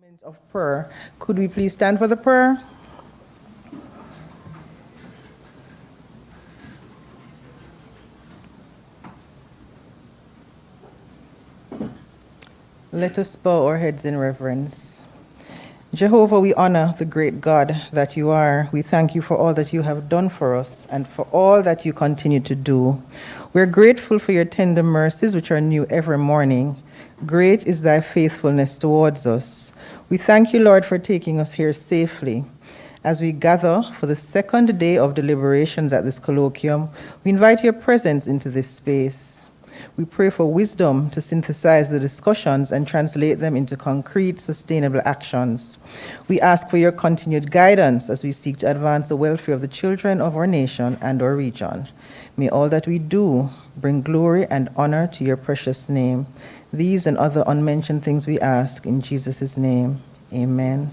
Moment of prayer. Could we please stand for the prayer? Let us bow our heads in reverence. Jehovah, we honor the great God that you are. We thank you for all that you have done for us and for all that you continue to do. We're grateful for your tender mercies, which are new every morning. Great is thy faithfulness towards us. We thank you, Lord, for taking us here safely. As we gather for the second day of deliberations at this colloquium, we invite your presence into this space. We pray for wisdom to synthesize the discussions and translate them into concrete, sustainable actions. We ask for your continued guidance as we seek to advance the welfare of the children of our nation and our region. May all that we do bring glory and honor to your precious name. These and other unmentioned things we ask in Jesus' name. Amen.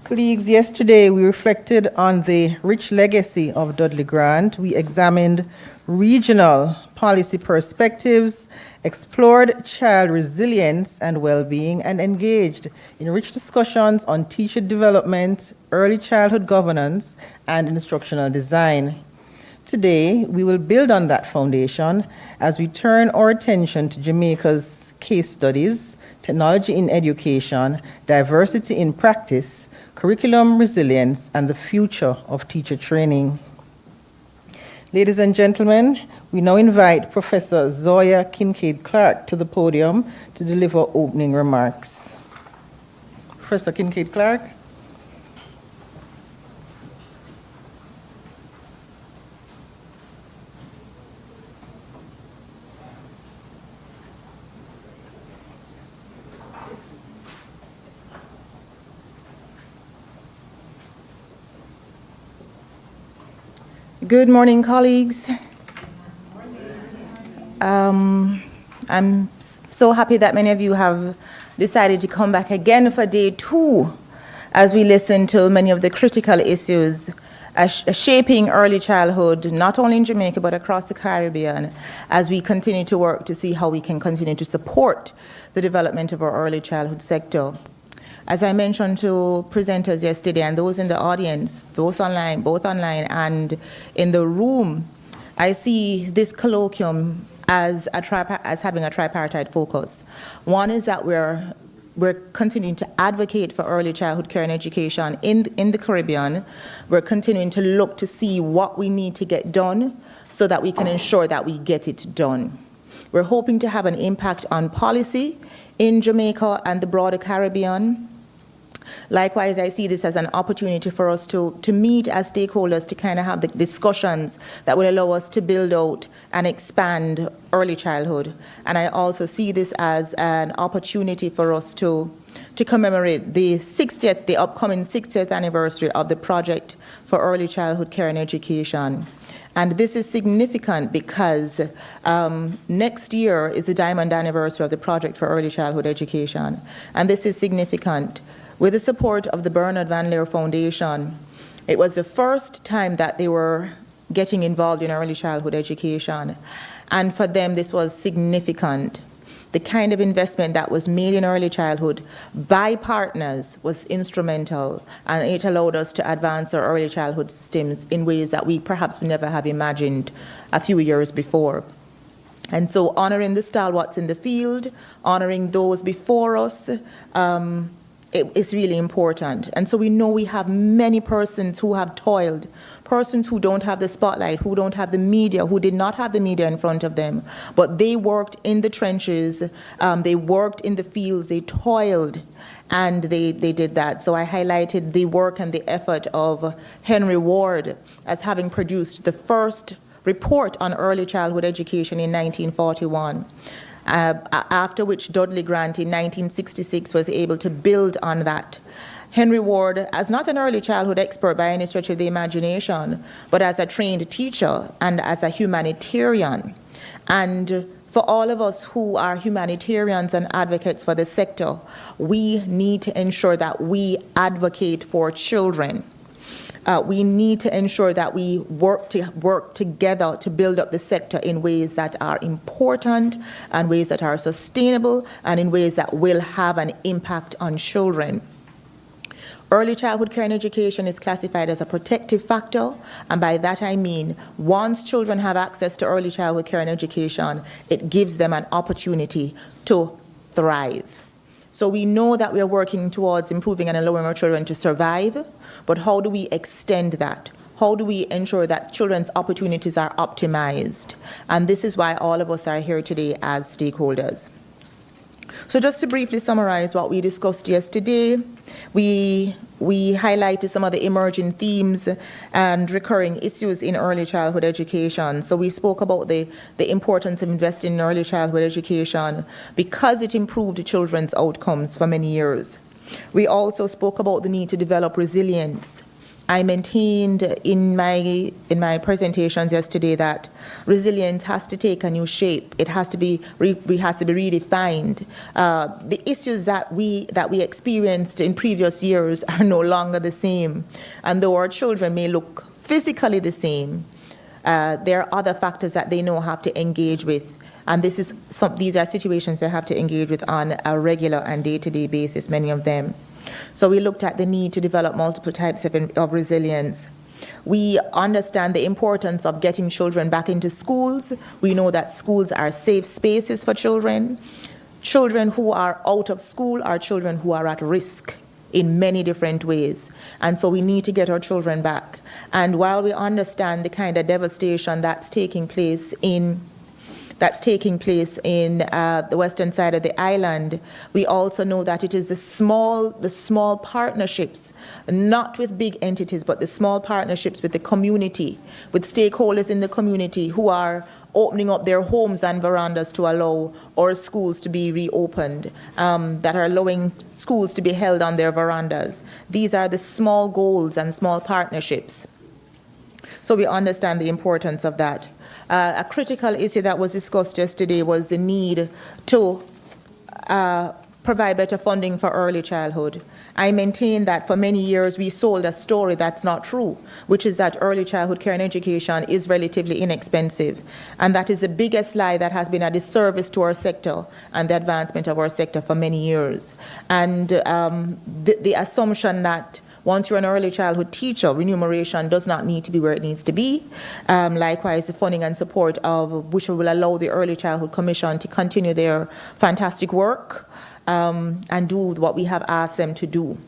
Colleagues, yesterday we reflected on the rich legacy of Dudley Grant. We examined regional policy perspectives, explored child resilience and well-being, and engaged in rich discussions on teacher development, early childhood governance, and instructional design. Today, we will build on that foundation as we turn our attention to Jamaica's case studies, technology in education, diversity in practice, curriculum resilience, and the future of teacher training. Ladies and gentlemen, we now invite Professor Zoya Kincaid-Clark to the podium to deliver opening remarks. Professor Kincaid-Clark. Good morning, colleagues. I'm so happy that many of you have decided to come back again for day 2 as we listen to many of the critical issues shaping early childhood, not only in Jamaica but across the Caribbean, as we continue to work to see how we can continue to support the development of our early childhood sector. As I mentioned to presenters yesterday and those in the audience, those online, both online and in the room, I see this colloquium as having a tripartite focus. One is that we're continuing to advocate for early childhood care and education in the Caribbean. We're continuing to look to see what we need to get done so that we can ensure that we get it done. We're hoping to have an impact on policy in Jamaica and the broader Caribbean. Likewise, I see this as an opportunity for us to meet as stakeholders to kind of have the discussions that will allow us to build out and expand early childhood. And I also see this as an opportunity for us to commemorate the upcoming 60th anniversary of the Project for Early Childhood Care and Education. And this is significant because next year is the diamond anniversary of the Project for Early Childhood Education. And this is significant. With the support of the Bernard Van Leer Foundation, it was the first time that they were getting involved in early childhood education. And for them, this was significant. The kind of investment that was made in early childhood by partners was instrumental, and it allowed us to advance our early childhood systems in ways that we perhaps would never have imagined a few years before. And so honoring the stalwarts in the field, honoring those before us, it's really important. And so we know we have many persons who have toiled, persons who don't have the spotlight, who don't have the media, who did not have the media in front of them, but they worked in the trenches, they worked in the fields, they toiled, and they did that. So I highlighted the work and the effort of Henry Ward as having produced the first report on early childhood education in 1941. After which Dudley Grant in 1966 was able to build on that. Henry Ward, as not an early childhood expert by any stretch of the imagination, but as a trained teacher and as a humanitarian. And for all of us who are humanitarians and advocates for the sector, we need to ensure that we advocate for children. We need to ensure that we work together to build up the sector in ways that are important, and ways that are sustainable, and in ways that will have an impact on children. Early childhood care and education is classified as a protective factor, and by that I mean once children have access to early childhood care and education, it gives them an opportunity to thrive. So we know that we are working towards improving and allowing our children to survive, but how do we extend that? How do we ensure that children's opportunities are optimized? And this is why all of us are here today as stakeholders. So just to briefly summarize what we discussed yesterday, we highlighted some of the emerging themes and recurring issues in early childhood education. So we spoke about the importance of investing in early childhood education because it improved children's outcomes for many years. We also spoke about the need to develop resilience. I maintained in my presentations yesterday that resilience has to take a new shape. It has to be redefined. The issues that we experienced in previous years are no longer the same, and though our children may look physically the same, there are other factors that they now have to engage with. And these are situations they have to engage with on a regular and day-to-day basis, many of them. So we looked at the need to develop multiple types of resilience. We understand the importance of getting children back into schools. We know that schools are safe spaces for children. Children who are out of school are children who are at risk in many different ways. And so we need to get our children back. And while we understand the kind of devastation that's taking place in the western side of the island, we also know that it is the small partnerships, not with big entities, but the small partnerships with the community, with stakeholders in the community who are opening up their homes and verandas to allow our schools to be reopened, that are allowing schools to be held on their verandas. These are the small goals and small partnerships. So we understand the importance of that. A critical issue that was discussed yesterday was the need to provide better funding for early childhood. I maintain that for many years we sold a story that's not true, which is that early childhood care and education is relatively inexpensive. And that is the biggest lie that has been a disservice to our sector and the advancement of our sector for many years. And the assumption that once you're an early childhood teacher, remuneration does not need to be where it needs to be. Likewise, the funding and support of which will allow the Early Childhood Commission to continue their fantastic work and do what we have asked them to do.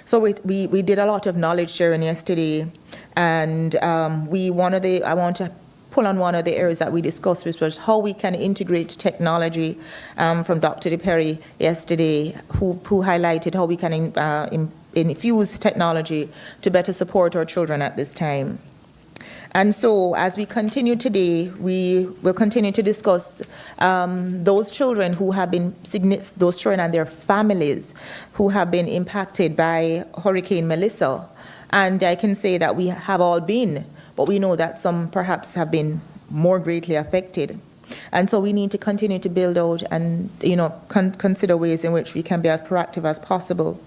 So we did a lot of knowledge sharing yesterday, and I want to pull on one of the areas that we discussed, which was how we can integrate technology, from Dr. DePerry yesterday, who highlighted how we can infuse technology to better support our children at this time. And so as we continue today, we will continue to discuss those children and their families who have been impacted by Hurricane Melissa. And I can say that we have all been, but we know that some perhaps have been more greatly affected. And so we need to continue to build out and consider ways in which we can be as proactive as possible.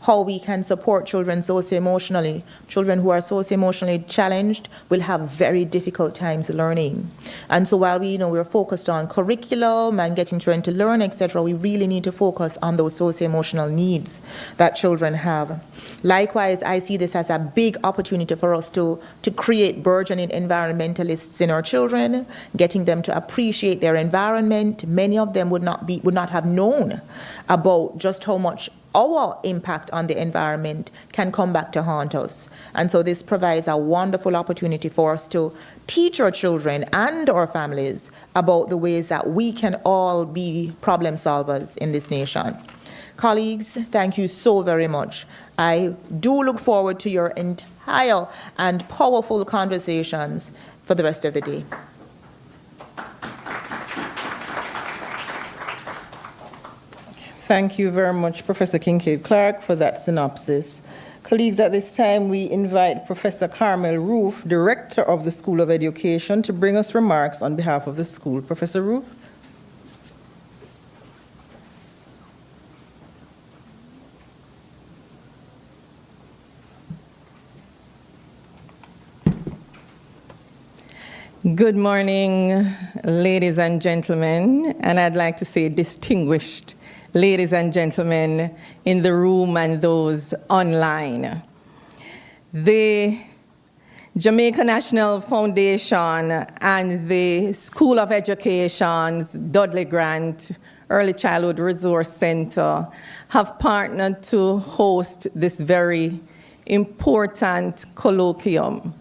How we can support children socio-emotionally. Children who are socio-emotionally challenged will have very difficult times learning. And so while we're focused on curriculum and getting children to learn, etc., we really need to focus on those socio-emotional needs that children have. Likewise, I see this as a big opportunity for us to create burgeoning environmentalists in our children, getting them to appreciate their environment. Many of them would not have known about just how much our impact on the environment can come back to haunt us. And so this provides a wonderful opportunity for us to teach our children and our families about the ways that we can all be problem solvers in this nation. Colleagues, thank you so very much. I do look forward to your entire and powerful conversations for the rest of the day. Thank you very much, Professor Kincaid-Clark, for that synopsis. Colleagues, at this time, we invite Professor Carmel Roof, Director of the School of Education, to bring us remarks on behalf of the school. Professor Roof? Good morning, ladies and gentlemen, and I'd like to say distinguished ladies and gentlemen in the room and those online. The Jamaica National Foundation and the School of Education's Dudley Grant Early Childhood Resource Center have partnered to host this very important colloquium.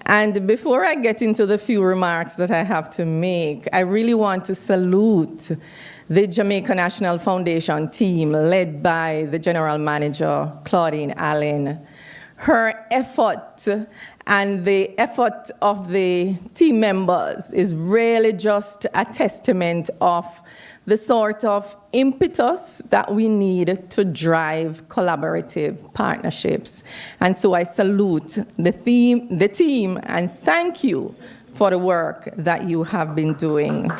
And before I get into the few remarks that I have to make, I really want to salute the Jamaica National Foundation team led by the General Manager, Claudine Allen. Her effort and the effort of the team members is really just a testament of the sort of impetus that we need to drive collaborative partnerships. And so I salute the team, and thank you for the work that you have been doing.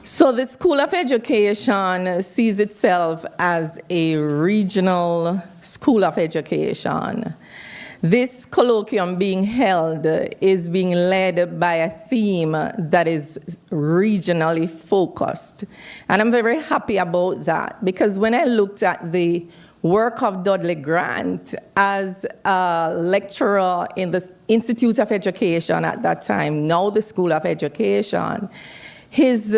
So the School of Education sees itself as a regional school of education. This colloquium being held is being led by a theme that is regionally focused. And I'm very happy about that, because when I looked at the work of Dudley Grant as a lecturer in the Institute of Education at that time, now the School of Education, his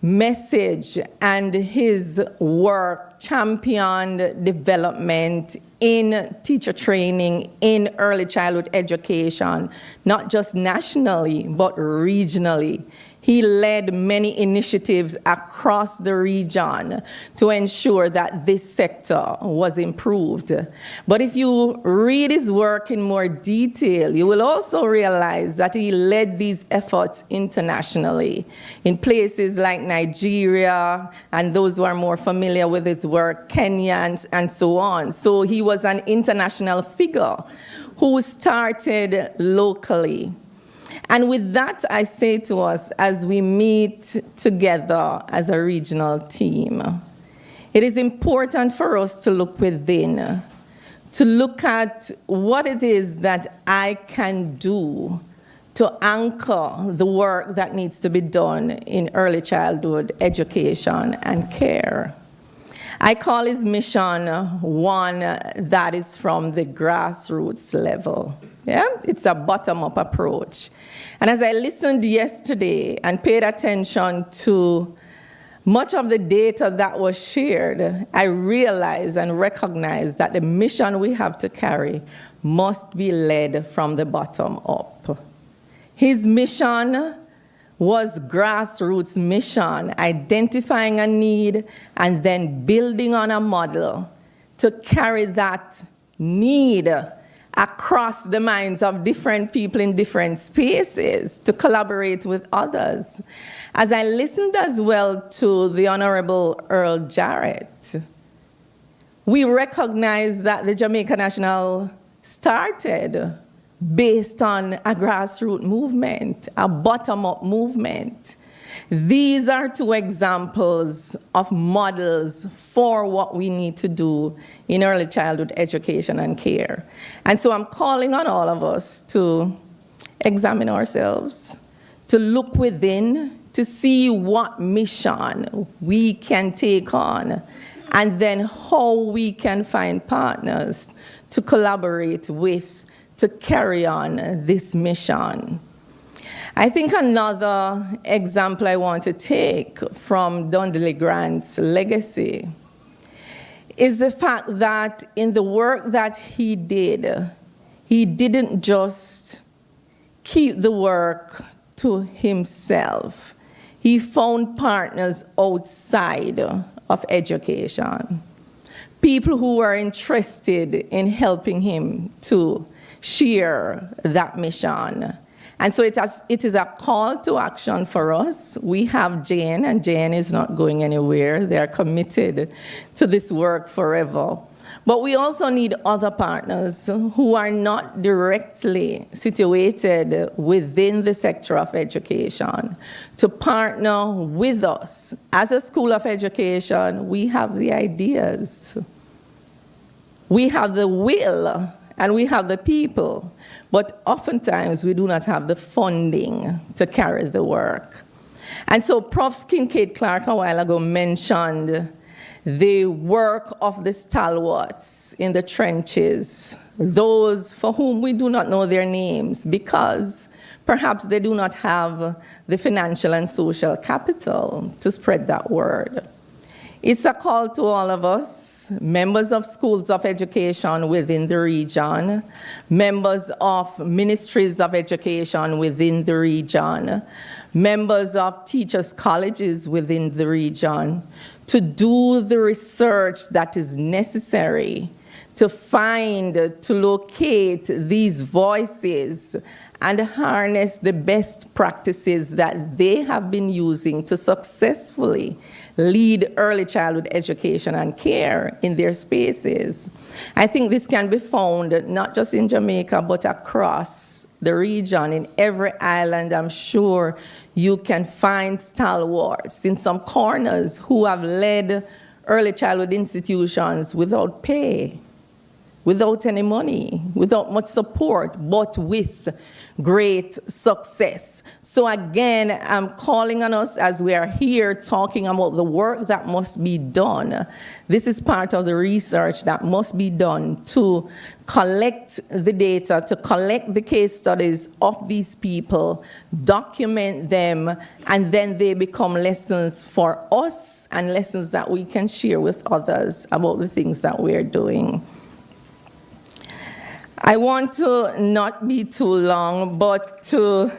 message and his work championed development in teacher training, in early childhood education, not just nationally, but regionally. He led many initiatives across the region to ensure that this sector was improved. But if you read his work in more detail, you will also realize that he led these efforts internationally in places like Nigeria, and those who are more familiar with his work, Kenya, and so on. So he was an international figure who started locally. And with that, I say to us, as we meet together as a regional team, it is important for us to look within, to look at what it is that I can do to anchor the work that needs to be done in early childhood education and care. I call his mission one that is from the grassroots level. Yeah, it's a bottom-up approach. And as I listened yesterday and paid attention to much of the data that was shared, I realized and recognized that the mission we have to carry must be led from the bottom up. His mission was grassroots mission, identifying a need and then building on a model to carry that need across the minds of different people in different spaces to collaborate with others. As I listened as well to the Honorable Earl Jarrett, we recognize that the Jamaica National started based on a grassroots movement, a bottom-up movement. These are two examples of models for what we need to do in early childhood education and care. And so I'm calling on all of us to examine ourselves, to look within, to see what mission we can take on, and then how we can find partners to collaborate with to carry on this mission. I think another example I want to take from Dudley Grant's legacy is the fact that in the work that he did, he didn't just keep the work to himself. He found partners outside of education, people who were interested in helping him to share that mission. And so it is a call to action for us. We have Jane, and Jane is not going anywhere. They're committed to this work forever. But we also need other partners who are not directly situated within the sector of education to partner with us. As a School of Education, we have the ideas. We have the will, and we have the people. but oftentimes we do not have the funding to carry the work. And so Prof. Kincaid Clark a while ago mentioned the work of the stalwarts in the trenches, those for whom we do not know their names because perhaps they do not have the financial and social capital to spread that word. It's a call to all of us, members of schools of education within the region, members of ministries of education within the region, members of teachers' colleges within the region, to do the research that is necessary to find, to locate these voices and harness the best practices that they have been using to successfully lead early childhood education and care in their spaces. I think this can be found not just in Jamaica, but across the region. In every island, I'm sure you can find stalwarts in some corners who have led early childhood institutions without pay, without any money, without much support, but with great success. So again, I'm calling on us as we are here talking about the work that must be done. This is part of the research that must be done to collect the data, to collect the case studies of these people, document them, and then they become lessons for us and lessons that we can share with others about the things that we're doing. I want to not be too long, but to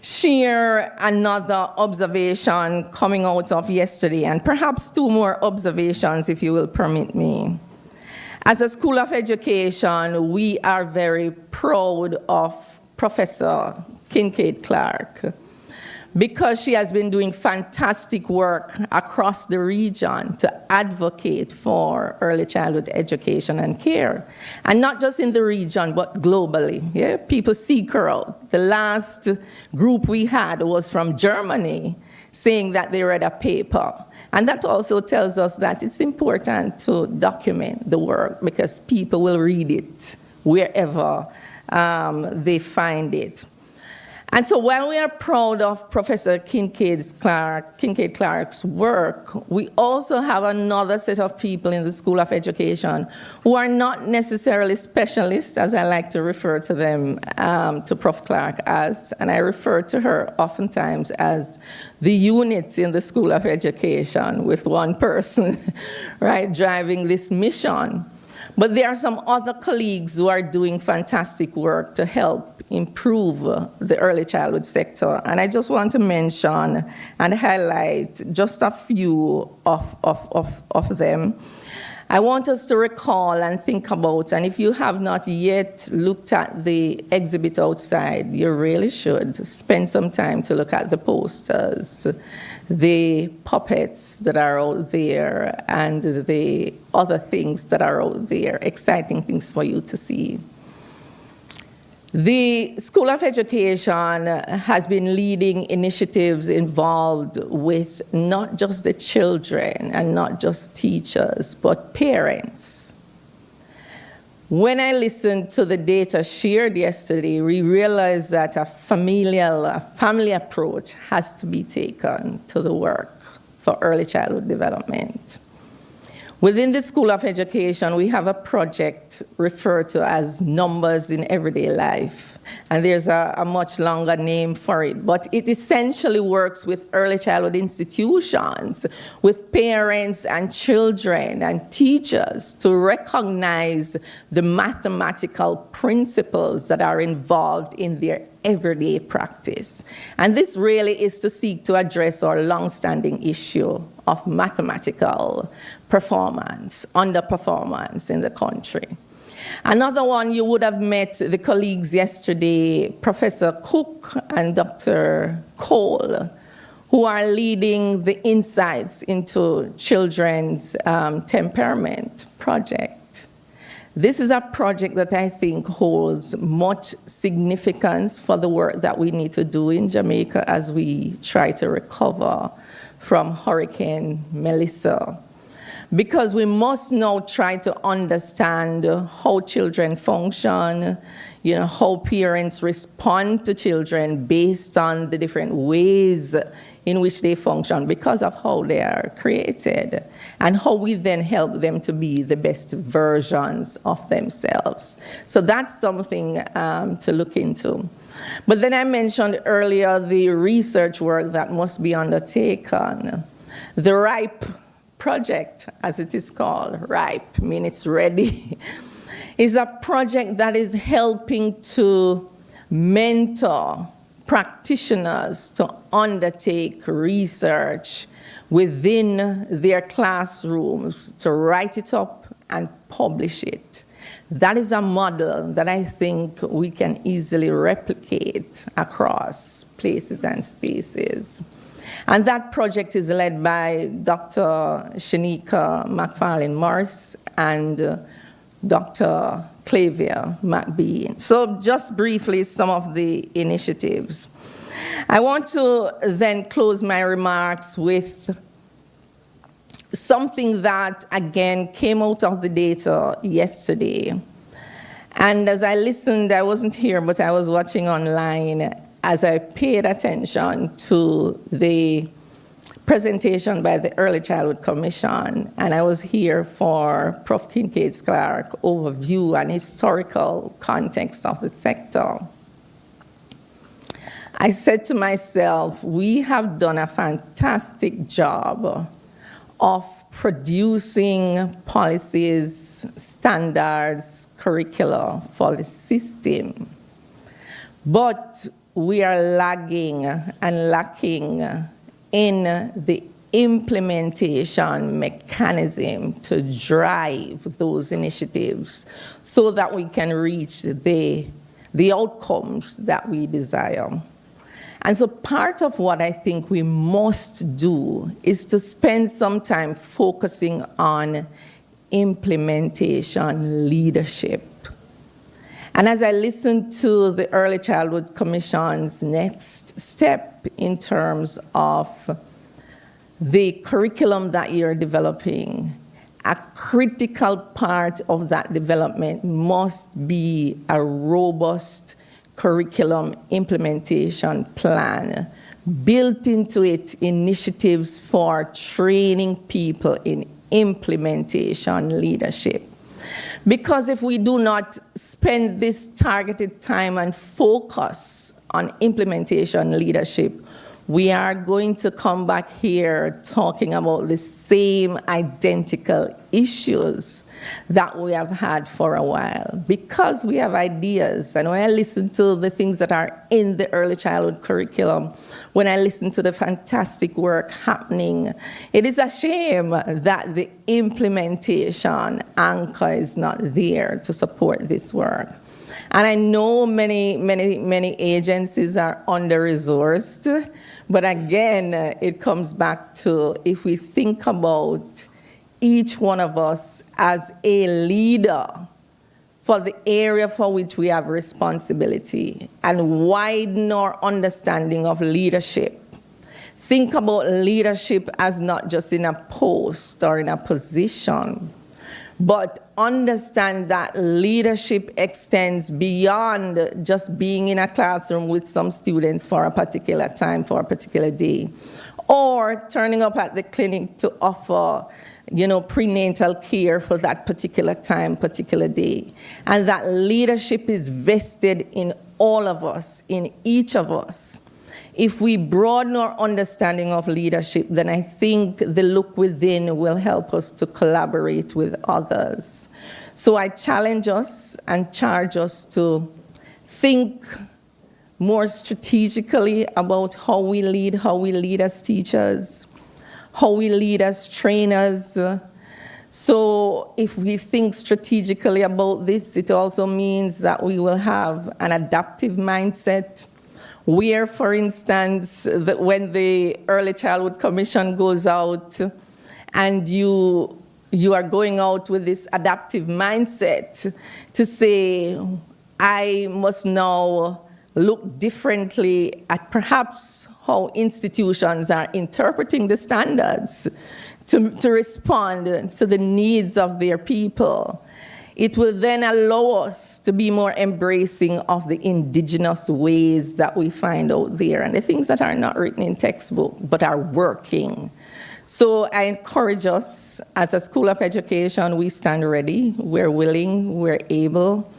share another observation coming out of yesterday, and perhaps two more observations, if you will permit me. As a school of education, we are very proud of Professor Kincaid Clark, because she has been doing fantastic work across the region to advocate for early childhood education and care. And not just in the region, but globally. Yeah? People seek her out. The last group we had was from Germany, saying that they read a paper. And that also tells us that it's important to document the work because people will read it wherever they find it. And so while we are proud of Professor Kincaid Clark's work, we also have another set of people in the School of Education who are not necessarily specialists, as I like to refer to them, to Prof. Clark as, and I refer to her oftentimes as the unit in the School of Education with one person, right, driving this mission. But there are some other colleagues who are doing fantastic work to help improve the early childhood sector. And I just want to mention and highlight just a few of them. I want us to recall and think about, and if you have not yet looked at the exhibit outside, you really should spend some time to look at the posters, the puppets that are out there, and the other things that are out there, exciting things for you to see. The School of Education has been leading initiatives involved with not just the children and not just teachers, but parents. When I listened to the data shared yesterday, we realized that a family approach has to be taken to the work for early childhood development. Within the School of Education, we have a project referred to as Numbers in Everyday Life. And there's a much longer name for it. But it essentially works with early childhood institutions, with parents and children and teachers to recognize the mathematical principles that are involved in their everyday practice. And this really is to seek to address our long-standing issue of mathematical performance, underperformance in the country. Another one, you would have met the colleagues yesterday, Professor Cook and Dr. Cole, who are leading the Insights into Children's Temperament project. This is a project that I think holds much significance for the work that we need to do in Jamaica as we try to recover from Hurricane Melissa. Because we must now try to understand how children function, how parents respond to children based on the different ways in which they function because of how they are created, and how we then help them to be the best versions of themselves. So that's something to look into. But then I mentioned earlier the research work that must be undertaken. The RIPE project, as it is called, RIPE, meaning it's ready, is a project that is helping to mentor practitioners to undertake research within their classrooms, to write it up and publish it. That is a model that I think we can easily replicate across places and spaces. And that project is led by Dr. Shanika McFarlane-Morris and Dr. Clavia McBean. So just briefly, some of the initiatives. I want to then close my remarks with something that, again, came out of the data yesterday. And as I listened, I wasn't here, but I was watching online as I paid attention to the presentation by the Early Childhood Commission, and I was here for Prof. Kincaid-Clark overview and historical context of the sector. I said to myself, we have done a fantastic job of producing policies, standards, curricula for the system, but we are lagging and lacking in the implementation mechanism to drive those initiatives so that we can reach the outcomes that we desire. And so part of what I think we must do is to spend some time focusing on implementation leadership. And as I listened to the Early Childhood Commission's next step in terms of the curriculum that you're developing, a critical part of that development must be a robust curriculum implementation plan. Built into it initiatives for training people in implementation leadership. Because if we do not spend this targeted time and focus on implementation leadership, we are going to come back here talking about the same identical issues that we have had for a while, because we have ideas. And when I listen to the things that are in the early childhood curriculum, when I listen to the fantastic work happening, it is a shame that the implementation anchor is not there to support this work. And I know many agencies are under-resourced, but again, it comes back to if we think about each one of us as a leader for the area for which we have responsibility and widen our understanding of leadership. Think about leadership as not just in a post or in a position, but understand that leadership extends beyond just being in a classroom with some students for a particular time, for a particular day, or turning up at the clinic to offer prenatal care for that particular time, particular day. And that leadership is vested in all of us, in each of us. If we broaden our understanding of leadership, then I think the look within will help us to collaborate with others. So I challenge us and charge us to think more strategically about how we lead as teachers, how we lead as trainers. So if we think strategically about this, it also means that we will have an adaptive mindset where, for instance, that when the Early Childhood Commission goes out and you are going out with this adaptive mindset to say, I must now look differently at perhaps how institutions are interpreting the standards to respond to the needs of their people. It will then allow us to be more embracing of the indigenous ways that we find out there and the things that are not written in textbook but are working. So I encourage us, as a School of Education, we stand ready, we're willing, we're able,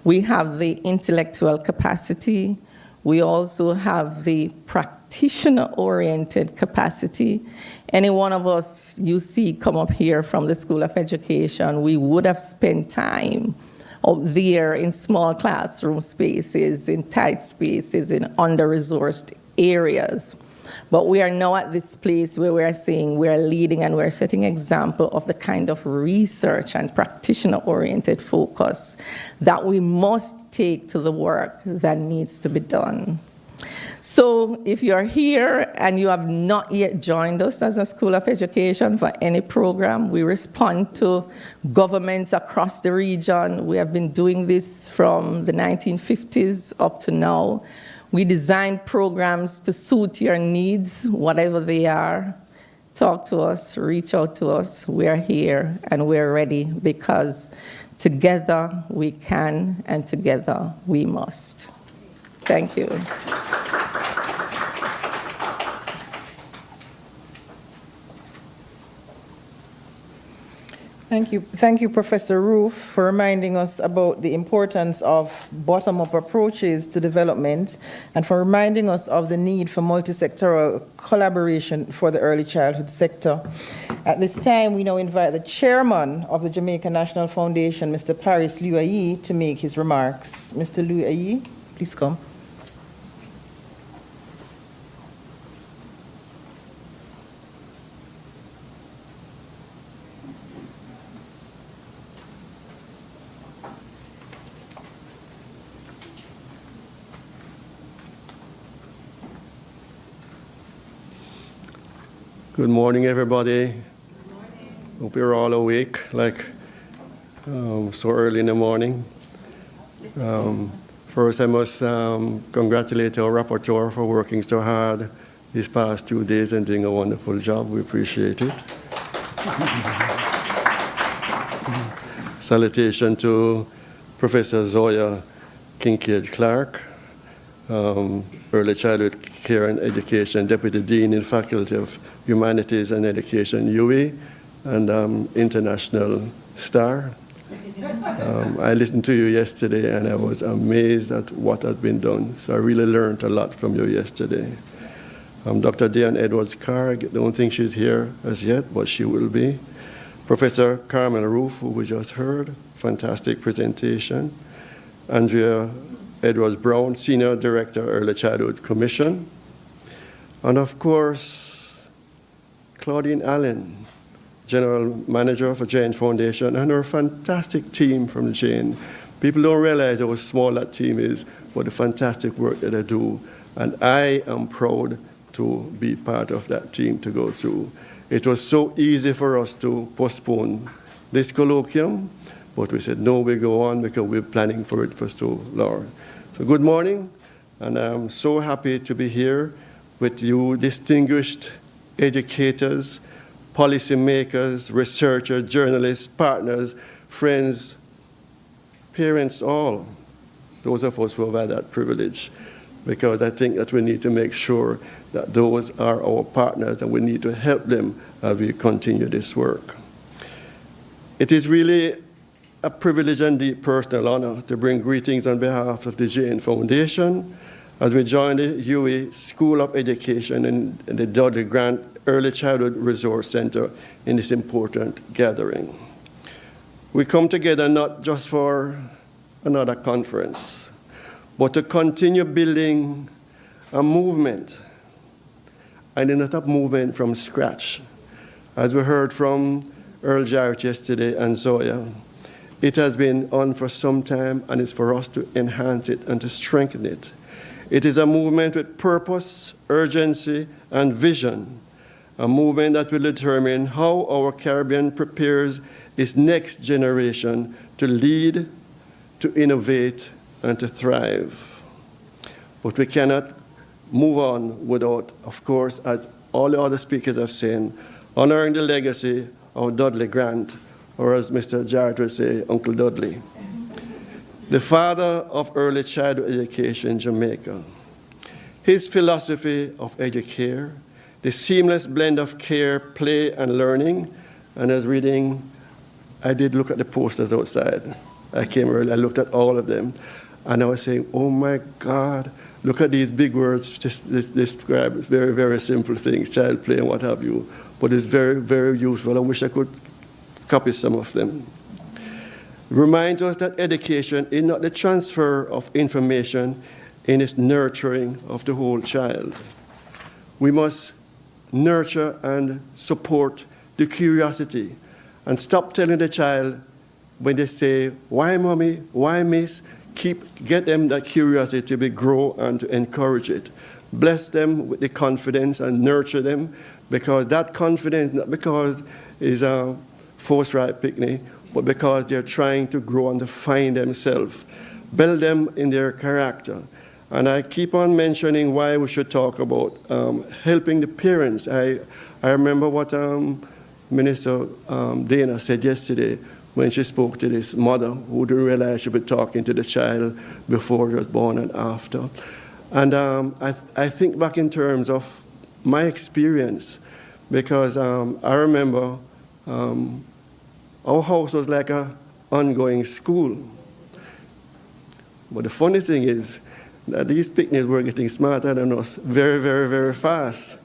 we have the intellectual capacity, we also have the practitioner-oriented capacity. Any one of us you see come up here from the School of Education, we would have spent time out there in small classroom spaces, in tight spaces, in under-resourced areas. But we are now at this place where we are saying we are leading and we're setting example of the kind of research and practitioner-oriented focus that we must take to the work that needs to be done. So if you're here and you have not yet joined us as a School of Education for any program, we respond to governments across the region. We have been doing this from the 1950s up to now. We design programs to suit your needs, whatever they are. Talk to us, reach out to us. We're here and we're ready because together we can and together we must. Thank you. Thank you, Professor Roof, for reminding us about the importance of bottom-up approaches to development and for reminding us of the need for multi-sectoral collaboration for the early childhood sector. At this time, we now invite the chairman of the Jamaica National Foundation, Mr. Paris Luayi, to make his remarks. Mr. Luayi, please come. Good morning, everybody. Good morning. Hope you're all awake, like so early in the morning. First, I must congratulate our rapporteur for working so hard these past 2 days and doing a wonderful job. We appreciate it. Salutation to Professor Zoya Kincaid-Clark, Early Childhood Care and Education Deputy Dean in Faculty of Humanities and Education, UWI, and International Star. I listened to you yesterday and I was amazed at what has been done. So I really learned a lot from you yesterday. Dr. Diane Edwards-Carr, I don't think she's here as yet, but she will be. Professor Carmel Roof, who we just heard, fantastic presentation. Andrea Edwards-Brown, Senior Director, Early Childhood Commission. And of course, Claudine Allen, General Manager for Jane Foundation, and her fantastic team from Jane. People don't realize how small that team is, but the fantastic work that they do. And I am proud to be part of that team to go through. It was so easy for us to postpone this colloquium, but we said, no, we go on because we're planning for it for so long. So good morning, and I'm so happy to be here with you distinguished educators, policymakers, researchers, journalists, partners, friends, parents, all. Those of us who have had that privilege, because I think that we need to make sure that those are our partners and we need to help them as we continue this work. It is really a privilege and deep personal honor to bring greetings on behalf of the Jane Foundation as we join the UWI School of Education and the Dudley Grant Early Childhood Resource Center in this important gathering. We come together not just for another conference, but to continue building a movement, and not a movement from scratch. As we heard from Earl Jarrett yesterday and Zoya, it has been on for some time, and it's for us to enhance it and to strengthen it. It is a movement with purpose, urgency, and vision, a movement that will determine how our Caribbean prepares its next generation to lead, to innovate, and to thrive. But we cannot move on without, of course, as all the other speakers have said, honoring the legacy of Dudley Grant, or as Mr. Jarrett would say, Uncle Dudley, the father of early childhood education in Jamaica. His philosophy of educare, the seamless blend of care, play, and learning. And as reading, I did look at the posters outside. I came early, I looked at all of them, and I was saying, oh my God, look at these big words just describe very, very simple things, child play and what have you. But it's very, very useful. I wish I could copy some of them. Reminds us that education is not the transfer of information in its nurturing of the whole child. We must nurture and support the curiosity and stop telling the child when they say, why mommy, why miss? Get them that curiosity to grow and to encourage it. Bless them with the confidence and nurture them, because that confidence, not because it's a forthright picnic, but because they're trying to grow and to find themselves. Build them in their character. And I keep on mentioning why we should talk about helping the parents. I remember what Minister Dana said yesterday when she spoke to this mother who didn't realize she'd been talking to the child before he was born and after. And I think back in terms of my experience, because I remember our house was like an ongoing school. But the funny thing is that these picnics were getting smarter than us very, very, very fast.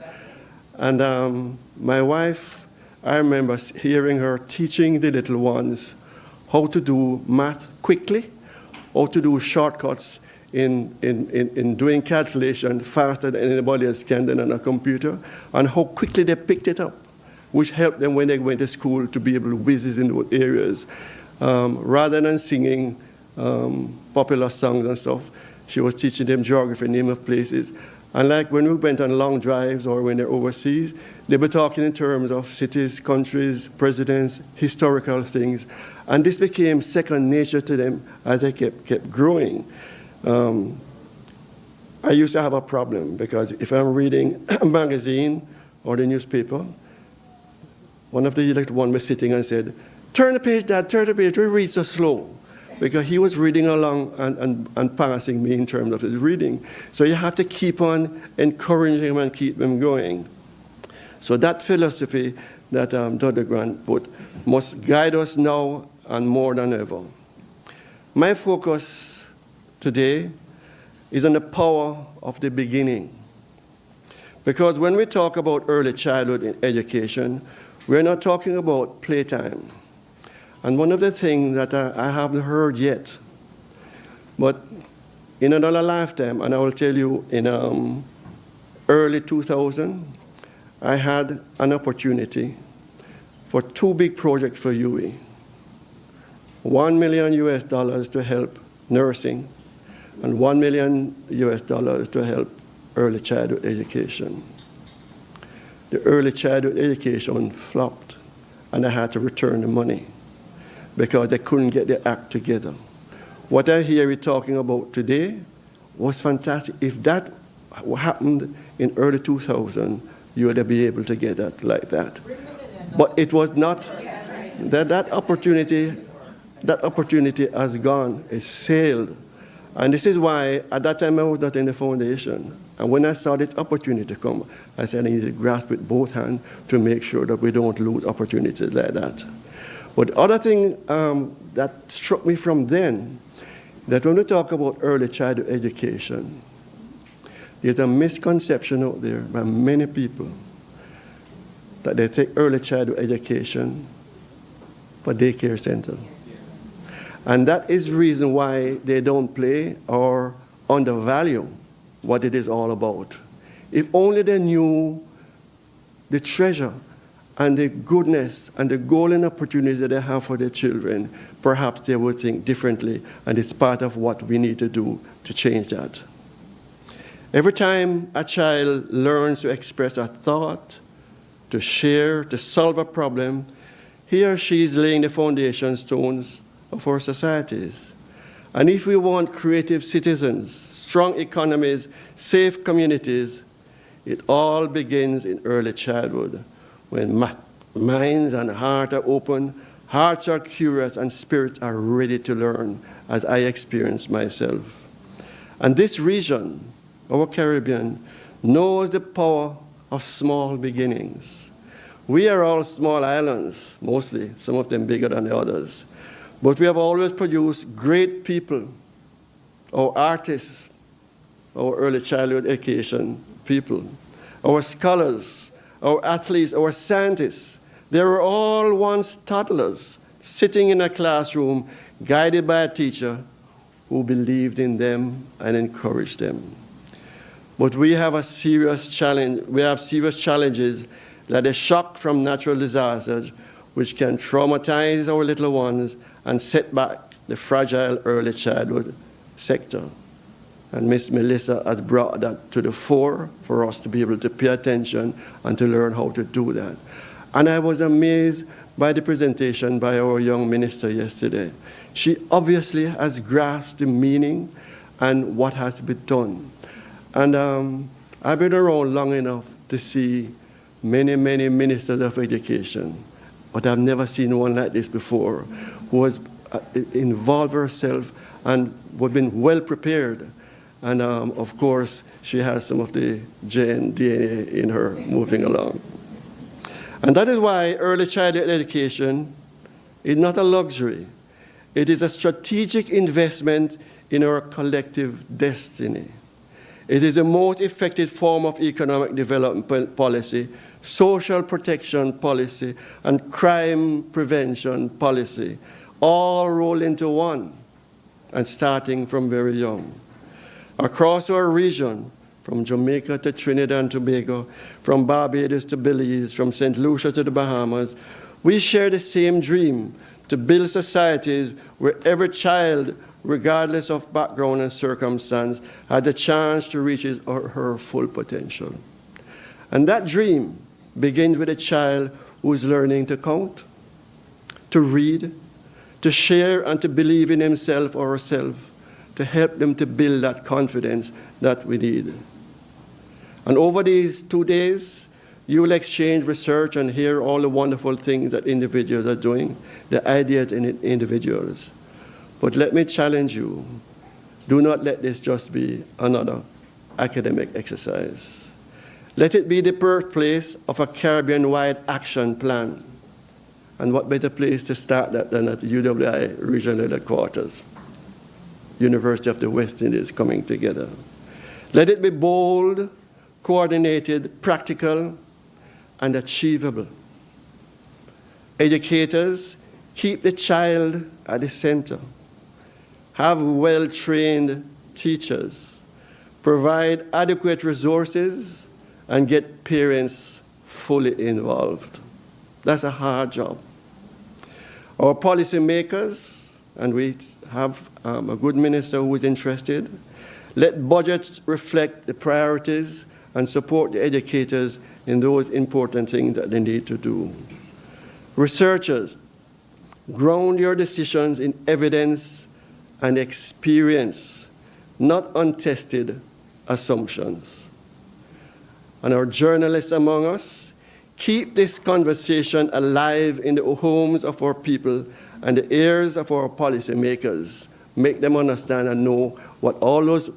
And my wife, I remember hearing her teaching the little ones how to do math quickly, how to do shortcuts in doing calculation faster than anybody else can do on a computer, and how quickly they picked it up, which helped them when they went to school to be able to whiz in those areas. Rather than singing popular songs and stuff, she was teaching them geography, name of places. And like when we went on long drives or when they're overseas, they were talking in terms of cities, countries, presidents, historical things. And this became second nature to them as they kept growing. I used to have a problem because if I'm reading a magazine or the newspaper, one of the little ones was sitting and said, turn the page, Dad, turn the page, we read so slow. Because he was reading along and passing me in terms of his reading. So you have to keep on encouraging him and keep him going. So that philosophy that Dudley Grant put must guide us now and more than ever. My focus today is on the power of the beginning. Because when we talk about early childhood education, we're not talking about playtime. And one of the things that I haven't heard yet, but in another lifetime, and I will tell you in early 2000, I had an opportunity for two big projects for UE. $1 million to help nursing, and $1 million to help early childhood education. The early childhood education flopped, and I had to return the money because they couldn't get their act together. What I hear you talking about today was fantastic. If that happened in early 2000, you would be able to get that like that. But it was not. That opportunity has gone, it's sailed. And this is why, at that time, I was not in the foundation. And when I saw this opportunity come, I said I need to grasp with both hands to make sure that we don't lose opportunities like that. But the other thing that struck me from then, that when we talk about early childhood education, there's a misconception out there by many people that they take early childhood education for daycare center. And that is the reason why they don't play or undervalue what it is all about. If only they knew the treasure and the goodness and the golden opportunity that they have for their children, perhaps they would think differently, and it's part of what we need to do to change that. Every time a child learns to express a thought, to share, to solve a problem, he or she is laying the foundation stones of our societies. And if we want creative citizens, strong economies, safe communities, it all begins in early childhood, when minds and hearts are open Hearts are curious and spirits are ready to learn, as I experienced myself. And this region, our Caribbean, knows the power of small beginnings. We are all small islands, mostly, some of them bigger than the others. But we have always produced great people, our artists, our early childhood education people, our scholars, our athletes, our scientists. They were all once toddlers sitting in a classroom guided by a teacher who believed in them and encouraged them. But we have a serious challenge. We have serious challenges like the shock from natural disasters, which can traumatize our little ones and set back the fragile early childhood sector. And Miss Melissa has brought that to the fore for us to be able to pay attention and to learn how to do that. And I was amazed by the presentation by our young minister yesterday. She obviously has grasped the meaning and what has to be done. And I've been around long enough to see many, many ministers of education, but I've never seen one like this before, who has involved herself and has been well prepared. And of course, she has some of the Jane DNA in her moving along. And that is why early childhood education is not a luxury. It is a strategic investment in our collective destiny. It is the most effective form of economic development policy, social protection policy, and crime prevention policy, all roll into one, and starting from very young. Across our region, from Jamaica to Trinidad and Tobago, from Barbados to Belize, from St. Lucia to the Bahamas, we share the same dream to build societies where every child, regardless of background and circumstance, had the chance to reach his or her full potential. And that dream begins with a child who is learning to count, to read, to share, and to believe in himself or herself, to help them to build that confidence that we need. And over these 2 days, you will exchange research and hear all the wonderful things that individuals are doing, the ideas in individuals. But let me challenge you, do not let this just be another academic exercise. Let it be the birthplace of a Caribbean-wide action plan. And what better place to start that than at the UWI regional headquarters, University of the West Indies coming together. Let it be bold, coordinated, practical, and achievable. Educators, keep the child at the center. Have well-trained teachers. Provide adequate resources and get parents fully involved. That's a hard job. Our policymakers, and we have a good minister who is interested, let budgets reflect the priorities and support the educators in those important things that they need to do. Researchers, ground your decisions in evidence and experience, not untested assumptions. And our journalists among us, keep this conversation alive in the homes of our people and the ears of our policymakers. Make them understand and know what all those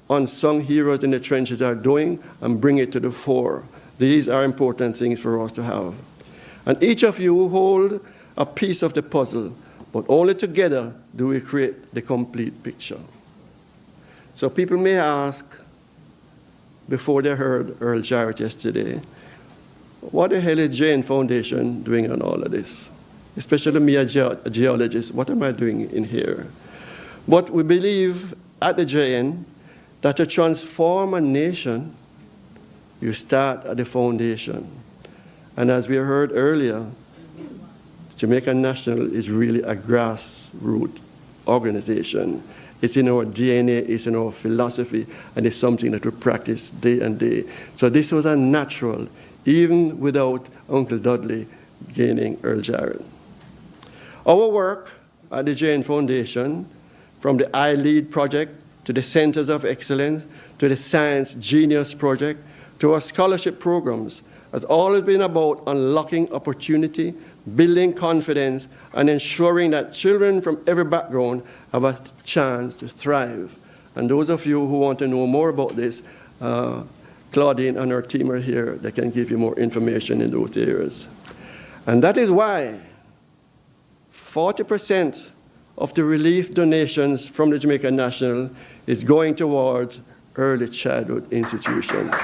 unsung heroes in the trenches are doing and bring it to the fore. These are important things for us to have. And each of you hold a piece of the puzzle, but only together do we create the complete picture. So people may ask, before they heard Earl Jarrett yesterday, what the hell is Jane Foundation doing on all of this? Especially me, a geologist, what am I doing in here? But we believe at the JN that to transform a nation, you start at the foundation. And as we heard earlier, Jamaican National is really a grassroots organization. It's in our DNA, it's in our philosophy, and it's something that we practice day and day. So this was a natural, even without Uncle Dudley gaining Earl Jarrett. Our work at the Jane Foundation, from the iLead project to the Centers of Excellence, to the Science Genius project, to our scholarship programs, has always been about unlocking opportunity, building confidence, and ensuring that children from every background have a chance to thrive. And those of you who want to know more about this, Claudine and her team are here. They can give you more information in those areas. And that is why 40% of the relief donations from the Jamaica National is going towards early childhood institutions.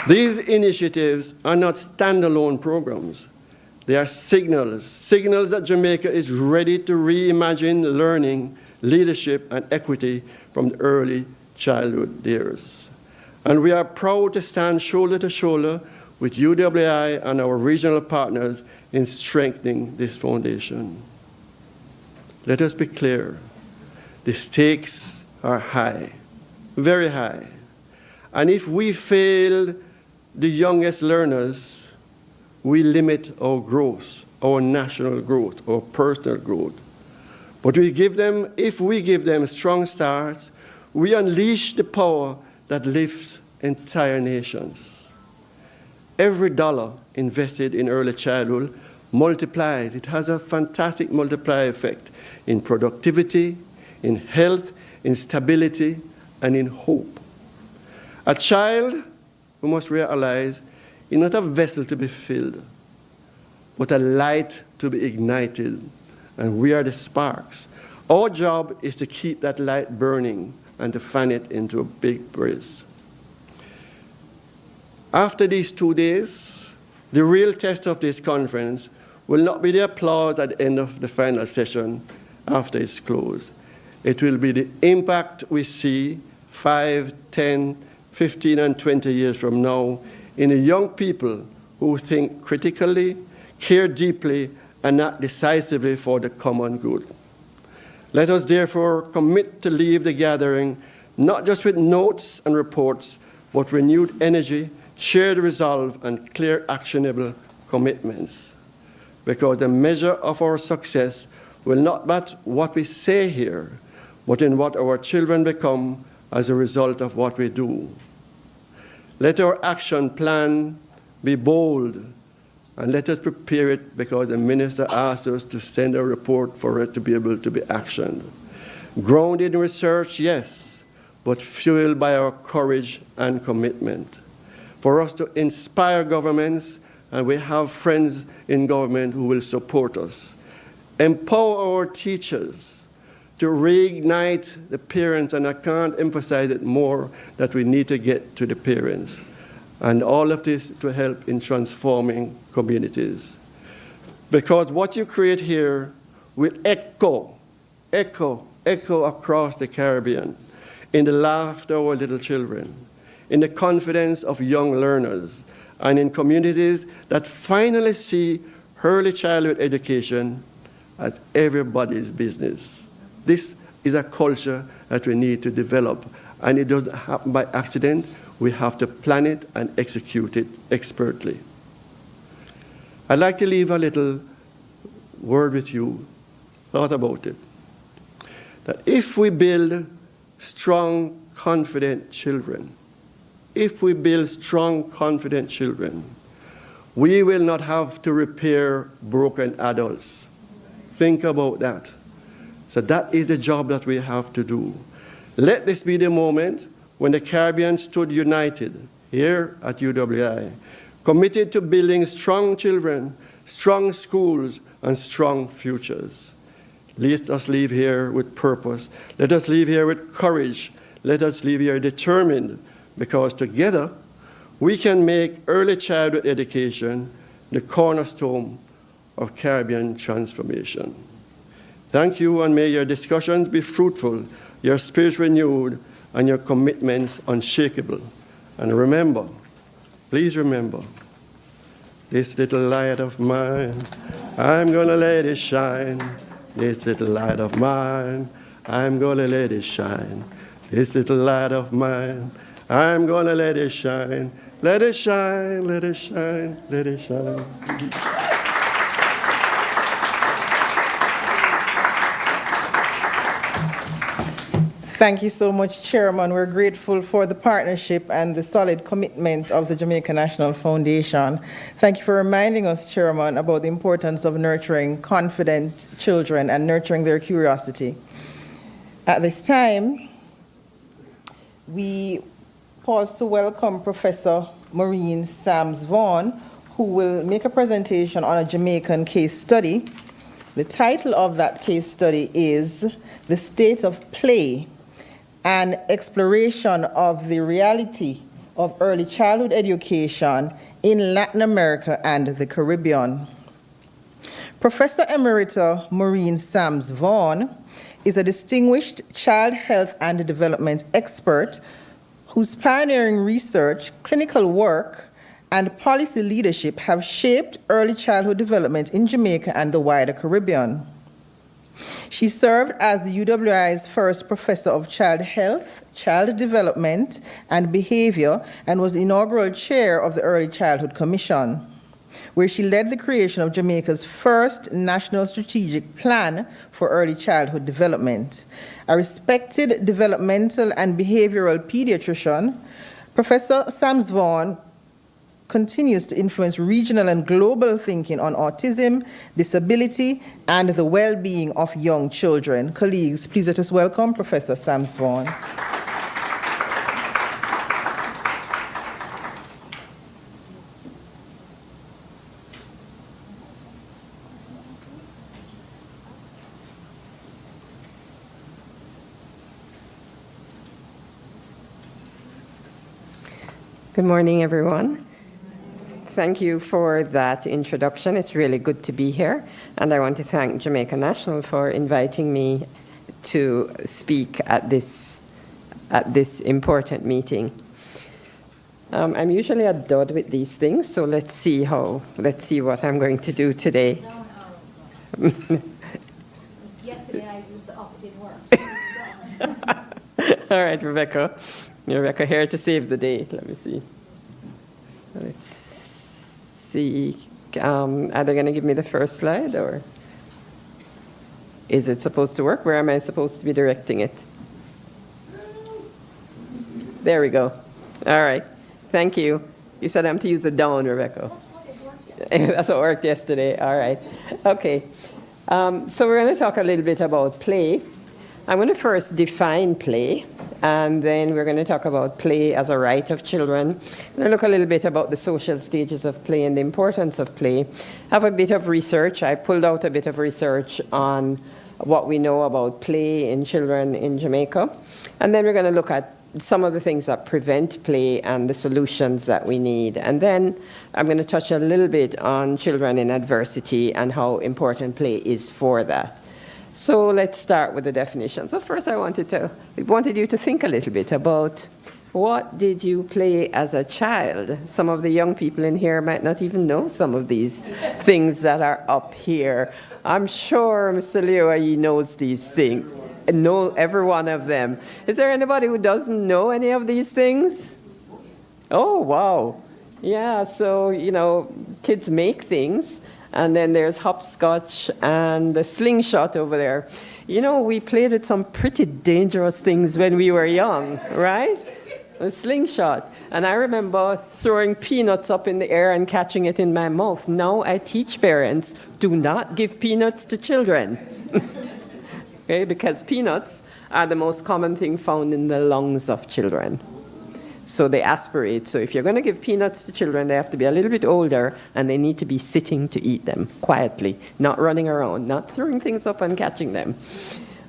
These initiatives are not standalone programs. They are signals that Jamaica is ready to reimagine learning, leadership, and equity from the early childhood years. And we are proud to stand shoulder to shoulder with UWI and our regional partners in strengthening this foundation. Let us be clear. The stakes are high, very high. And if we fail the youngest learners, we limit our growth, our national growth, our personal growth. But if we give them strong starts, we unleash the power that lifts entire nations. Every dollar invested in early childhood multiplies. It has a fantastic multiplier effect in productivity, in health, in stability, and in hope. A child, we must realize, is not a vessel to be filled, but a light to be ignited, and we are the sparks. Our job is to keep that light burning and to fan it into a big breeze. After these 2 days, the real test of this conference will not be the applause at the end of the final session after it's closed. It will be the impact we see 5, 10, 15, and 20 years from now in the young people who think critically, care deeply, and act decisively for the common good. Let us therefore commit to leave the gathering not just with notes and reports, but renewed energy, shared resolve, and clear actionable commitments. Because the measure of our success will not be what we say here, but in what our children become as a result of what we do. Let our action plan be bold, and let us prepare it because the minister asked us to send a report for it to be able to be actioned. Grounded in research, yes, but fueled by our courage and commitment. For us to inspire governments, and we have friends in government who will support us. Empower our teachers to reignite the parents, and I can't emphasize it more that we need to get to the parents. And all of this to help in transforming communities. Because what you create here will echo across the Caribbean, in the laughter of our little children, in the confidence of young learners, and in communities that finally see early childhood education as everybody's business. This is a culture that we need to develop, and it doesn't happen by accident. We have to plan it and execute it expertly. I'd like to leave a little word with you, thought about it. That if we build strong, confident children, we will not have to repair broken adults. Think about that. So that is the job that we have to do. Let this be the moment when the Caribbean stood united here at UWI, committed to building strong children, strong schools, and strong futures. Let us leave here with purpose. Let us leave here with courage. Let us leave here determined, because together we can make early childhood education the cornerstone of Caribbean transformation. Thank you, and may your discussions be fruitful, your spirits renewed, and your commitments unshakable. And remember, please remember, this little light of mine, I'm gonna let it shine. This little light of mine, I'm gonna let it shine. This little light of mine, I'm gonna let it shine. Let it shine, let it shine, let it shine. Thank you so much, Chairman. We're grateful for the partnership and the solid commitment of the Jamaica National Foundation. Thank you for reminding us, Chairman, about the importance of nurturing confident children and nurturing their curiosity. At this time, we pause to welcome Professor Maureen Sams-Vaughan, who will make a presentation on a Jamaican case study. The title of that case study is The State of Play, an exploration of the reality of early childhood education in Latin America and the Caribbean. Professor Emerita Maureen Sams-Vaughan is a distinguished child health and development expert whose pioneering research, clinical work, and policy leadership have shaped early childhood development in Jamaica and the wider Caribbean. She served as the UWI's first professor of child health, child development, and behavior, and was the inaugural chair of the Early Childhood Commission, where she led the creation of Jamaica's first national strategic plan for early childhood development. A respected developmental and behavioral pediatrician, Professor Sams-Vaughan continues to influence regional and global thinking on autism, disability, and the well-being of young children. Colleagues, please let us welcome Professor Sams-Vaughan. Good morning, everyone. Thank you for that introduction. It's really good to be here. And I want to thank Jamaica National for inviting me to speak at this important meeting. I'm usually a dud with these things, so let's see what I'm going to do today. Yesterday I used the up, it didn't work. All right, Rebecca. Rebecca here to save the day. Let me see. Let's see. Are they going to give me the first slide, or is it supposed to work? Where am I supposed to be directing it? There we go. All right. Thank you. You said I'm to use the down, Rebecca. That's what it worked yesterday. That's what worked yesterday. All right. Okay. So we're going to talk a little bit about play. I'm going to first define play, and then we're going to talk about play as a right of children. And look a little bit about the social stages of play and the importance of play. I have a bit of research. I pulled out a bit of research on what we know about play in children in Jamaica. And then we're going to look at some of the things that prevent play and the solutions that we need. And then I'm going to touch a little bit on children in adversity and how important play is for that. So let's start with the definition. So first I wanted you to think a little bit about what did you play as a child? Some of the young people in here might not even know some of these things that are up here. I'm sure Mr. Leo knows these things. Know every one of them. Is there anybody who doesn't know any of these things? Oh, wow. Yeah, so, kids make things. And then there's hopscotch and the slingshot over there. We played with some pretty dangerous things when we were young, right? A slingshot. And I remember throwing peanuts up in the air and catching it in my mouth. Now I teach parents, do not give peanuts to children. Okay, because peanuts are the most common thing found in the lungs of children. So they aspirate. So if you're going to give peanuts to children, they have to be a little bit older, and they need to be sitting to eat them quietly, not running around, not throwing things up and catching them.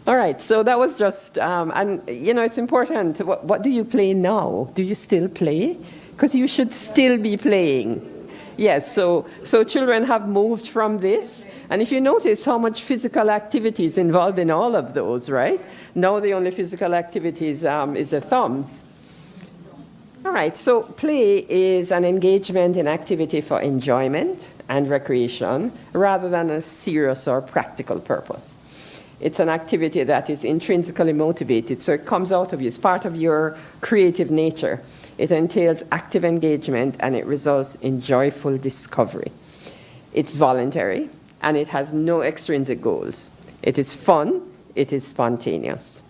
All right, so that was just, it's important. What do you play now? Do you still play? Because you should still be playing. Yes, so children have moved from this. And if you notice how much physical activity is involved in all of those, right? Now the only physical activity is the thumbs. All right, so play is an engagement in activity for enjoyment and recreation rather than a serious or practical purpose. It's an activity that is intrinsically motivated, so it comes out of you. It's part of your creative nature. It entails active engagement, and it results in joyful discovery. It's voluntary, and it has no extrinsic goals. It is fun. It is spontaneous.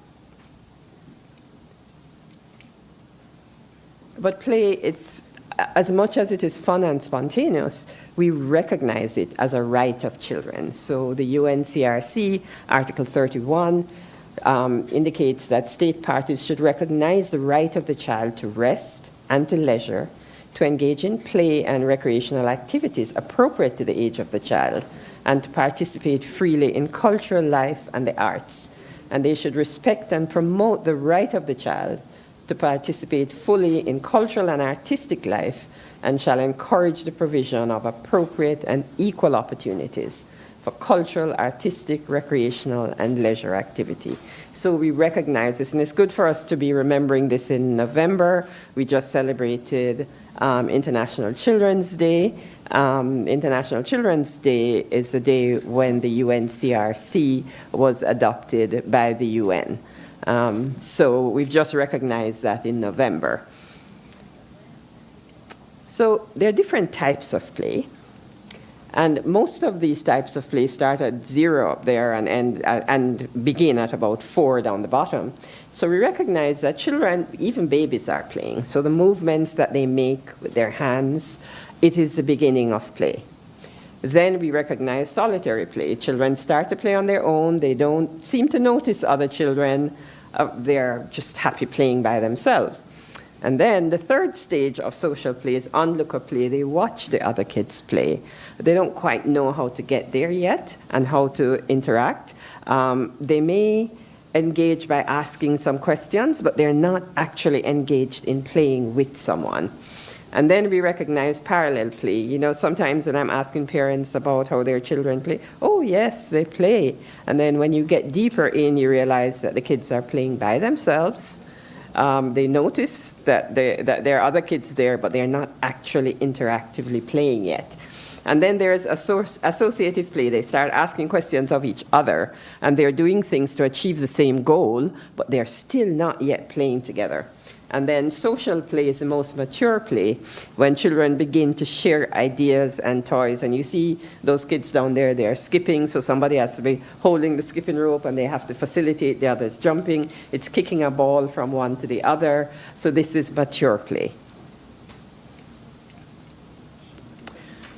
But play, it's, as much as it is fun and spontaneous, we recognize it as a right of children. So the UNCRC, Article 31, indicates that state parties should recognize the right of the child to rest and to leisure, to engage in play and recreational activities appropriate to the age of the child, and to participate freely in cultural life and the arts. And they should respect and promote the right of the child to participate fully in cultural and artistic life, and shall encourage the provision of appropriate and equal opportunities for cultural, artistic, recreational, and leisure activity. So we recognize this, and it's good for us to be remembering this in November. We just celebrated International Children's Day. International Children's Day is the day when the UNCRC was adopted by the UN. So we've just recognized that in November. So there are different types of play. And most of these types of play start at 0 up there and begin at about 4 down the bottom. So we recognize that children, even babies, are playing. So the movements that they make with their hands, it is the beginning of play. Then we recognize solitary play. Children start to play on their own. They don't seem to notice other children. They're just happy playing by themselves. And then the third stage of social play is onlooker play. They watch the other kids play. They don't quite know how to get there yet and how to interact. They may engage by asking some questions, but they're not actually engaged in playing with someone. And then we recognize parallel play. You know, sometimes when I'm asking parents about how their children play, oh yes, they play. And then when you get deeper in, you realize that the kids are playing by themselves. They notice that there are other kids there, but they're not actually interactively playing yet. And then there's associative play. They start asking questions of each other, and they're doing things to achieve the same goal, but they're still not yet playing together. And then social play is the most mature play, when children begin to share ideas and toys. And you see those kids down there, they're skipping, so somebody has to be holding the skipping rope, and they have to facilitate the others jumping. It's kicking a ball from one to the other. So this is mature play.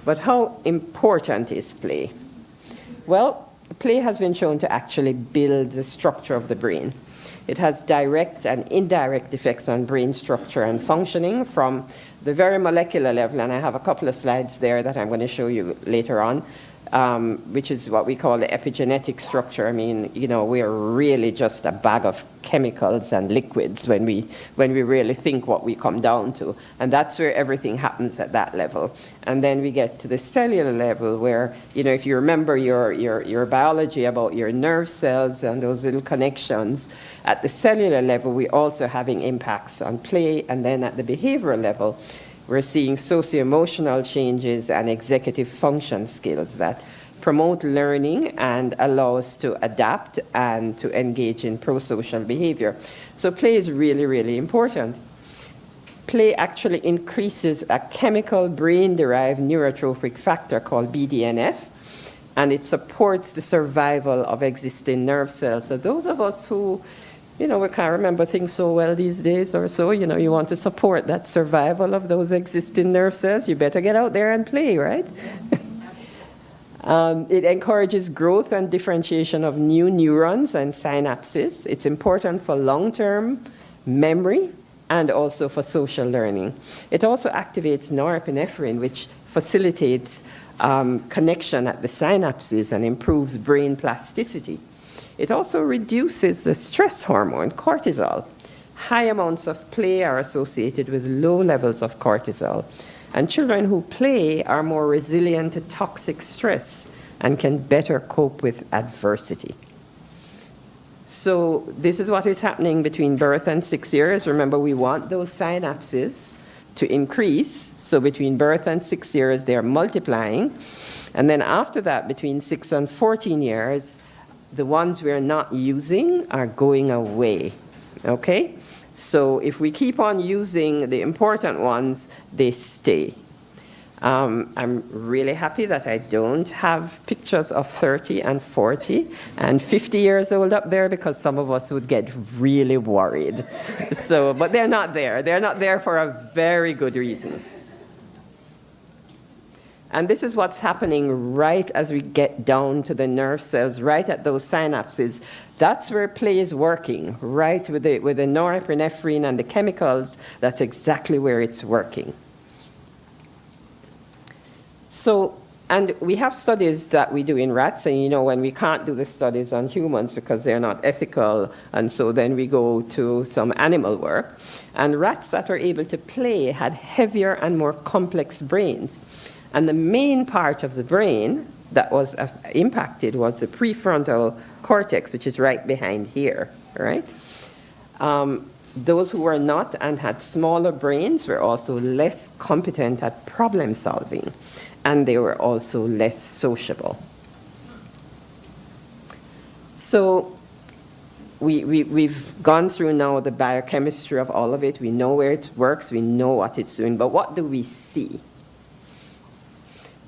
But how important is play? Well, play has been shown to actually build the structure of the brain. It has direct and indirect effects on brain structure and functioning from the very molecular level, and I have a couple of slides there that I'm going to show you later on, which is what we call the epigenetic structure. I mean, you know, we are really just a bag of chemicals and liquids when we really think what we come down to. And that's where everything happens at that level. And then we get to the cellular level where, you know, if you remember your biology about your nerve cells and those little connections, at the cellular level, we're also having impacts on play. And then at the behavioral level, we're seeing socio-emotional changes and executive function skills that promote learning and allow us to adapt and to engage in pro-social behavior. So play is really, really important. Play actually increases a chemical brain-derived neurotrophic factor called BDNF, and it supports the survival of existing nerve cells. So those of us who, you know, we can't remember things so well these days or so, you know, you want to support that survival of those existing nerve cells, you better get out there and play, right? It encourages growth and differentiation of new neurons and synapses. It's important for long-term memory and also for social learning. It also activates norepinephrine, which facilitates connection at the synapses and improves brain plasticity. It also reduces the stress hormone, cortisol. High amounts of play are associated with low levels of cortisol. And children who play are more resilient to toxic stress and can better cope with adversity. So this is what is happening between birth and 6 years. Remember, we want those synapses to increase. So between birth and 6 years, they're multiplying. And then after that, between 6 and 14 years, the ones we're not using are going away, okay? So if we keep on using the important ones, they stay. I'm really happy that I don't have pictures of 30 and 40 and 50 years old up there, because some of us would get really worried. So, but they're not there. They're not there for a very good reason. And this is what's happening right as we get down to the nerve cells, right at those synapses. That's where play is working, right with the norepinephrine and the chemicals. That's exactly where it's working. So, and we have studies that we do in rats, and when we can't do the studies on humans because they're not ethical, and so then we go to some animal work. And rats that were able to play had heavier and more complex brains. And the main part of the brain that was impacted was the prefrontal cortex, which is right behind here, right? Those who were not and had smaller brains were also less competent at problem solving, and they were also less sociable. So we've gone through now the biochemistry of all of it. We know where it works. We know what it's doing. But what do we see?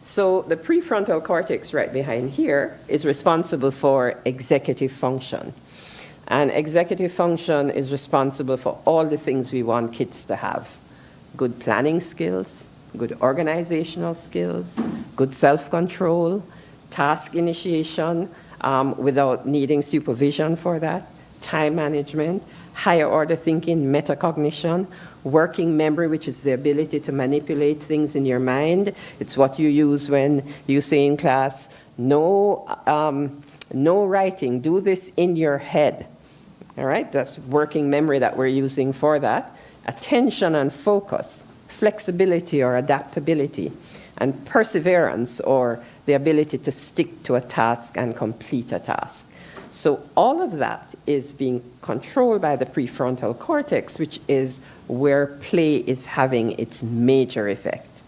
So the prefrontal cortex right behind here is responsible for executive function. And executive function is responsible for all the things we want kids to have. Good planning skills, good organizational skills, good self-control, task initiation without needing supervision for that, time management, higher order thinking, metacognition, working memory, which is the ability to manipulate things in your mind. It's what you use when you say in class, no writing, do this in your head. All right, that's working memory that we're using for that. Attention and focus, flexibility or adaptability, and perseverance, or the ability to stick to a task and complete a task. So all of that is being controlled by the prefrontal cortex, which is where play is having its major effect.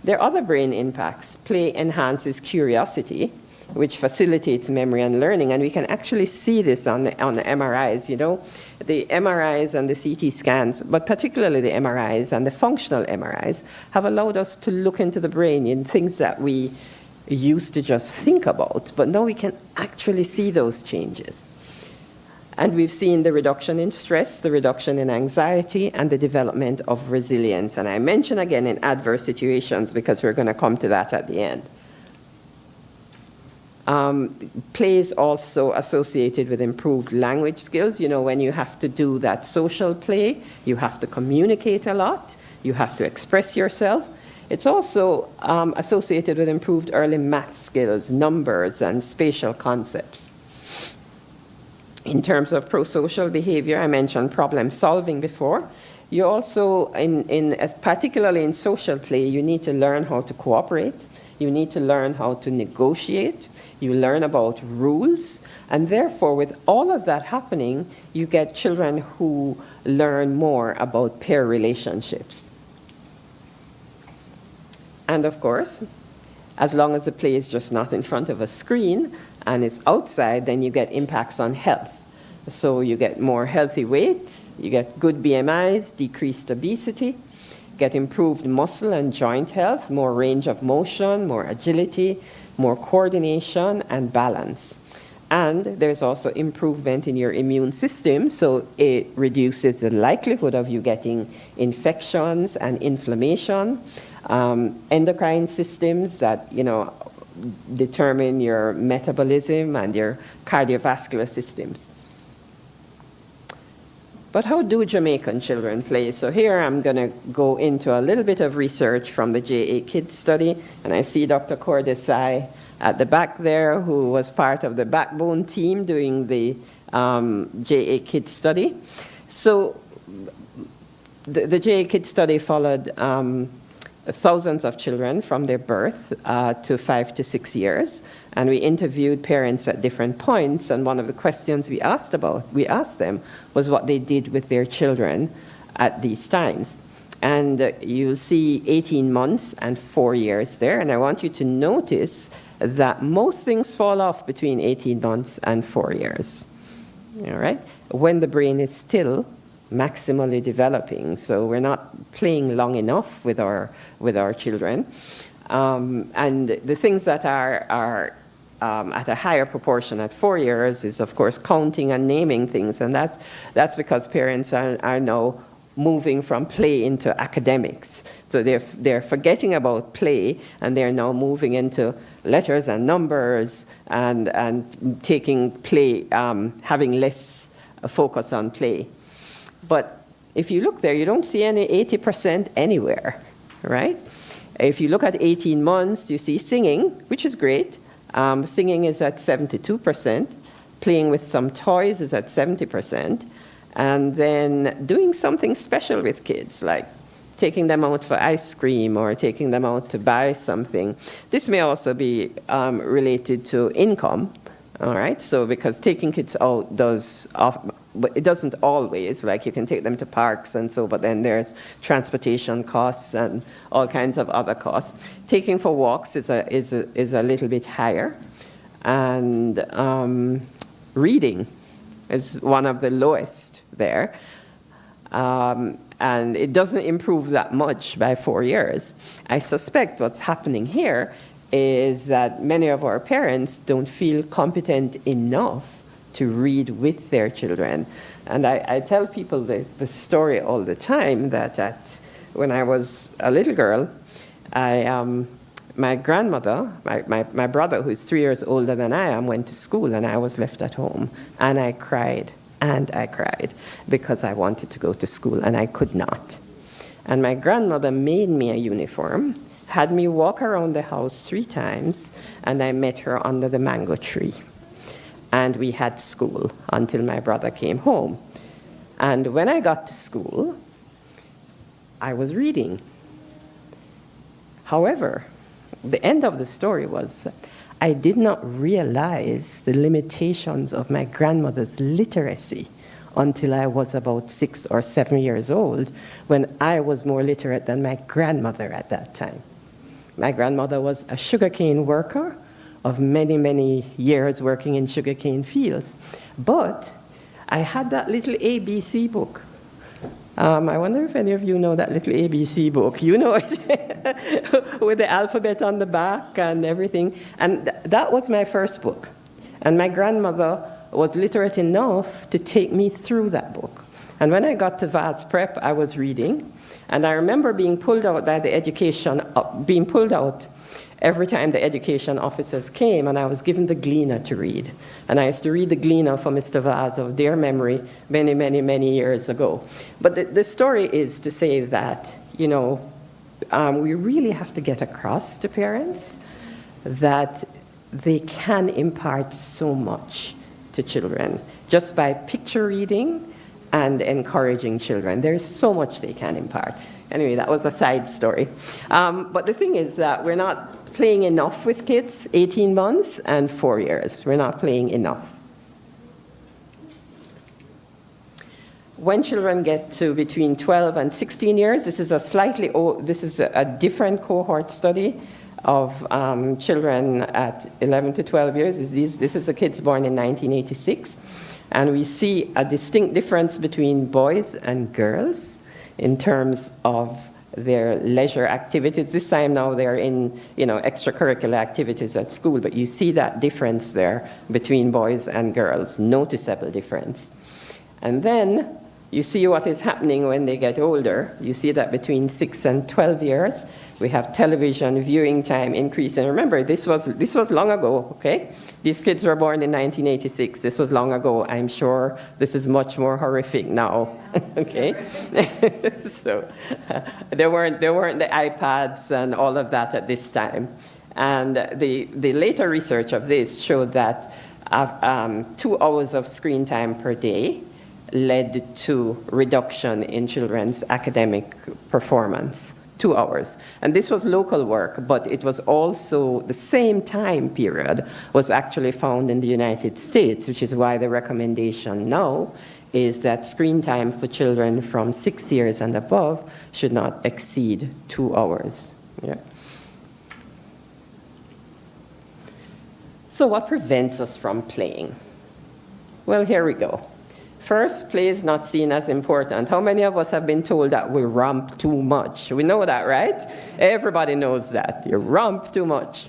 There are other brain impacts. Play enhances curiosity, which facilitates memory and learning, and we can actually see this on the MRIs. The MRIs and the CT scans, but particularly the MRIs and the functional MRIs, have allowed us to look into the brain in things that we used to just think about, but now we can actually see those changes. And we've seen the reduction in stress, the reduction in anxiety, and the development of resilience. And I mention again in adverse situations because we're going to come to that at the end. Play is also associated with improved language skills. When you have to do that social play, you have to communicate a lot, you have to express yourself. It's also associated with improved early math skills, numbers, and spatial concepts. In terms of prosocial behavior, I mentioned problem solving before. You also, particularly in social play, you need to learn how to cooperate. You need to learn how to negotiate. You learn about rules. And therefore, with all of that happening, you get children who learn more about peer relationships. And of course, as long as the play is just not in front of a screen and it's outside, then you get impacts on health. So you get more healthy weight, you get good BMIs, decreased obesity, get improved muscle and joint health, more range of motion, more agility, more coordination and balance. And there's also improvement in your immune system, so it reduces the likelihood of you getting infections and inflammation. Endocrine systems that determine your metabolism and your cardiovascular systems. But how do Jamaican children play? So here I'm going to go into a little bit of research from the JA Kids study, and I see Dr. Cordesai at the back there, who was part of the backbone team doing the JA Kids study. So the JA Kids study followed thousands of children from their birth to 5 to 6 years, and we interviewed parents at different points, and one of the questions we asked them was what they did with their children at these times. And you'll see 18 months and 4 years there, and I want you to notice that most things fall off between 18 months and 4 years, all right? When the brain is still, maximally developing. So we're not playing long enough with our children. And the things that are at a higher proportion at 4 years is, of course, counting and naming things. And that's because parents are now moving from play into academics. So they're forgetting about play, and they're now moving into letters and numbers and taking play, having less focus on play. But if you look there, you don't see any 80% anywhere, right? If you look at 18 months, you see singing, which is great. Singing is at 72%. Playing with some toys is at 70%. And then doing something special with kids, like taking them out for ice cream or taking them out to buy something. This may also be related to income, all right? So because taking kids out but it doesn't always, like you can take them to parks and so, but then there's transportation costs and all kinds of other costs. Taking for walks is a little bit higher. And reading is one of the lowest there. And it doesn't improve that much by 4 years. I suspect what's happening here is that many of our parents don't feel competent enough to read with their children. And I tell people the story all the time that when I was a little girl, my grandmother, my brother, who is 3 years older than I am, went to school and I was left at home. And I cried because I wanted to go to school and I could not. And my grandmother made me a uniform, had me walk around the house 3 times, and I met her under the mango tree. And we had school until my brother came home. And when I got to school, I was reading. However, the end of the story was that I did not realize the limitations of my grandmother's literacy until I was about 6 or 7 years old, when I was more literate than my grandmother at that time. My grandmother was a sugarcane worker of many, many years working in sugarcane fields. But I had that little ABC book. I wonder if any of you know that little ABC book. You know it, with the alphabet on the back and everything. And that was my first book. And my grandmother was literate enough to take me through that book. And when I got to Vaz Prep, I was reading. And I remember being pulled out by the every time the education officers came, and I was given the Gleaner to read. And I used to read the Gleaner for Mr. Vaz of dear memory many, many, many years ago. But the story is to say that, you know, we really have to get across to parents that they can impart so much to children just by picture reading and encouraging children. There's so much they can impart. Anyway, that was a side story. But the thing is that we're not playing enough with kids, 18 months and 4 years. We're not playing enough. When children get to between 12 and 16 years, this is a different cohort study of children at 11 to 12 years. This is the kids born in 1986. And we see a distinct difference between boys and girls in terms of their leisure activities. This time now they're in, you know, extracurricular activities at school, but you see that difference there between boys and girls, noticeable difference. And then you see what is happening when they get older. You see that between 6 and 12 years, we have television viewing time increasing. Remember, this was long ago, okay? These kids were born in 1986. This was long ago. I'm sure this is much more horrific now, okay? So there weren't the iPads and all of that at this time. And the later research of this showed that 2 hours of screen time per day led to reduction in children's academic performance. 2 hours. And this was local work, but it was also the same time period was actually found in the United States, which is why the recommendation now is that screen time for children from 6 years and above should not exceed 2 hours. Yeah. So what prevents us from playing? Well, here we go. First, play is not seen as important. How many of us have been told that we romp too much? We know that, right? Everybody knows that. You romp too much.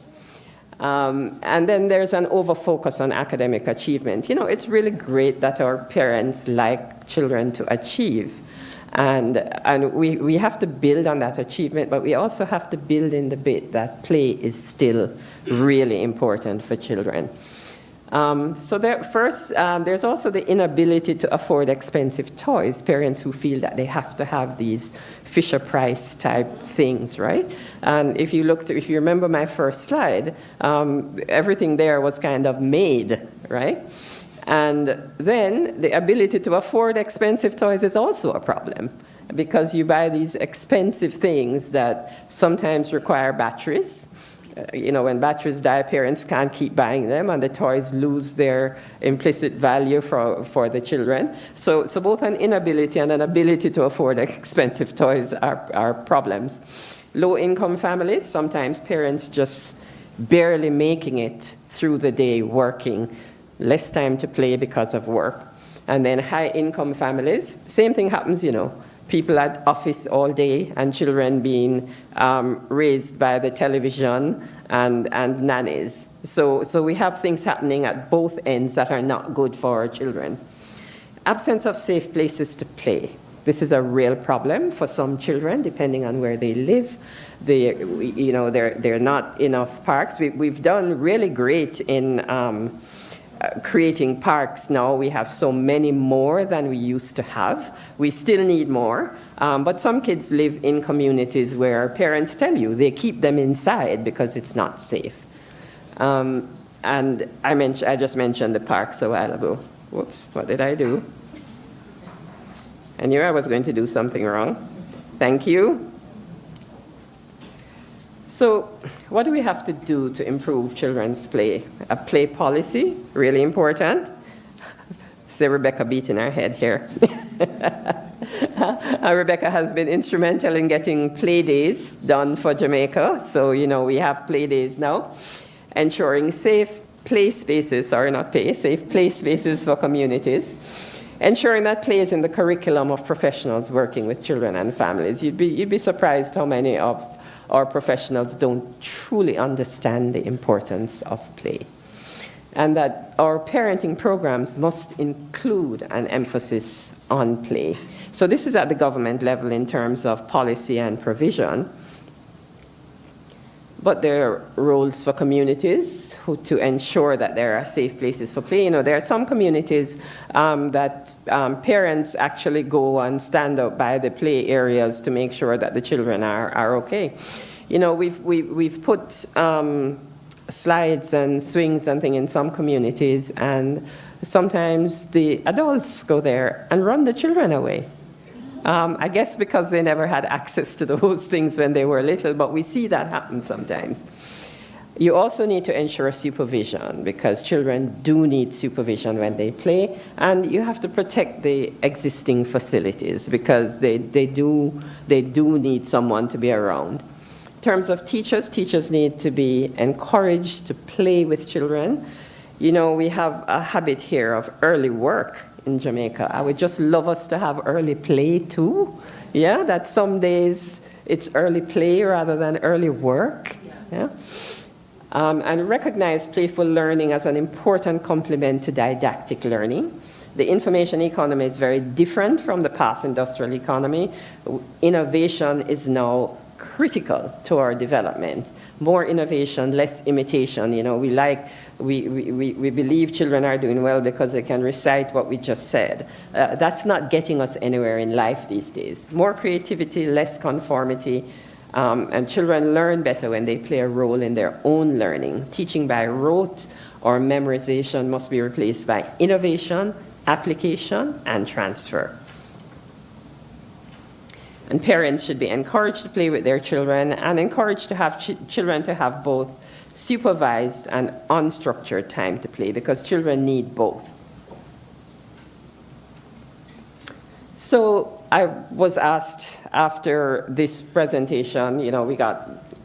And then there's an overfocus on academic achievement. You know, it's really great that our parents like children to achieve. And we have to build on that achievement, but we also have to build in the bit that play is still really important for children. So there's also the inability to afford expensive toys, parents who feel that they have to have these Fisher-Price type things, right? And if you remember my first slide, everything there was kind of made, right? And then the ability to afford expensive toys is also a problem, because you buy these expensive things that sometimes require batteries. You know, when batteries die, parents can't keep buying them, and the toys lose their implicit value for the children. So both an inability and an ability to afford expensive toys are problems. Low-income families, sometimes parents just barely making it through the day working, less time to play because of work. And then high-income families, same thing happens, you know. People at office all day and children being raised by the television and nannies. So we have things happening at both ends that are not good for our children. Absence of safe places to play. This is a real problem for some children, depending on where they live. There are not enough parks. We've done really great in creating parks now. We have so many more than we used to have. We still need more, but some kids live in communities where parents tell you they keep them inside because it's not safe. And I just mentioned the parks a while ago. Whoops, what did I do? I knew I was going to do something wrong. Thank you. So what do we have to do to improve children's play? A play policy, really important. See Rebecca beating her head here. Rebecca has been instrumental in getting play days done for Jamaica. So, you know, we have play days now. Ensuring safe play spaces, safe play spaces for communities. Ensuring that play is in the curriculum of professionals working with children and families. You'd be surprised how many of our professionals don't truly understand the importance of play. And that our parenting programs must include an emphasis on play. So this is at the government level in terms of policy and provision. But there are roles for communities to ensure that there are safe places for play. You know, there are some communities that parents actually go and stand up by the play areas to make sure that the children are okay. You know, we've put slides and swings and things in some communities, and sometimes the adults go there and run the children away. I guess because they never had access to those things when they were little, but we see that happen sometimes. You also need to ensure supervision, because children do need supervision when they play, and you have to protect the existing facilities because they do need someone to be around. In terms of teachers need to be encouraged to play with children. You know, we have a habit here of early work in Jamaica. I would just love us to have early play too. Yeah, that some days it's early play rather than early work. Yeah. And recognize playful learning as an important complement to didactic learning. The information economy is very different from the past industrial economy. Innovation is now critical to our development. More innovation, less imitation. You know, we believe children are doing well because they can recite what we just said. That's not getting us anywhere in life these days. More creativity, less conformity, and children learn better when they play a role in their own learning. Teaching by rote or memorization must be replaced by innovation, application, and transfer. And parents should be encouraged to play with their children and encouraged to have children to have both supervised and unstructured time to play, because children need both. So I was asked after this presentation, you know,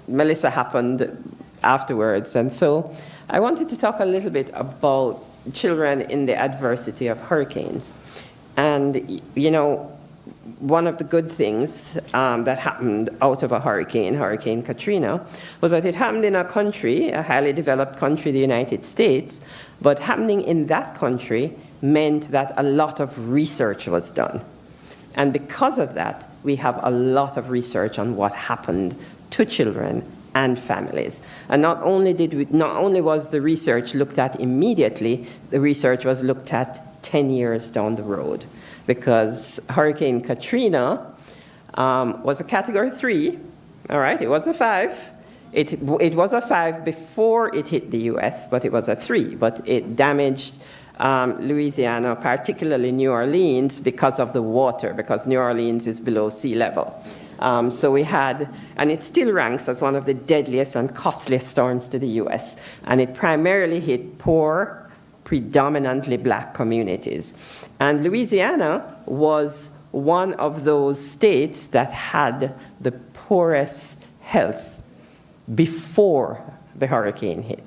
Melissa happened afterwards, and so I wanted to talk a little bit about children in the adversity of hurricanes. And, you know, one of the good things that happened out of a hurricane, Hurricane Katrina, was that it happened in a country, a highly developed country, the United States, but happening in that country meant that a lot of research was done. And because of that, we have a lot of research on what happened to children and families. And not only was the research looked at immediately, the research was looked at 10 years down the road, because Hurricane Katrina was a Category 3, all right? It was a 5. It was a 5 before it hit the US, but it was a 3. But it damaged Louisiana, particularly New Orleans, because of the water, because New Orleans is below sea level. So we had, and it still ranks as one of the deadliest and costliest storms to the US. And it primarily hit poor, predominantly black communities. And Louisiana was one of those states that had the poorest health before the hurricane hit.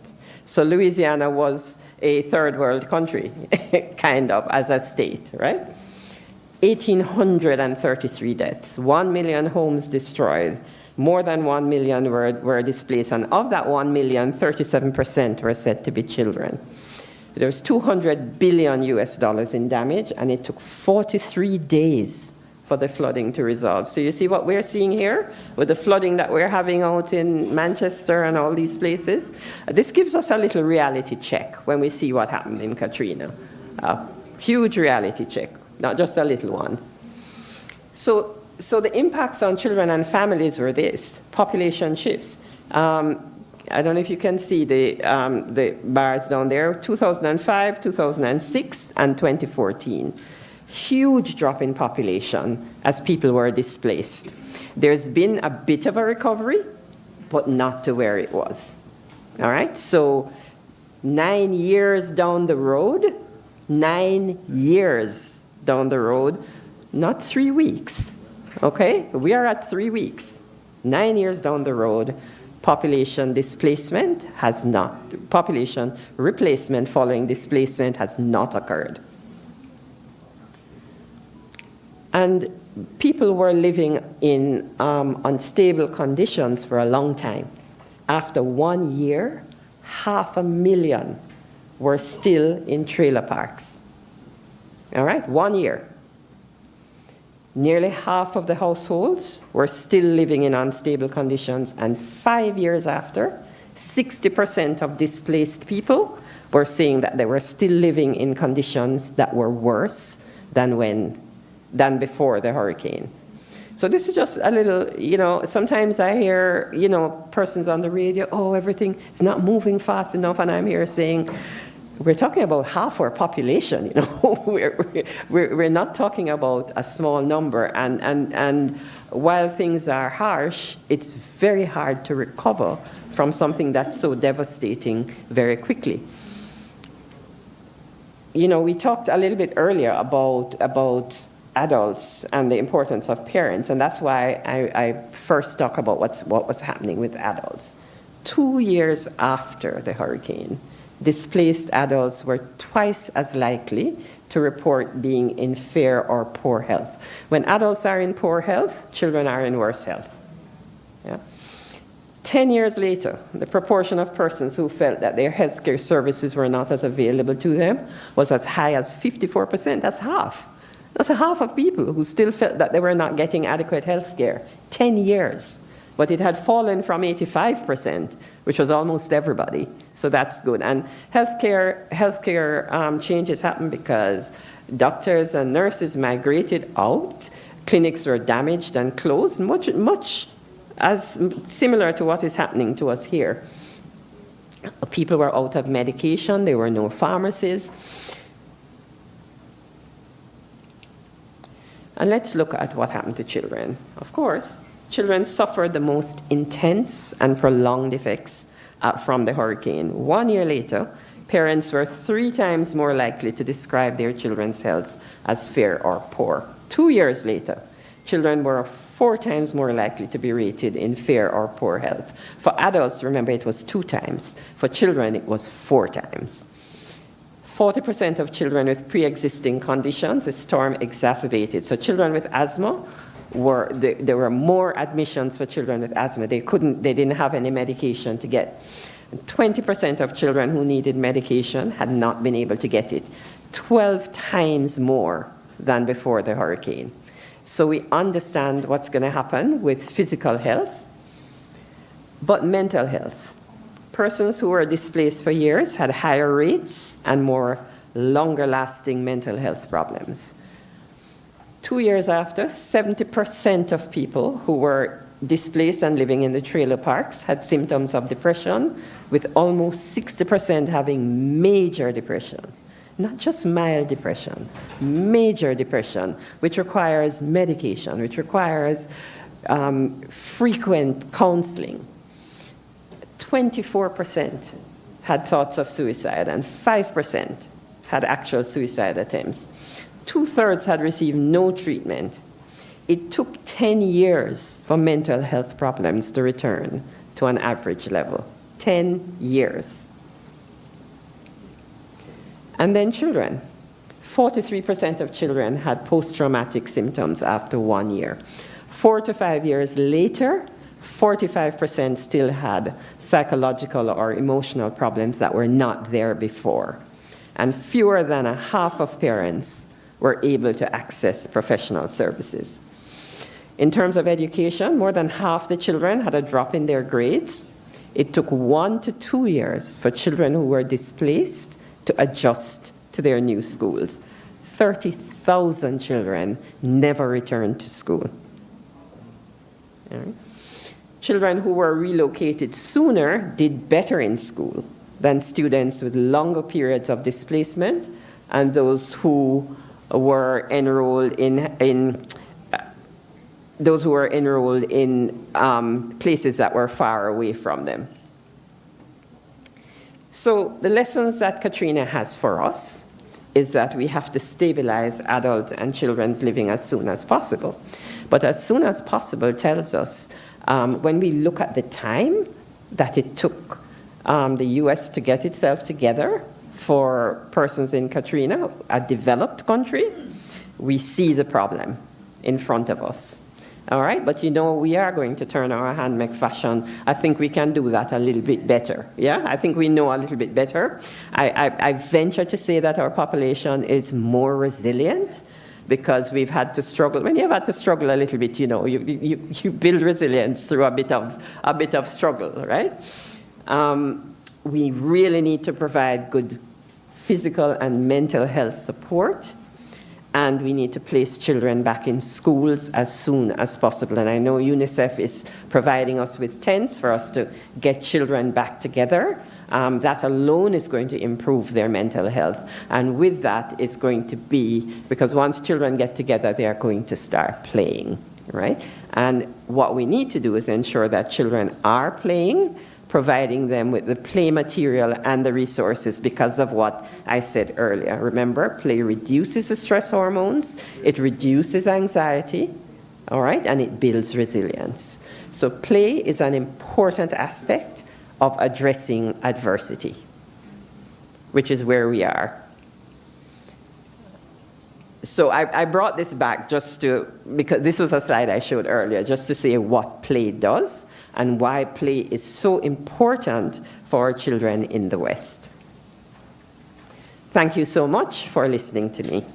So Louisiana was a third world country, kind of, as a state, right? 1,833 deaths, 1 million homes destroyed, more than 1 million were displaced, and of that 1 million, 37% were said to be children. There's $200 billion in damage, and it took 43 days for the flooding to resolve. So you see what we're seeing here with the flooding that we're having out in Manchester and all these places? This gives us a little reality check when we see what happened in Katrina. A huge reality check, not just a little one. So the impacts on children and families were this: population shifts. I don't know if you can see the bars down there, 2005, 2006, and 2014. Huge drop in population as people were displaced. There's been a bit of a recovery, but not to where it was. All right, so 9 years down the road, 9 years down the road, not 3 weeks, okay? We are at 3 weeks. 9 years down the road, population displacement has not, population replacement following displacement has not occurred. And people were living in unstable conditions for a long time. After 1 year, 500,000 were still in trailer parks. All right, 1 year. Nearly half of the households were still living in unstable conditions, and 5 years after, 60% of displaced people were saying that they were still living in conditions that were worse than before the hurricane. So this is just a little, you know, sometimes I hear, you know, persons on the radio, oh, everything is not moving fast enough, and I'm here saying, we're talking about half our population, you know. we're not talking about a small number, and while things are harsh, it's very hard to recover from something that's so devastating very quickly. You know, we talked a little bit earlier about adults and the importance of parents, and that's why I first talk about what was happening with adults. 2 years after the hurricane, displaced adults were twice as likely to report being in fair or poor health. When adults are in poor health, children are in worse health. Yeah? 10 years later, the proportion of persons who felt that their healthcare services were not as available to them was as high as 54%. That's half. That's a half of people who still felt that they were not getting adequate health care. 10 years. But it had fallen from 85%, which was almost everybody. So that's good. And healthcare changes happened because doctors and nurses migrated out. Clinics were damaged and closed, much as similar to what is happening to us here. People were out of medication. There were no pharmacies. And let's look at what happened to children. Of course, children suffered the most intense and prolonged effects from the hurricane. 1 year later, parents were 3 times more likely to describe their children's health as fair or poor. 2 years later, children were 4 times more likely to be rated in fair or poor health. For adults, remember, it was 2 times. For children, it was 4 times. 40% of children with pre-existing conditions, the storm exacerbated. So children with asthma there were more admissions for children with asthma. They didn't have any medication to get. 20% of children who needed medication had not been able to get it, 12 times more than before the hurricane. So we understand what's going to happen with physical health, but mental health. Persons who were displaced for years had higher rates and more longer-lasting mental health problems. 2 years after, 70% of people who were displaced and living in the trailer parks had symptoms of depression, with almost 60% having major depression. Not just mild depression, major depression, which requires medication, which requires frequent counseling. 24% had thoughts of suicide, and 5% had actual suicide attempts. 2/3 had received no treatment. It took 10 years for mental health problems to return to an average level. 10 years. And then children. 43% of children had post-traumatic symptoms after 1 year. 4 to 5 years later, 45% still had psychological or emotional problems that were not there before. And fewer than a half of parents were able to access professional services. In terms of education, more than half the children had a drop in their grades. It took 1 to 2 years for children who were displaced to adjust to their new schools. 30,000 children never returned to school. All right. Children who were relocated sooner did better in school than students with longer periods of displacement and those who were enrolled in places that were far away from them. So the lessons that Katrina has for us is that we have to stabilize adult and children's living as soon as possible. But as soon as possible tells us, when we look at the time that it took the US to get itself together for persons in Katrina, a developed country, we see the problem in front of us. All right, but we are going to turn our hand, make fashion. I think we can do that a little bit better. Yeah, I think we know a little bit better. I venture to say that our population is more resilient because we've had to struggle. When you've had to struggle a little bit, you build resilience through a bit of struggle, right? We really need to provide good physical and mental health support. And we need to place children back in schools as soon as possible. And I know UNICEF is providing us with tents for us to get children back together. That alone is going to improve their mental health. And with that, it's going to be, because once children get together, they are going to start playing, right? And what we need to do is ensure that children are playing, providing them with the play material and the resources because of what I said earlier. Remember, play reduces the stress hormones, it reduces anxiety, all right, and it builds resilience. So play is an important aspect of addressing adversity, which is where we are. So I brought this back because this was a slide I showed earlier, just to say what play does and why play is so important for our children in the West. Thank you so much for listening to me.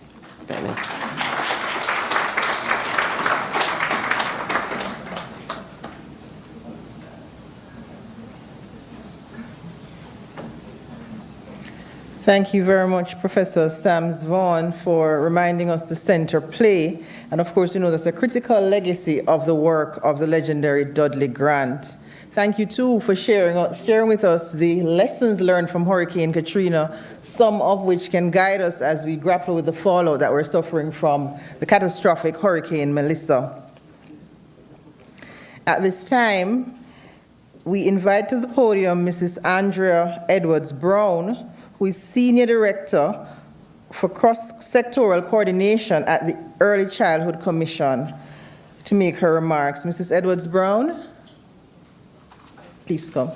Thank you very much, Professor Sams Vaughan, for reminding us to center play. And of course, that's a critical legacy of the work of the legendary Dudley Grant. Thank you, too, for sharing with us the lessons learned from Hurricane Katrina, some of which can guide us as we grapple with the fallout that we're suffering from the catastrophic Hurricane Melissa. At this time, we invite to the podium Mrs. Andrea Edwards-Brown, who is Senior Director for Cross-Sectoral Coordination at the Early Childhood Commission, to make her remarks. Mrs. Edwards-Brown, please come.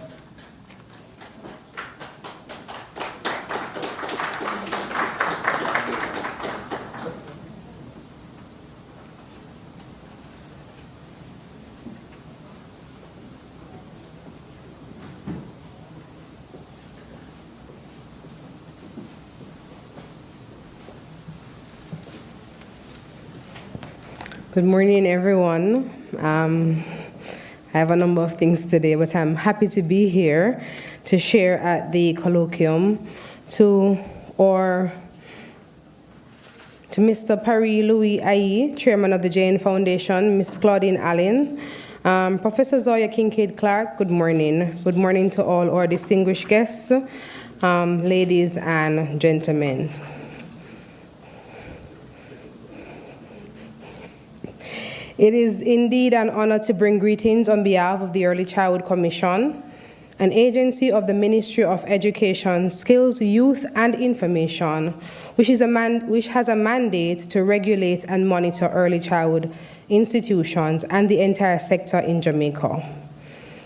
Good morning, everyone. I have a number of things today, but I'm happy to be here to share at the colloquium to Mr. Paris Louis Ayi, Chairman of the Jane Foundation, Ms. Claudine Allen, Professor Zoya Kincaid Clark, good morning. Good morning to all our distinguished guests, ladies and gentlemen. It is indeed an honor to bring greetings on behalf of the Early Childhood Commission, an agency of the Ministry of Education, Skills, Youth, and Information, which has a mandate to regulate and monitor early childhood institutions and the entire sector in Jamaica.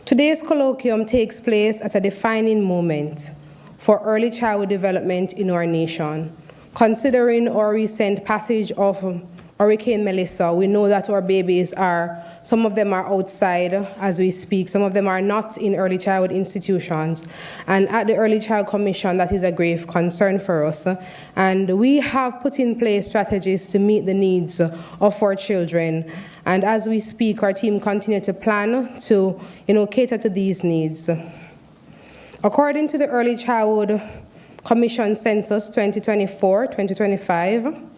Today's colloquium takes place at a defining moment for early childhood development in our nation. Considering our recent passage of Hurricane Melissa, we know that our babies some of them are outside as we speak, some of them are not in early childhood institutions. And at the Early Child Commission, that is a grave concern for us. And we have put in place strategies to meet the needs of our children. And as we speak, our team continues to plan to cater to these needs. According to the Early Childhood Commission Census 2024-2025,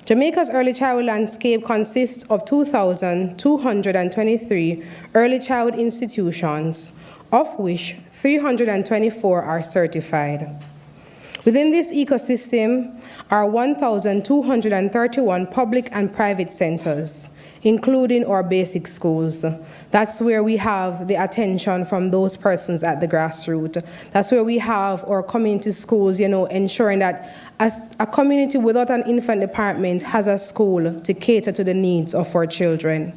Jamaica's early childhood landscape consists of 2,223 early childhood institutions, of which 324 are certified. Within this ecosystem are 1,231 public and private centers, including our basic schools. That's where we have the attention from those persons at the grassroots. That's where we have our community schools, ensuring that as a community without an infant department has a school to cater to the needs of our children.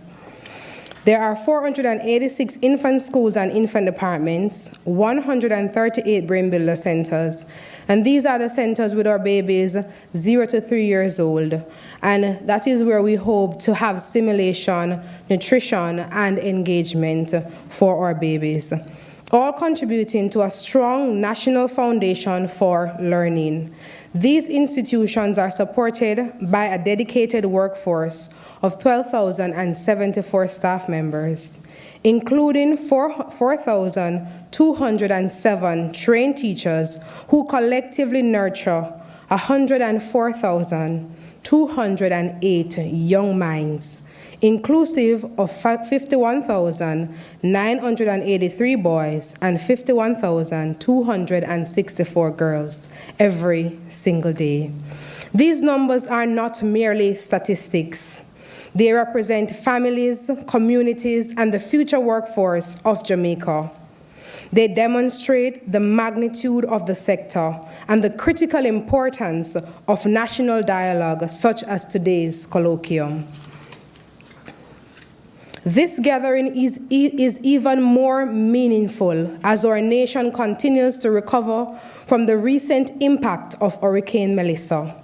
There are 486 infant schools and infant departments, 138 brain builder centers, and these are the centers with our babies 0 to 3 years old. And that is where we hope to have stimulation, nutrition, and engagement for our babies, all contributing to a strong national foundation for learning. These institutions are supported by a dedicated workforce of 12,074 staff members, including 4,207 trained teachers who collectively nurture 104,208 young minds, inclusive of 51,983 boys and 51,264 girls every single day. These numbers are not merely statistics. They represent families, communities, and the future workforce of Jamaica. They demonstrate the magnitude of the sector and the critical importance of national dialogue, such as today's colloquium. This gathering is even more meaningful as our nation continues to recover from the recent impact of Hurricane Melissa.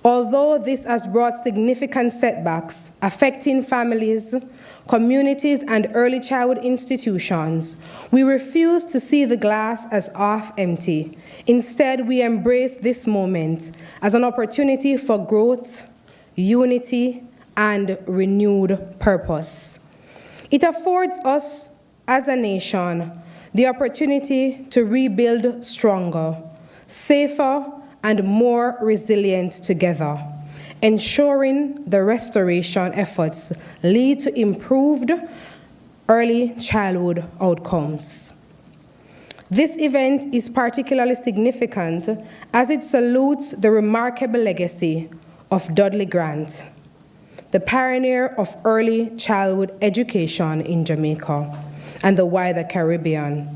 Although this has brought significant setbacks affecting families, communities, and early childhood institutions, we refuse to see the glass as half empty. Instead, we embrace this moment as an opportunity for growth, unity, and renewed purpose. It affords us as a nation the opportunity to rebuild stronger, safer, and more resilient together, ensuring the restoration efforts lead to improved early childhood outcomes. This event is particularly significant as it salutes the remarkable legacy of Dudley Grant, the pioneer of early childhood education in Jamaica and the wider Caribbean.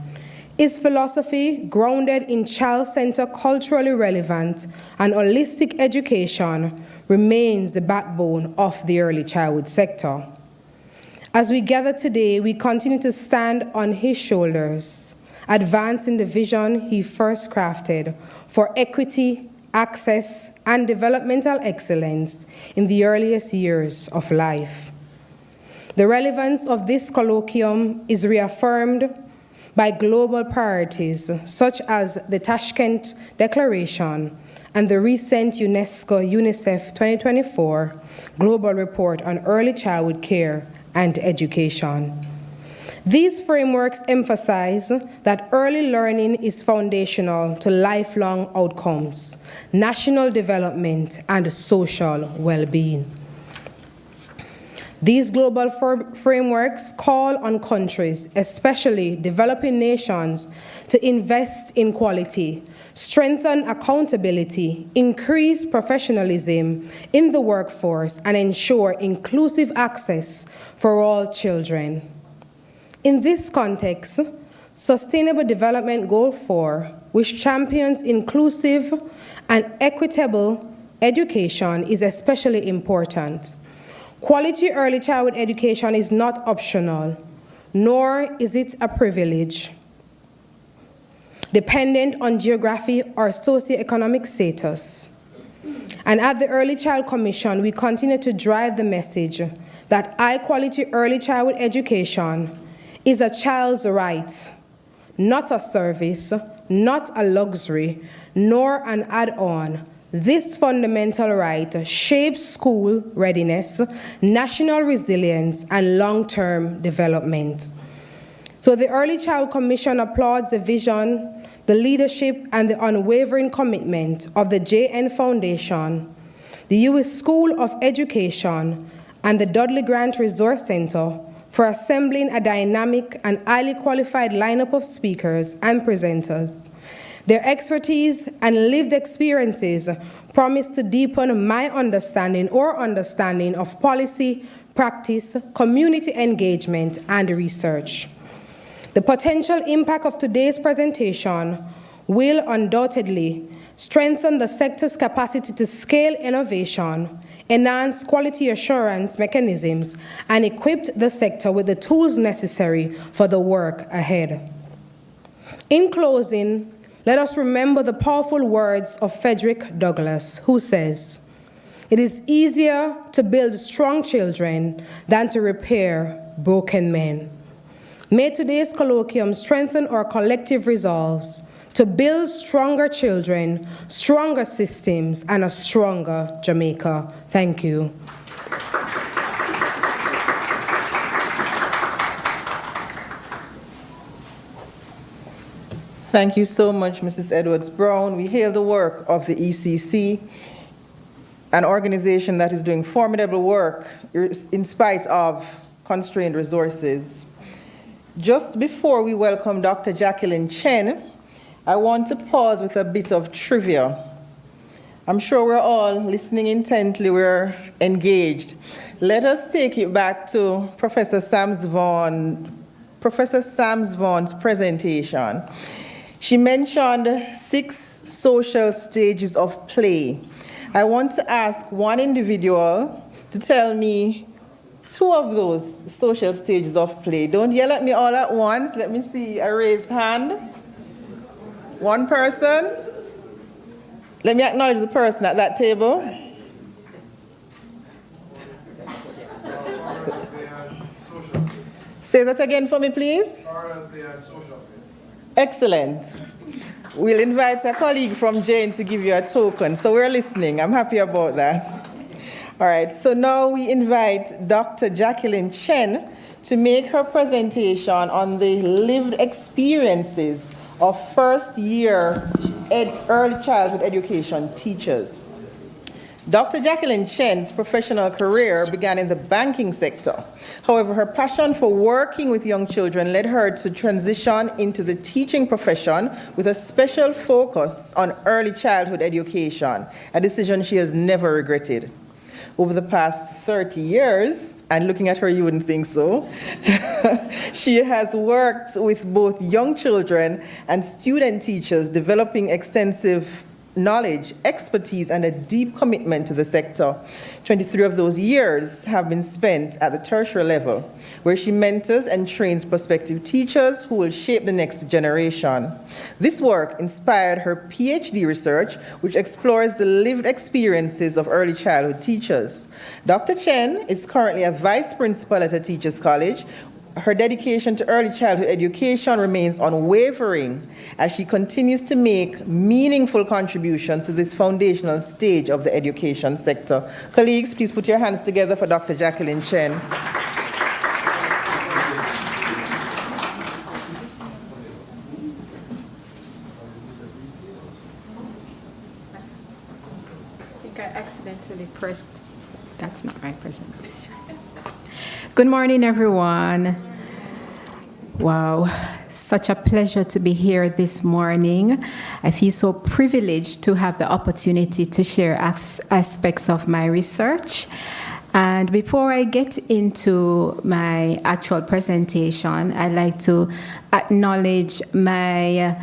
His philosophy, grounded in child-centered, culturally relevant, and holistic education, remains the backbone of the early childhood sector. As we gather today, we continue to stand on his shoulders, advancing the vision he first crafted for equity, access, and developmental excellence in the earliest years of life. The relevance of this colloquium is reaffirmed by global priorities such as the Tashkent Declaration and the recent UNESCO-UNICEF 2024 Global Report on Early Childhood Care and Education. These frameworks emphasize that early learning is foundational to lifelong outcomes, national development, and social well-being. These global frameworks call on countries, especially developing nations, to invest in quality, strengthen accountability, increase professionalism in the workforce, and ensure inclusive access for all children. In this context, Sustainable Development Goal 4, which champions inclusive and equitable education, is especially important. Quality early childhood education is not optional, nor is it a privilege dependent on geography or socioeconomic status. And at the Early Child Commission, we continue to drive the message that high-quality early childhood education is a child's right, not a service, not a luxury, nor an add-on. This fundamental right shapes school readiness, national resilience, and long-term development. So the Early Child Commission applauds the vision, the leadership, and the unwavering commitment of the JN Foundation, the U.S. School of Education, and the Dudley Grant Resource Center for assembling a dynamic and highly qualified lineup of speakers and presenters. Their expertise and lived experiences promise to deepen my understanding of policy, practice, community engagement, and research. The potential impact of today's presentation will undoubtedly strengthen the sector's capacity to scale innovation, enhance quality assurance mechanisms, and equip the sector with the tools necessary for the work ahead. In closing, let us remember the powerful words of Frederick Douglass, who says, "It is easier to build strong children than to repair broken men." May today's colloquium strengthen our collective resolves to build stronger children, stronger systems, and a stronger Jamaica. Thank you. Thank you so much, Mrs. Edwards-Brown. We hail the work of the ECC, an organization that is doing formidable work in spite of constrained resources. Just before we welcome Dr. Jacqueline Chen, I want to pause with a bit of trivia. I'm sure we're all listening intently, we're engaged. Let us take it back to Professor Sams Vaughan's presentation. She mentioned 6 social stages of play. I want to ask one individual to tell me 2 of those social stages of play. Don't yell at me all at once. Let me see a raised hand. One person. Let me acknowledge the person at that table. Say that again for me, please. Excellent. We'll invite a colleague from Jane to give you a token. So we're listening. I'm happy about that. All right. So now we invite Dr. Jacqueline Chen to make her presentation on the lived experiences of first-year early childhood education teachers. Dr. Jacqueline Chen's professional career began in the banking sector. However, her passion for working with young children led her to transition into the teaching profession with a special focus on early childhood education, a decision she has never regretted. Over the past 30 years, and looking at her, you wouldn't think so, she has worked with both young children and student teachers, developing extensive knowledge, expertise, and a deep commitment to the sector. 23 of those years have been spent at the tertiary level, where she mentors and trains prospective teachers who will shape the next generation. This work inspired her PhD research, which explores the lived experiences of early childhood teachers. Dr. Chen is currently a vice principal at a teachers college her dedication to early childhood education remains unwavering as she continues to make meaningful contributions to this foundational stage of the education sector. Colleagues, please put your hands together for Dr. Jacqueline Chen. I accidentally pressed. That's not my presentation. Good morning, everyone. Wow, such a pleasure to be here this morning. I feel so privileged to have the opportunity to share aspects of my research. And before I get into my actual presentation, I'd like to acknowledge my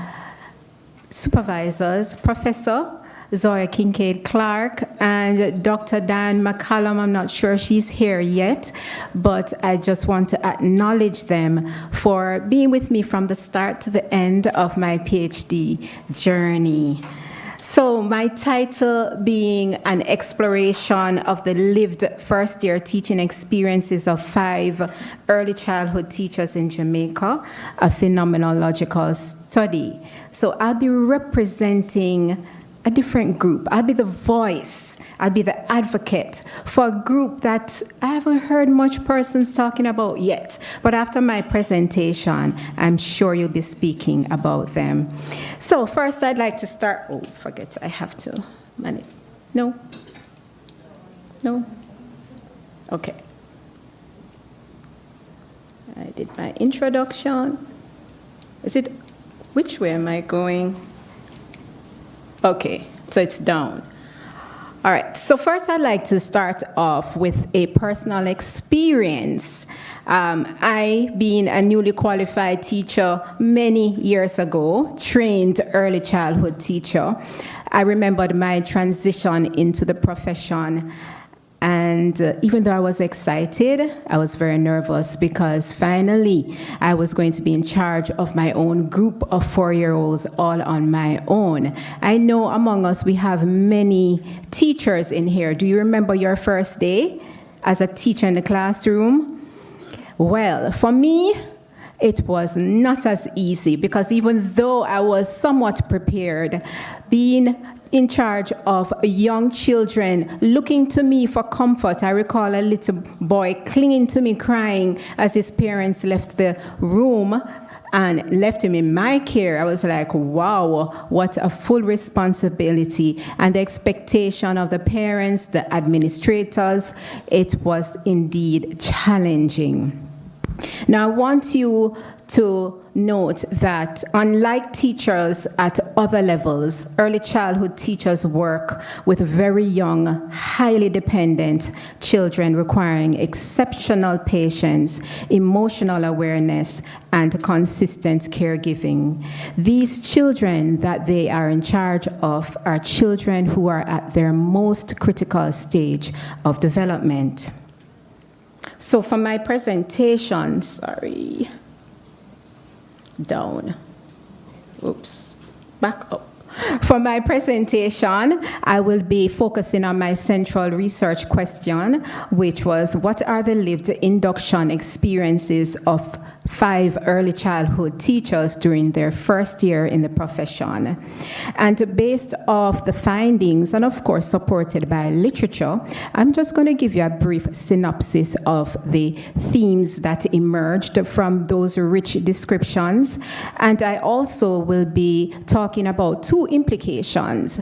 supervisors, Professor Zoya Kincaid-Clark and Dr. Dan McCallum. I'm not sure she's here yet, but I just want to acknowledge them for being with me from the start to the end of my PhD journey. So my title being an exploration of the lived first-year teaching experiences of 5 early childhood teachers in Jamaica, a phenomenological study. So I'll be representing a different group. I'll be the voice, I'll be the advocate for a group that I haven't heard much persons talking about yet. But after my presentation, I'm sure you'll be speaking about them. So first I'd like to start, I have to manage. No? Okay. I did my introduction. Which way am I going? Okay, so it's down. All right, so first I'd like to start off with a personal experience. I, being a newly qualified teacher many years ago, trained early childhood teacher, I remembered my transition into the profession. And even though I was excited, I was very nervous because finally I was going to be in charge of my own group of 4-year-olds all on my own. I know among us we have many teachers in here. Do you remember your first day as a teacher in the classroom? Well, for me, it was not as easy because even though I was somewhat prepared, being in charge of young children looking to me for comfort. I recall a little boy clinging to me crying as his parents left the room and left him in my care. I was like, wow, what a full responsibility. And the expectation of the parents, the administrators, it was indeed challenging. Now, I want you to note that unlike teachers at other levels, early childhood teachers work with very young, highly dependent children requiring exceptional patience, emotional awareness, and consistent caregiving. These children that they are in charge of are children who are at their most critical stage of development. So for my presentation, back up. For my presentation, I will be focusing on my central research question, which was, what are the lived induction experiences of 5 early childhood teachers during their first year in the profession? And based off the findings, and of course supported by literature, I'm just going to give you a brief synopsis of the themes that emerged from those rich descriptions. And I also will be talking about 2 implications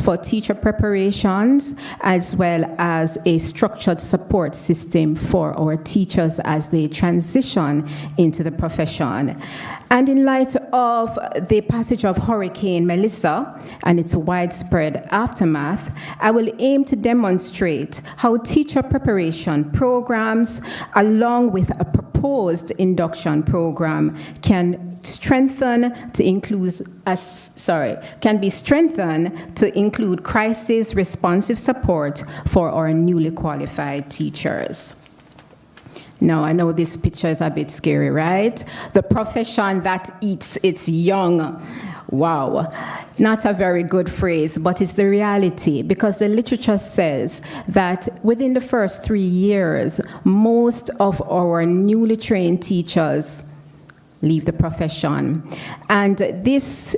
for teacher preparations, as well as a structured support system for our teachers as they transition into the profession. And in light of the passage of Hurricane Melissa and its widespread aftermath, I will aim to demonstrate how teacher preparation programs, along with a proposed induction program, can be strengthened to include crisis responsive support for our newly qualified teachers. Now, I know this picture is a bit scary, right? The profession that eats its young. Wow. Not a very good phrase, but it's the reality, because the literature says that within the first 3 years, most of our newly trained teachers leave the profession. And this,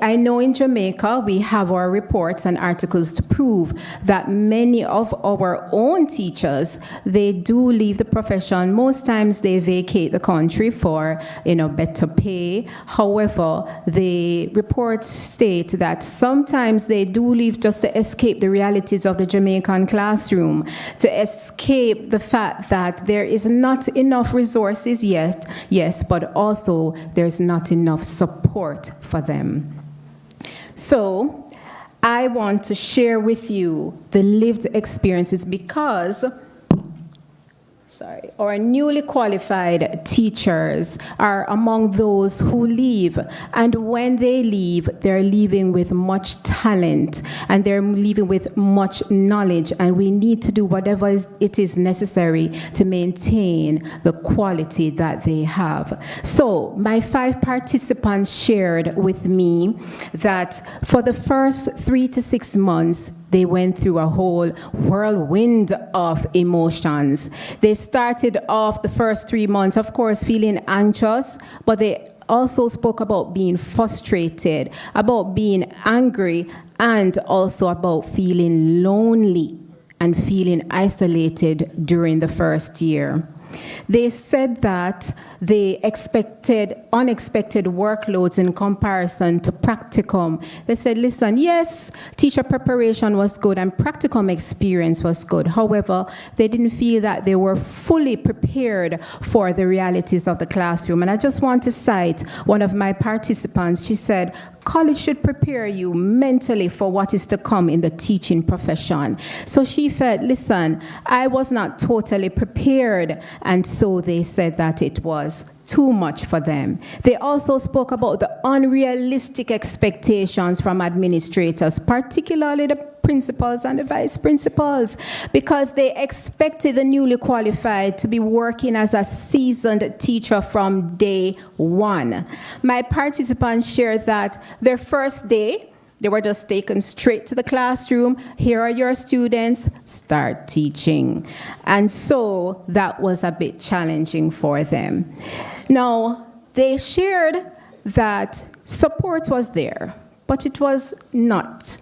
I know in Jamaica, we have our reports and articles to prove that many of our own teachers, they do leave the profession. Most times they vacate the country for, better pay. However, the reports state that sometimes they do leave just to escape the realities of the Jamaican classroom, to escape the fact that there is not enough resources yet, yes, but also there's not enough support for them. So I want to share with you the lived experiences because our newly qualified teachers are among those who leave. And when they leave, they're leaving with much talent and they're leaving with much knowledge. And we need to do whatever it is necessary to maintain the quality that they have. So my 5 participants shared with me that for the first 3 to 6 months, they went through a whole whirlwind of emotions. They started off the first 3 months, of course, feeling anxious, but they also spoke about being frustrated, about being angry, and also about feeling lonely and feeling isolated during the first year. They said that they expected unexpected workloads in comparison to practicum. They said, listen, yes, teacher preparation was good and practicum experience was good. However, they didn't feel that they were fully prepared for the realities of the classroom. And I just want to cite one of my participants. She said, college should prepare you mentally for what is to come in the teaching profession. So she felt, listen, I was not totally prepared. And so they said that it was too much for them. They also spoke about the unrealistic expectations from administrators, particularly the principals and the vice principals, because they expected the newly qualified to be working as a seasoned teacher from day one. My participants shared that their first day, they were just taken straight to the classroom. Here are your students, start teaching. And so that was a bit challenging for them. Now, they shared that support was there, but it was not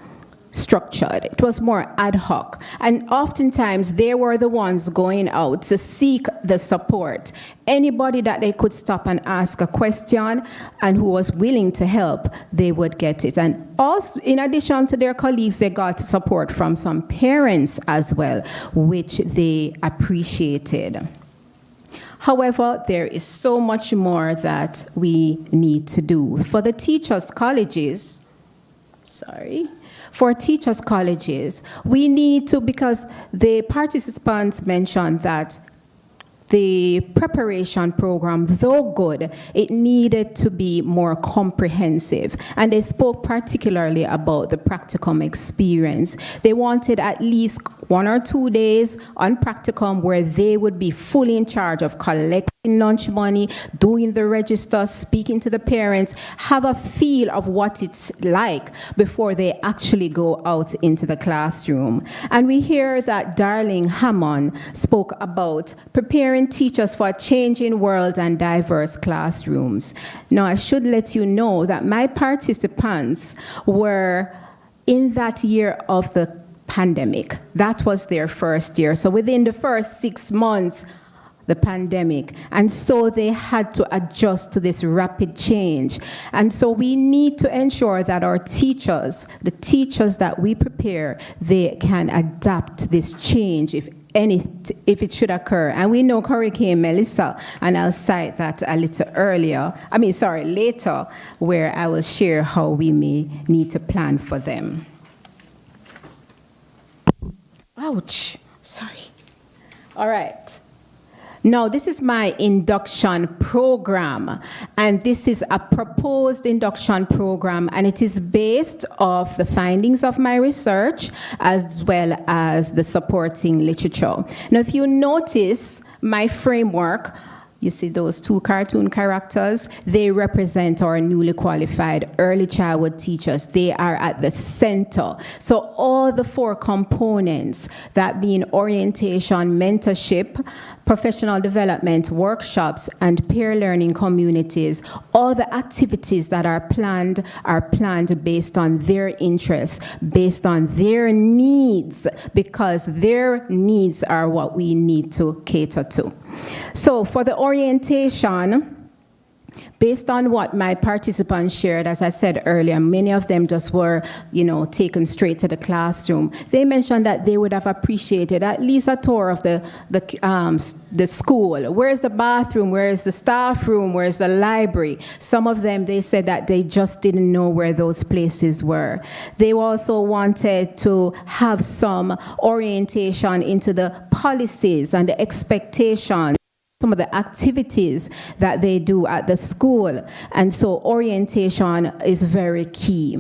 structured. It was more ad hoc. And oftentimes, they were the ones going out to seek the support. Anybody that they could stop and ask a question and who was willing to help, they would get it. And also, in addition to their colleagues, they got support from some parents as well, which they appreciated. However, there is so much more that we need to do. For the teachers' colleges, for teachers' colleges, we need to, because the participants mentioned that the preparation program, though good, it needed to be more comprehensive. And they spoke particularly about the practicum experience. They wanted at least 1 or 2 days on practicum where they would be fully in charge of collecting lunch money, doing the register, speaking to the parents, have a feel of what it's like before they actually go out into the classroom. And we hear that Darling Hammond spoke about preparing teachers for a changing world and diverse classrooms. Now, I should let you know that my participants were in that year of the pandemic. That was their first year. So within the first 6 months, the pandemic. And so they had to adjust to this rapid change. And so we need to ensure that our teachers, the teachers that we prepare, they can adapt to this change if it should occur. And we know Colloquium Melissa, and I'll cite that a little later, where I will share how we may need to plan for them. Ouch, sorry. All right. Now, this is my induction program, and this is a proposed induction program, and it is based off the findings of my research as well as the supporting literature. Now, if you notice my framework, you see those two cartoon characters? They represent our newly qualified early childhood teachers. They are at the center. So all the four components, that being orientation, mentorship, professional development, workshops, and peer learning communities, all the activities that are planned based on their interests, based on their needs, because their needs are what we need to cater to. So for the orientation, based on what my participants shared, as I said earlier, many of them just were, taken straight to the classroom. They mentioned that they would have appreciated at least a tour of the school. Where's the bathroom? Where's the staff room? Where's the library? Some of them, they said that they just didn't know where those places were. They also wanted to have some orientation into the policies and the expectations, some of the activities that they do at the school. And so orientation is very key.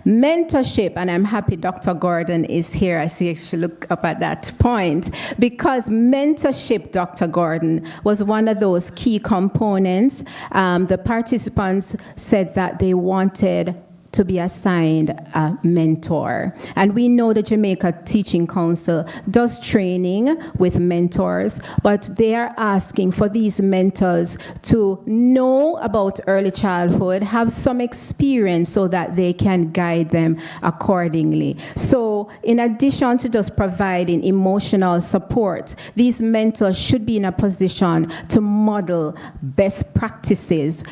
Mentorship, and I'm happy Dr. Gordon is here. I see she look up at that point, because mentorship, Dr. Gordon, was one of those key components. The participants said that they wanted to be assigned a mentor. And we know the Jamaica Teaching Council does training with mentors, but they are asking for these mentors to know about early childhood, have some experience so that they can guide them accordingly. So in addition to just providing emotional support, these mentors should be in a position to model best practices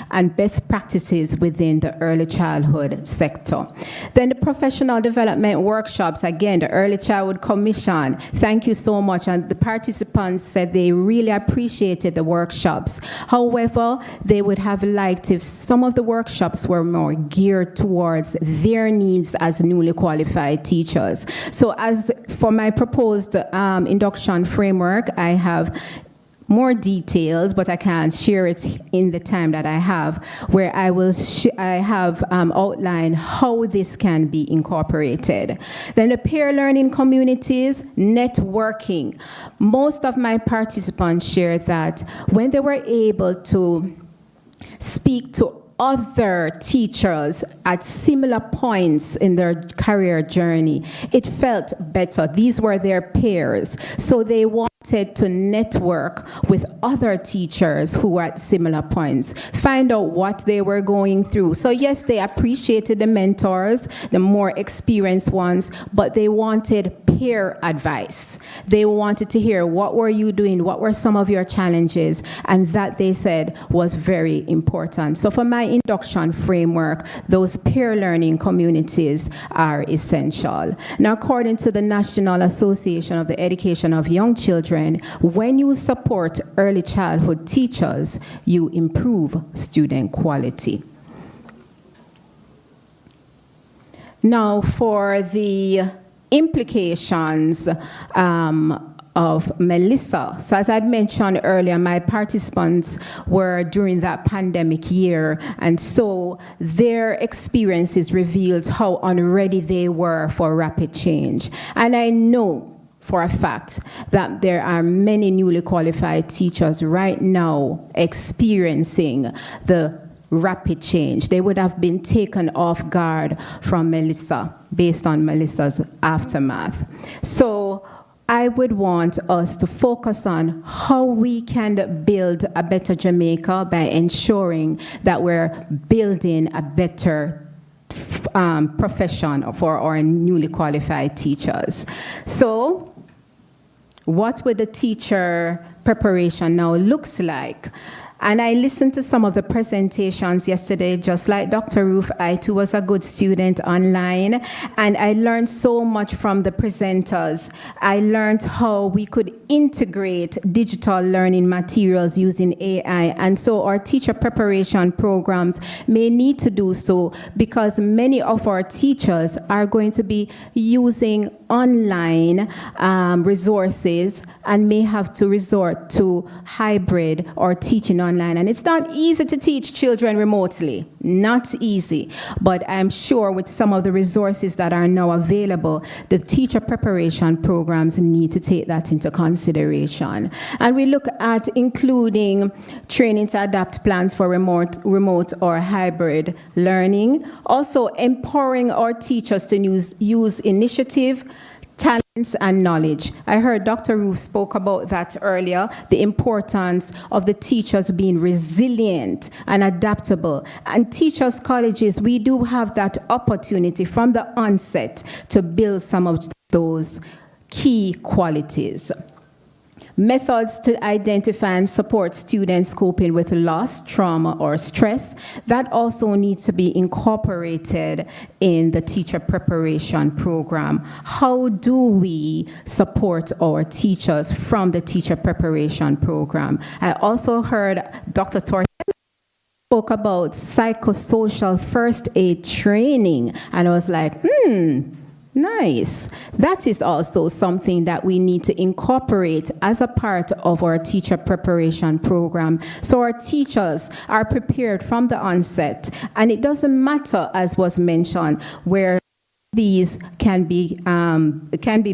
within the early childhood sector. Then the professional development workshops, again, the Early Childhood Commission, thank you so much. And the participants said they really appreciated the workshops. However, they would have liked if some of the workshops were more geared towards their needs as newly qualified teachers. So as for my proposed induction framework, I have more details, but I can't share it in the time that I have, where I have outlined how this can be incorporated. Then the peer learning communities, networking. Most of my participants shared that when they were able to speak to other teachers at similar points in their career journey, it felt better. These were their peers. So they wanted to network with other teachers who were at similar points, find out what they were going through. So yes, they appreciated the mentors, the more experienced ones, but they wanted peer advice. They wanted to hear, what were you doing? What were some of your challenges? And that, they said, was very important. So for my induction framework, those peer learning communities are essential. Now, according to the National Association of the Education of Young Children, when you support early childhood teachers, you improve student quality. Now, for the implications of Melissa. So as I'd mentioned earlier, my participants were during that pandemic year, and so their experiences revealed how unready they were for rapid change. And I know for a fact that there are many newly qualified teachers right now experiencing the rapid change. They would have been taken off guard from Melissa, based on Melissa's aftermath. So I would want us to focus on how we can build a better Jamaica by ensuring that we're building a better profession for our newly qualified teachers. So what would the teacher preparation now looks like? And I listened to some of the presentations yesterday, just like Dr. Ruth. I too was a good student online, and I learned so much from the presenters. I learned how we could integrate digital learning materials using AI, and so our teacher preparation programs may need to do so because many of our teachers are going to be using online resources and may have to resort to hybrid or teaching online. And it's not easy to teach children remotely, not easy. But I'm sure with some of the resources that are now available, the teacher preparation programs need to take that into consideration. And we look at including training to adapt plans for remote or hybrid learning. Also empowering our teachers to use initiative, talents, and knowledge. I heard Dr. Ruth spoke about that earlier, the importance of the teachers being resilient and adaptable. And teachers' colleges, we do have that opportunity from the onset to build some of those key qualities. Methods to identify and support students coping with loss, trauma, or stress. That also needs to be incorporated in the teacher preparation program. How do we support our teachers from the teacher preparation program? I also heard Dr. Torres spoke about psychosocial first aid training, and I was like, nice. That is also something that we need to incorporate as a part of our teacher preparation program. So our teachers are prepared from the onset. And it doesn't matter, as was mentioned, where these can be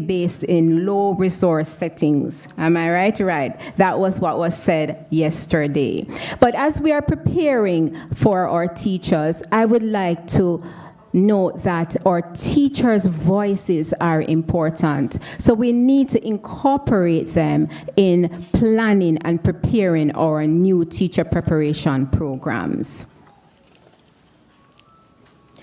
based in low resource settings. Am I right? Right. That was what was said yesterday. But as we are preparing for our teachers, I would like to note that our teachers' voices are important. So we need to incorporate them in planning and preparing our new teacher preparation programs.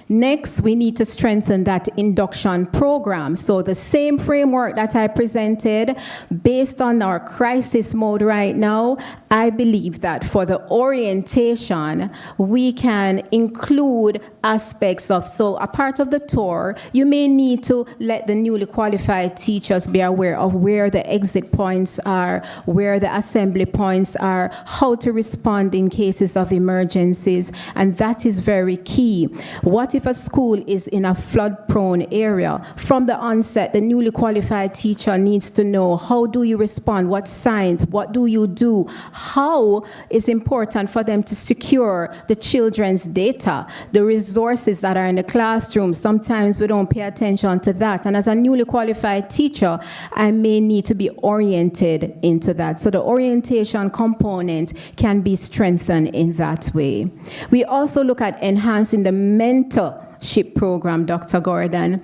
Next, we need to strengthen that induction program. So the same framework that I presented, based on our crisis mode right now, I believe that for the orientation, we can include aspects of, so a part of the tour, you may need to let the newly qualified teachers be aware of where the exit points are, where the assembly points are, how to respond in cases of emergencies, and that is very key. What if a school is in a flood-prone area? From the onset, the newly qualified teacher needs to know, how do you respond? What signs? What do you do? How is important for them to secure the children's data, the resources that are in the classroom. Sometimes we don't pay attention to that. And as a newly qualified teacher, I may need to be oriented into that. So the orientation component can be strengthened in that way. We also look at enhancing the mentorship program, Dr. Gordon.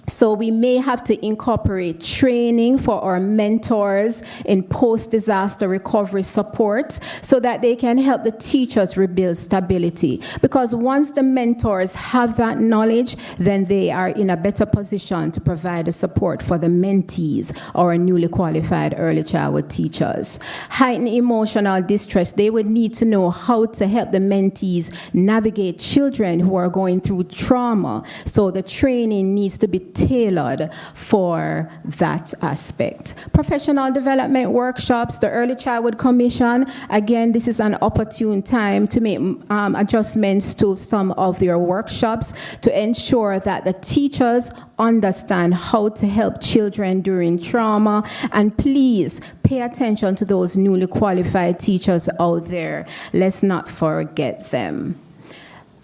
So we may have to incorporate training for our mentors in post-disaster recovery support so that they can help the teachers rebuild stability. Because once the mentors have that knowledge, then they are in a better position to provide the support for the mentees or newly qualified early childhood teachers. Heightened emotional distress, they would need to know how to help the mentees navigate children who are going through trauma. So the training needs to be tailored for that aspect. Professional development workshops, the Early Childhood Commission, again, this is an opportune time to make adjustments to some of their workshops to ensure that the teachers understand how to help children during trauma. And please pay attention to those newly qualified teachers out there. Let's not forget them.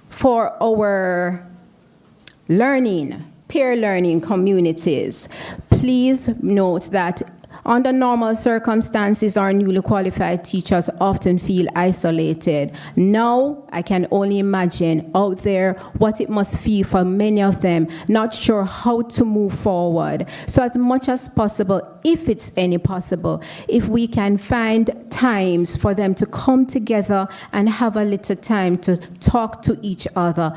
For our peer learning communities, please note that under normal circumstances, our newly qualified teachers often feel isolated. Now, I can only imagine out there what it must feel for many of them, not sure how to move forward. So as much as possible, if it's any possible, if we can find times for them to come together and have a little time to talk to each other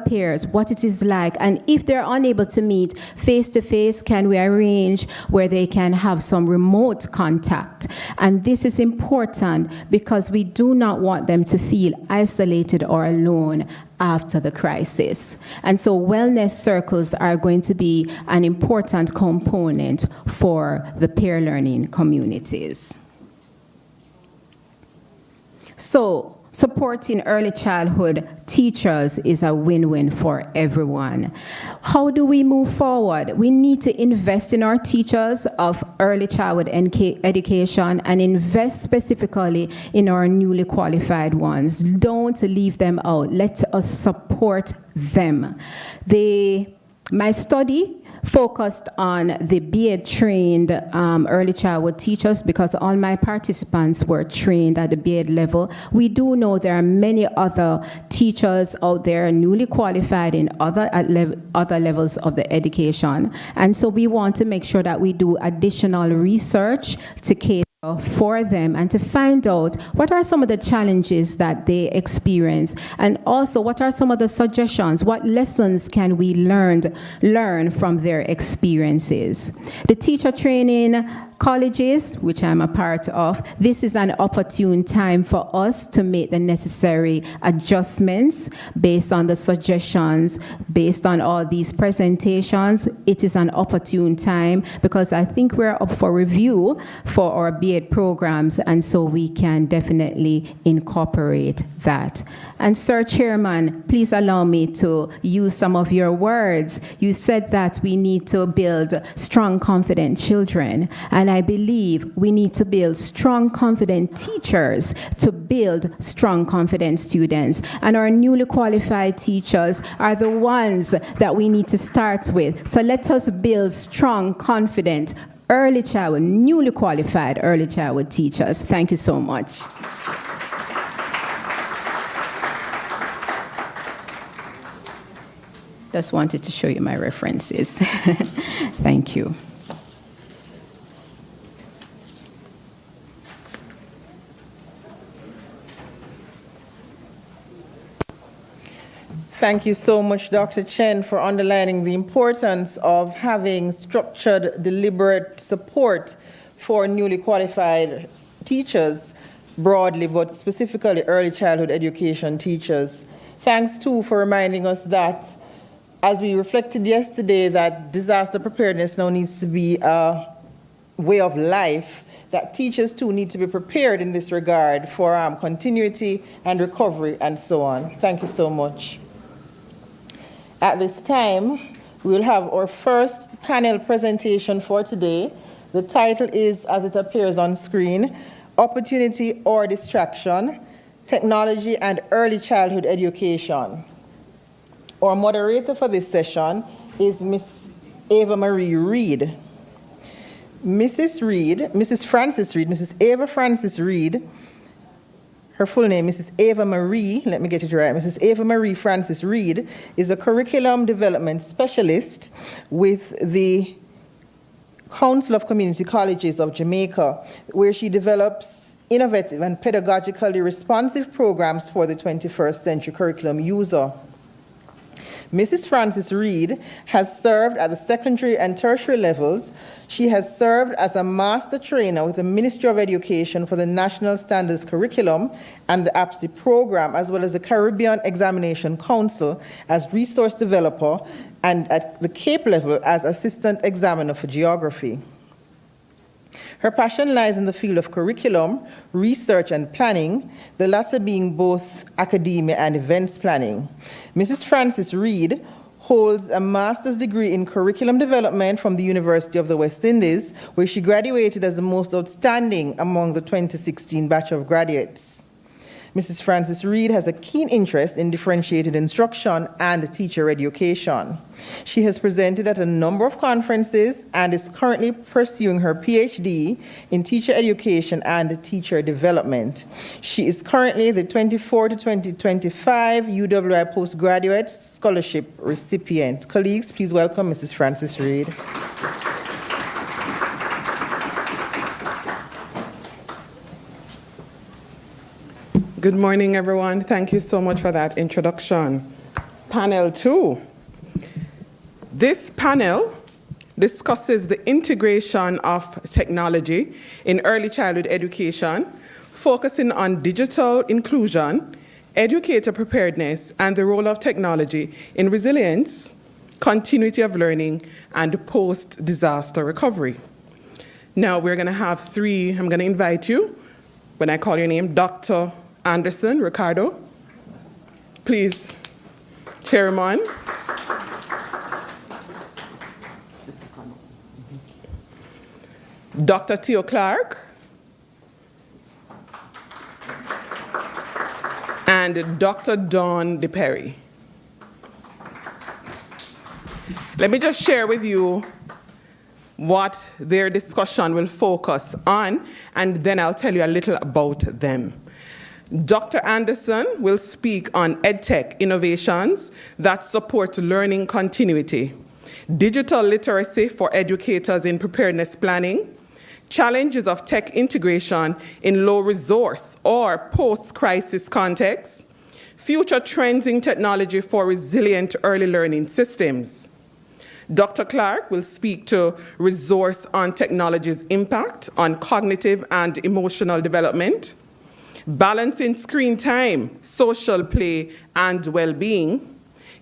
peers, what it is like. And if they're unable to meet face-to-face, can we arrange where they can have some from remote contact. And this is important because we do not want them to feel isolated or alone after the crisis. And so wellness circles are going to be an important component for the peer learning communities. So supporting early childhood teachers is a win-win for everyone. How do we move forward? We need to invest in our teachers of early childhood education and invest specifically in our newly qualified ones. Don't leave them out. Let us support them. My study focused on the BEd-trained early childhood teachers because all my participants were trained at the BEd level. We do know there are many other teachers out there newly qualified in other levels of the education. And so we want to make sure that we do additional research to cater for them and to find out what are some of the challenges that they experience, and also what are some of the suggestions, what lessons can we learn from their experiences. The teacher training colleges, which I'm a part of, this is an opportune time for us to make the necessary adjustments based on the suggestions, based on all these presentations. It is an opportune time because I think we're up for review for our BEd programs, and so we can definitely incorporate that. And Sir Chairman, please allow me to use some of your words. You said that we need to build strong, confident children, and I believe we need to build strong, confident teachers to build strong, confident students. And our newly qualified teachers are the ones that we need to start with. So let us build strong, confident early childhood, newly qualified early childhood teachers. Thank you so much. Just wanted to show you my references. Thank you. Thank you so much, Dr. Chen, for underlining the importance of having structured, deliberate support for newly qualified teachers broadly, but specifically early childhood education teachers. Thanks, too, for reminding us that, as we reflected yesterday, that disaster preparedness now needs to be a way of life, that teachers, too, need to be prepared in this regard for continuity and recovery and so on. Thank you so much. At this time, we will have our first panel presentation for today. The title is, as it appears on screen, Opportunity or Distraction, Technology and Early Childhood Education. Our moderator for this session is Miss Ava Marie Reed. Mrs. Ava Francis Reed, her full name, Mrs. Ava Marie, let me get it right, Mrs. Ava Marie Francis Reed is a curriculum development specialist with the Council of Community Colleges of Jamaica, where she develops innovative and pedagogically responsive programs for the 21st century curriculum user. Mrs. Francis Reed has served at the secondary and tertiary levels. She has served as a master trainer with the Ministry of Education for the National Standards Curriculum and the APSI program, as well as the Caribbean Examination Council as resource developer, and at the Cape level as assistant examiner for geography. Her passion lies in the field of curriculum, research, and planning, the latter being both academia and events planning. Mrs. Francis Reed holds a master's degree in curriculum development from the University of the West Indies, where she graduated as the most outstanding among the 2016 batch of graduates. Mrs. Francis Reed has a keen interest in differentiated instruction and teacher education. She has presented at a number of conferences and is currently pursuing her PhD in teacher education and teacher development. She is currently the 24 to 2025 UWI Postgraduate Scholarship recipient. Colleagues, please welcome Mrs. Francis Reed. Good morning, everyone. Thank you so much for that introduction. Panel 2. This panel discusses the integration of technology in early childhood education, focusing on digital inclusion, educator preparedness, and the role of technology in resilience, continuity of learning, and post-disaster recovery. Now we're going to have three. I'm going to invite you, when I call your name, Dr. Anderson, Ricardo. Please cheer him on. Dr. Theo Clark. And Dr. Dawn DePerry. Let me just share with you what their discussion will focus on, and then I'll tell you a little about them. Dr. Anderson will speak on EdTech innovations that support learning continuity, digital literacy for educators in preparedness planning, challenges of tech integration in low-resource or post-crisis contexts, future trends in technology for resilient early learning systems. Dr. Clark will speak to resource on technology's impact on cognitive and emotional development, balancing screen time, social play, and well-being,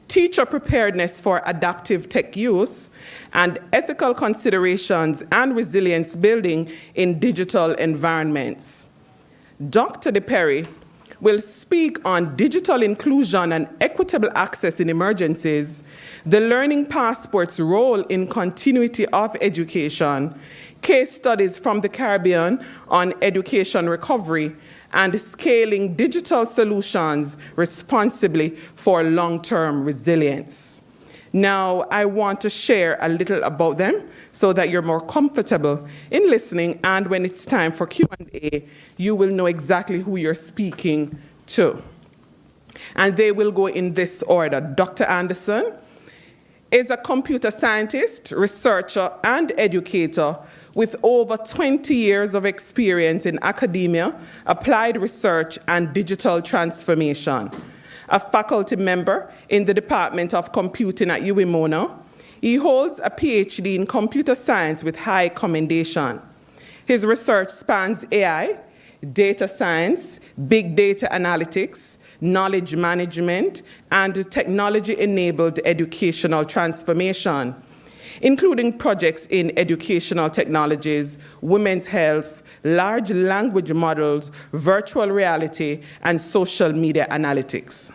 teacher preparedness for adaptive tech use, and ethical considerations and resilience building in digital environments. Dr. DePerry will speak on digital inclusion and equitable access in emergencies, the Learning Passport's role in continuity of education, case studies from the Caribbean on education recovery, and scaling digital solutions responsibly for long-term resilience. Now, I want to share a little about them so that you're more comfortable in listening, and when it's time for Q&A, you will know exactly who you're speaking to. And they will go in this order. Dr. Anderson is a computer scientist, researcher, and educator with over 20 years of experience in academia, applied research, and digital transformation. A faculty member in the Department of Computing at UWI-Mona, he holds a PhD in computer science with high commendation. His research spans AI, data science, big data analytics, knowledge management, and technology-enabled educational transformation, including projects in educational technologies, women's health, large language models, virtual reality, and social media analytics.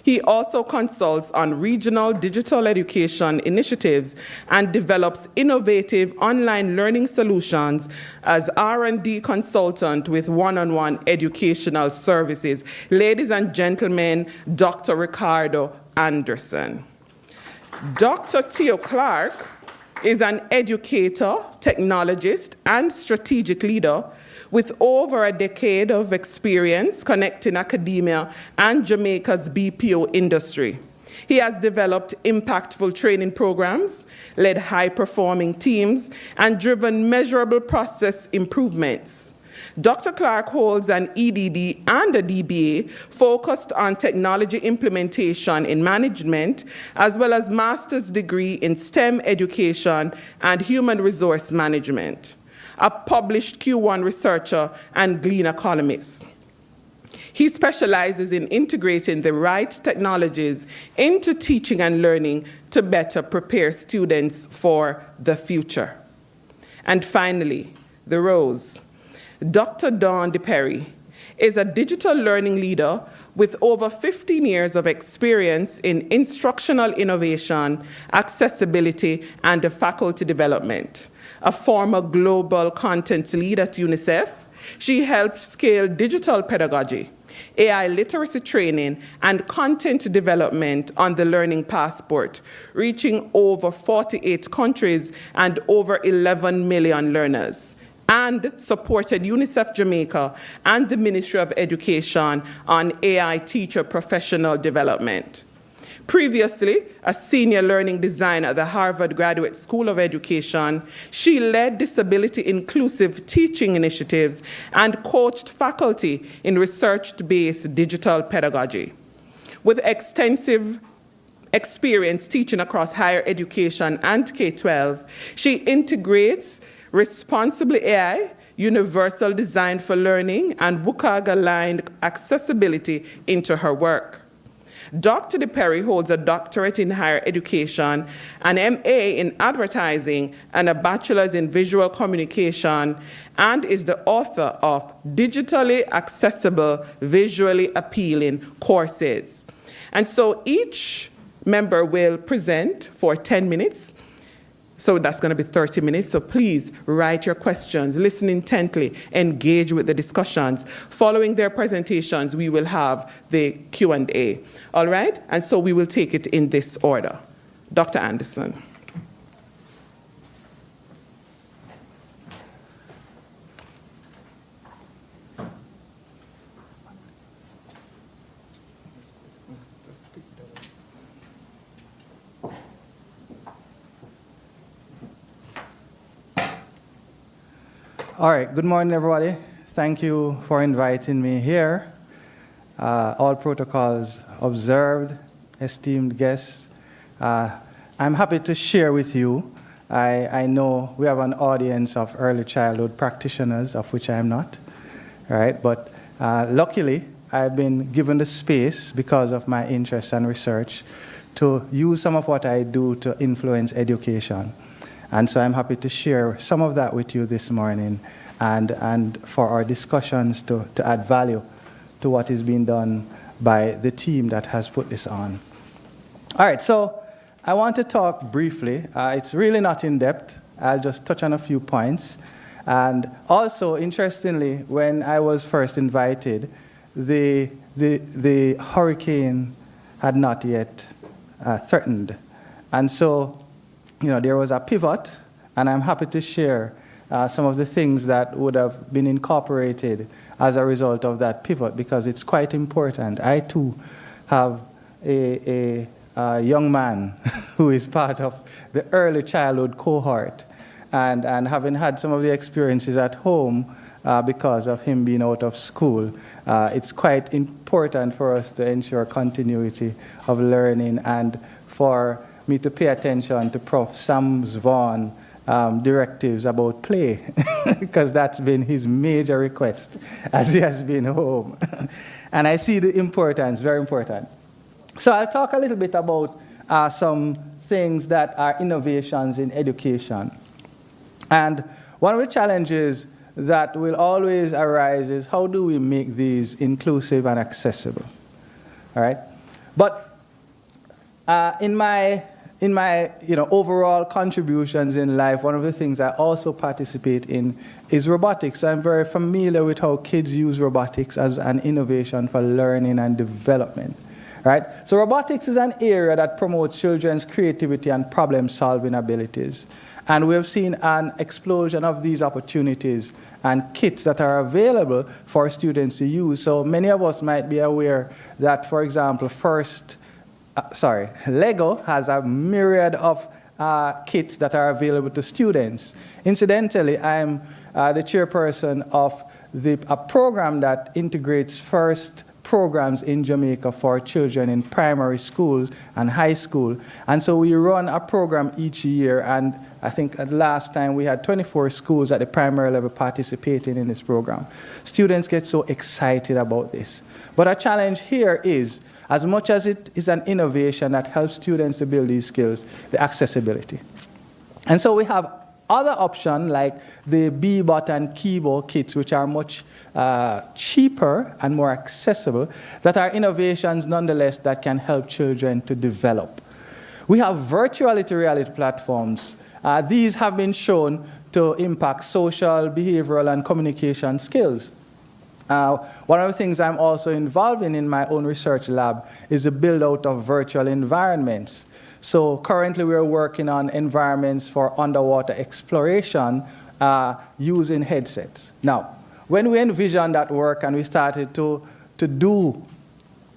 He also consults on regional digital education initiatives and develops innovative online learning solutions as R&D consultant with one-on-one educational services. Ladies and gentlemen, Dr. Ricardo Anderson. Dr. Theo Clark is an educator, technologist, and strategic leader with over a decade of experience connecting academia and Jamaica's BPO industry. He has developed impactful training programs, led high-performing teams, and driven measurable process improvements. Dr. Clark holds an EDD and a DBA focused on technology implementation in management, as well as master's degree in STEM education and human resource management. A published Q1 researcher and Gleaner columnist. He specializes in integrating the right technologies into teaching and learning to better prepare students for the future. And finally, the Rose. Dr. Dawn DePerry is a digital learning leader with over 15 years of experience in instructional innovation, accessibility, and faculty development. A former global content lead at UNICEF, she helped scale digital pedagogy, AI literacy training, and content development on the Learning Passport, reaching over 48 countries and over 11 million learners, and supported UNICEF Jamaica and the Ministry of Education on AI teacher professional development. Previously, a senior learning designer at the Harvard Graduate School of Education, she led disability-inclusive teaching initiatives and coached faculty in research-based digital pedagogy. With extensive experience teaching across higher education and K-12. She integrates responsibly AI, universal design for learning, and WCAG-aligned accessibility into her work. Dr. DePerry holds a doctorate in higher education, an MA in advertising, and a bachelor's in visual communication, and is the author of digitally accessible, visually appealing courses. And so each member will present for 10 minutes. So that's going to be 30 minutes. So please write your questions, listen intently, engage with the discussions. Following their presentations, we will have the Q&A. All right? And so we will take it in this order. Dr. Anderson. All right, good morning, everybody. Thank you for inviting me here. All protocols observed, esteemed guests. I'm happy to share with you. I know we have an audience of early childhood practitioners, of which I am not, right? But luckily, I've been given the space because of my interest and research to use some of what I do to influence education. And so I'm happy to share some of that with you this morning and for our discussions to add value to what is being done by the team that has put this on. All right, so I want to talk briefly. It's really not in depth. I'll just touch on a few points. And also, interestingly, when I was first invited, the hurricane had not yet threatened. And so, you know, there was a pivot, and I'm happy to share some of the things that would have been incorporated as a result of that pivot, because it's quite important. I, too, have a young man who is part of the early childhood cohort, and having had some of the experiences at home because of him being out of school, it's quite important for us to ensure continuity of learning and for me to pay attention to Prof. Sam Vaughan directives about play, because that's been his major request as he has been home. And I see the importance, very important. So I'll talk a little bit about some things that are innovations in education. And one of the challenges that will always arise is how do we make these inclusive and accessible, all right? But in my overall contributions in life, one of the things I also participate in is robotics. So I'm very familiar with how kids use robotics as an innovation for learning and development, right? So robotics is an area that promotes children's creativity and problem-solving abilities. And we have seen an explosion of these opportunities and kits that are available for students to use. So many of us might be aware that, for example, Lego has a myriad of kits that are available to students. Incidentally, I'm the chairperson of a program that integrates first programs in Jamaica for children in primary schools and high school. And so we run a program each year, and I think at last time we had 24 schools at the primary level participating in this program. Students get so excited about this. But our challenge here is, as much as it is an innovation that helps students to build these skills, the accessibility. And so we have other options like the Bebot and Kibo kits, which are much cheaper and more accessible, that are innovations nonetheless that can help children to develop. We have virtuality reality platforms. These have been shown to impact social, behavioral, and communication skills. One of the things I'm also involved in my own research lab is the build out of virtual environments. So currently we're working on environments for underwater exploration using headsets. Now, when we envisioned that work and we started to do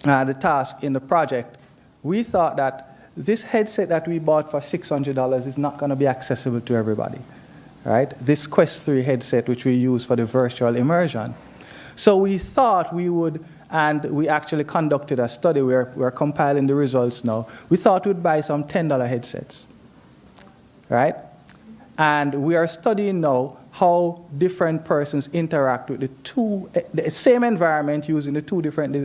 the task in the project, we thought that this headset that we bought for $600 is not going to be accessible to everybody, right? This Quest 3 headset, which we use for the virtual immersion. So we thought we would and we actually conducted a study. We're compiling the results now. We thought we'd buy some $10 headsets, right? And we are studying now how different persons interact with the same environment using the two different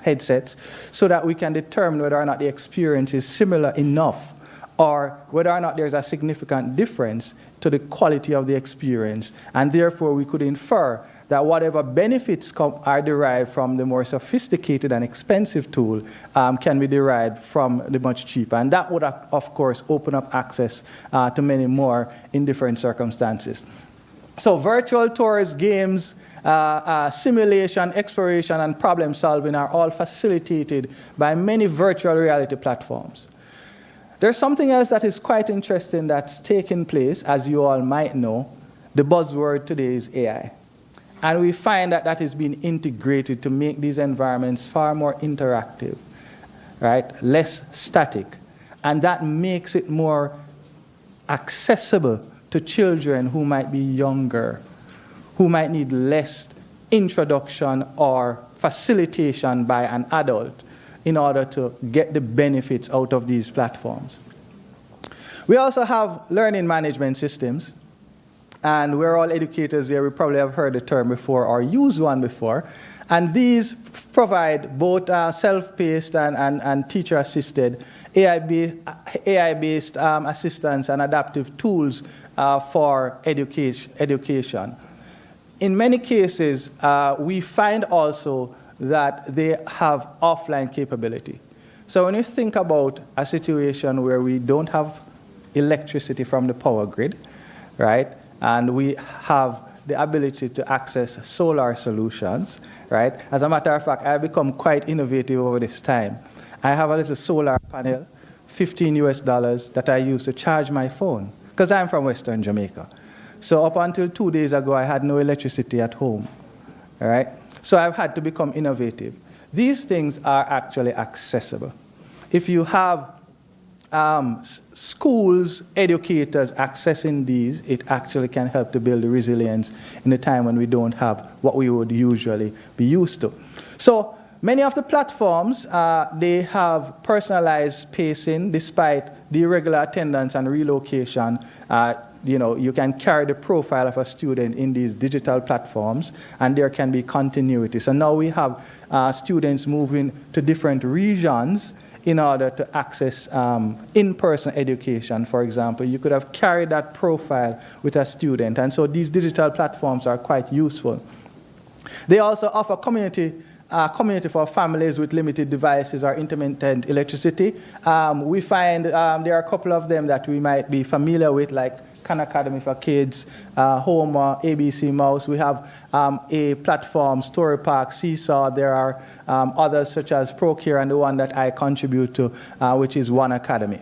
headsets, so that we can determine whether or not the experience is similar enough, or whether or not there's a significant difference to the quality of the experience. And therefore, we could infer that whatever benefits are derived from the more sophisticated and expensive tool can be derived from the much cheaper. And that would, of course, open up access to many more in different circumstances. So virtual tours, games, simulation, exploration, and problem solving are all facilitated by many virtual reality platforms. There's something else that is quite interesting that's taking place, as you all might know. The buzzword today is AI. And we find that that is being integrated to make these environments far more interactive, right? Less static. And that makes it more accessible to children who might be younger, who might need less introduction or facilitation by an adult in order to get the benefits out of these platforms. We also have learning management systems, and we're all educators here. We probably have heard the term before or used one before. And these provide both self-paced and teacher-assisted, AI-based assistance and adaptive tools for education. In many cases, we find also that they have offline capability. So when you think about a situation where we don't have electricity from the power grid, right, and we have the ability to access solar solutions, right? As a matter of fact, I've become quite innovative over this time. I have a little solar panel, $15 that I use to charge my phone, because I'm from Western Jamaica. So up until 2 days ago, I had no electricity at home, all right? So I've had to become innovative. These things are actually accessible. If you have schools, educators accessing these, it actually can help to build the resilience in a time when we don't have what we would usually be used to. So many of the platforms, they have personalized pacing despite the irregular attendance and relocation. You can carry the profile of a student in these digital platforms, and there can be continuity. So now we have students moving to different regions in order to access in-person education, for example. You could have carried that profile with a student, and so these digital platforms are quite useful. They also offer community for families with limited devices or intermittent electricity. We find there are a couple of them that we might be familiar with, like Khan Academy for Kids, Homa, ABC Mouse. We have a platform, Story Park, Seesaw. There are others such as Procare and the one that I contribute to, which is One Academy.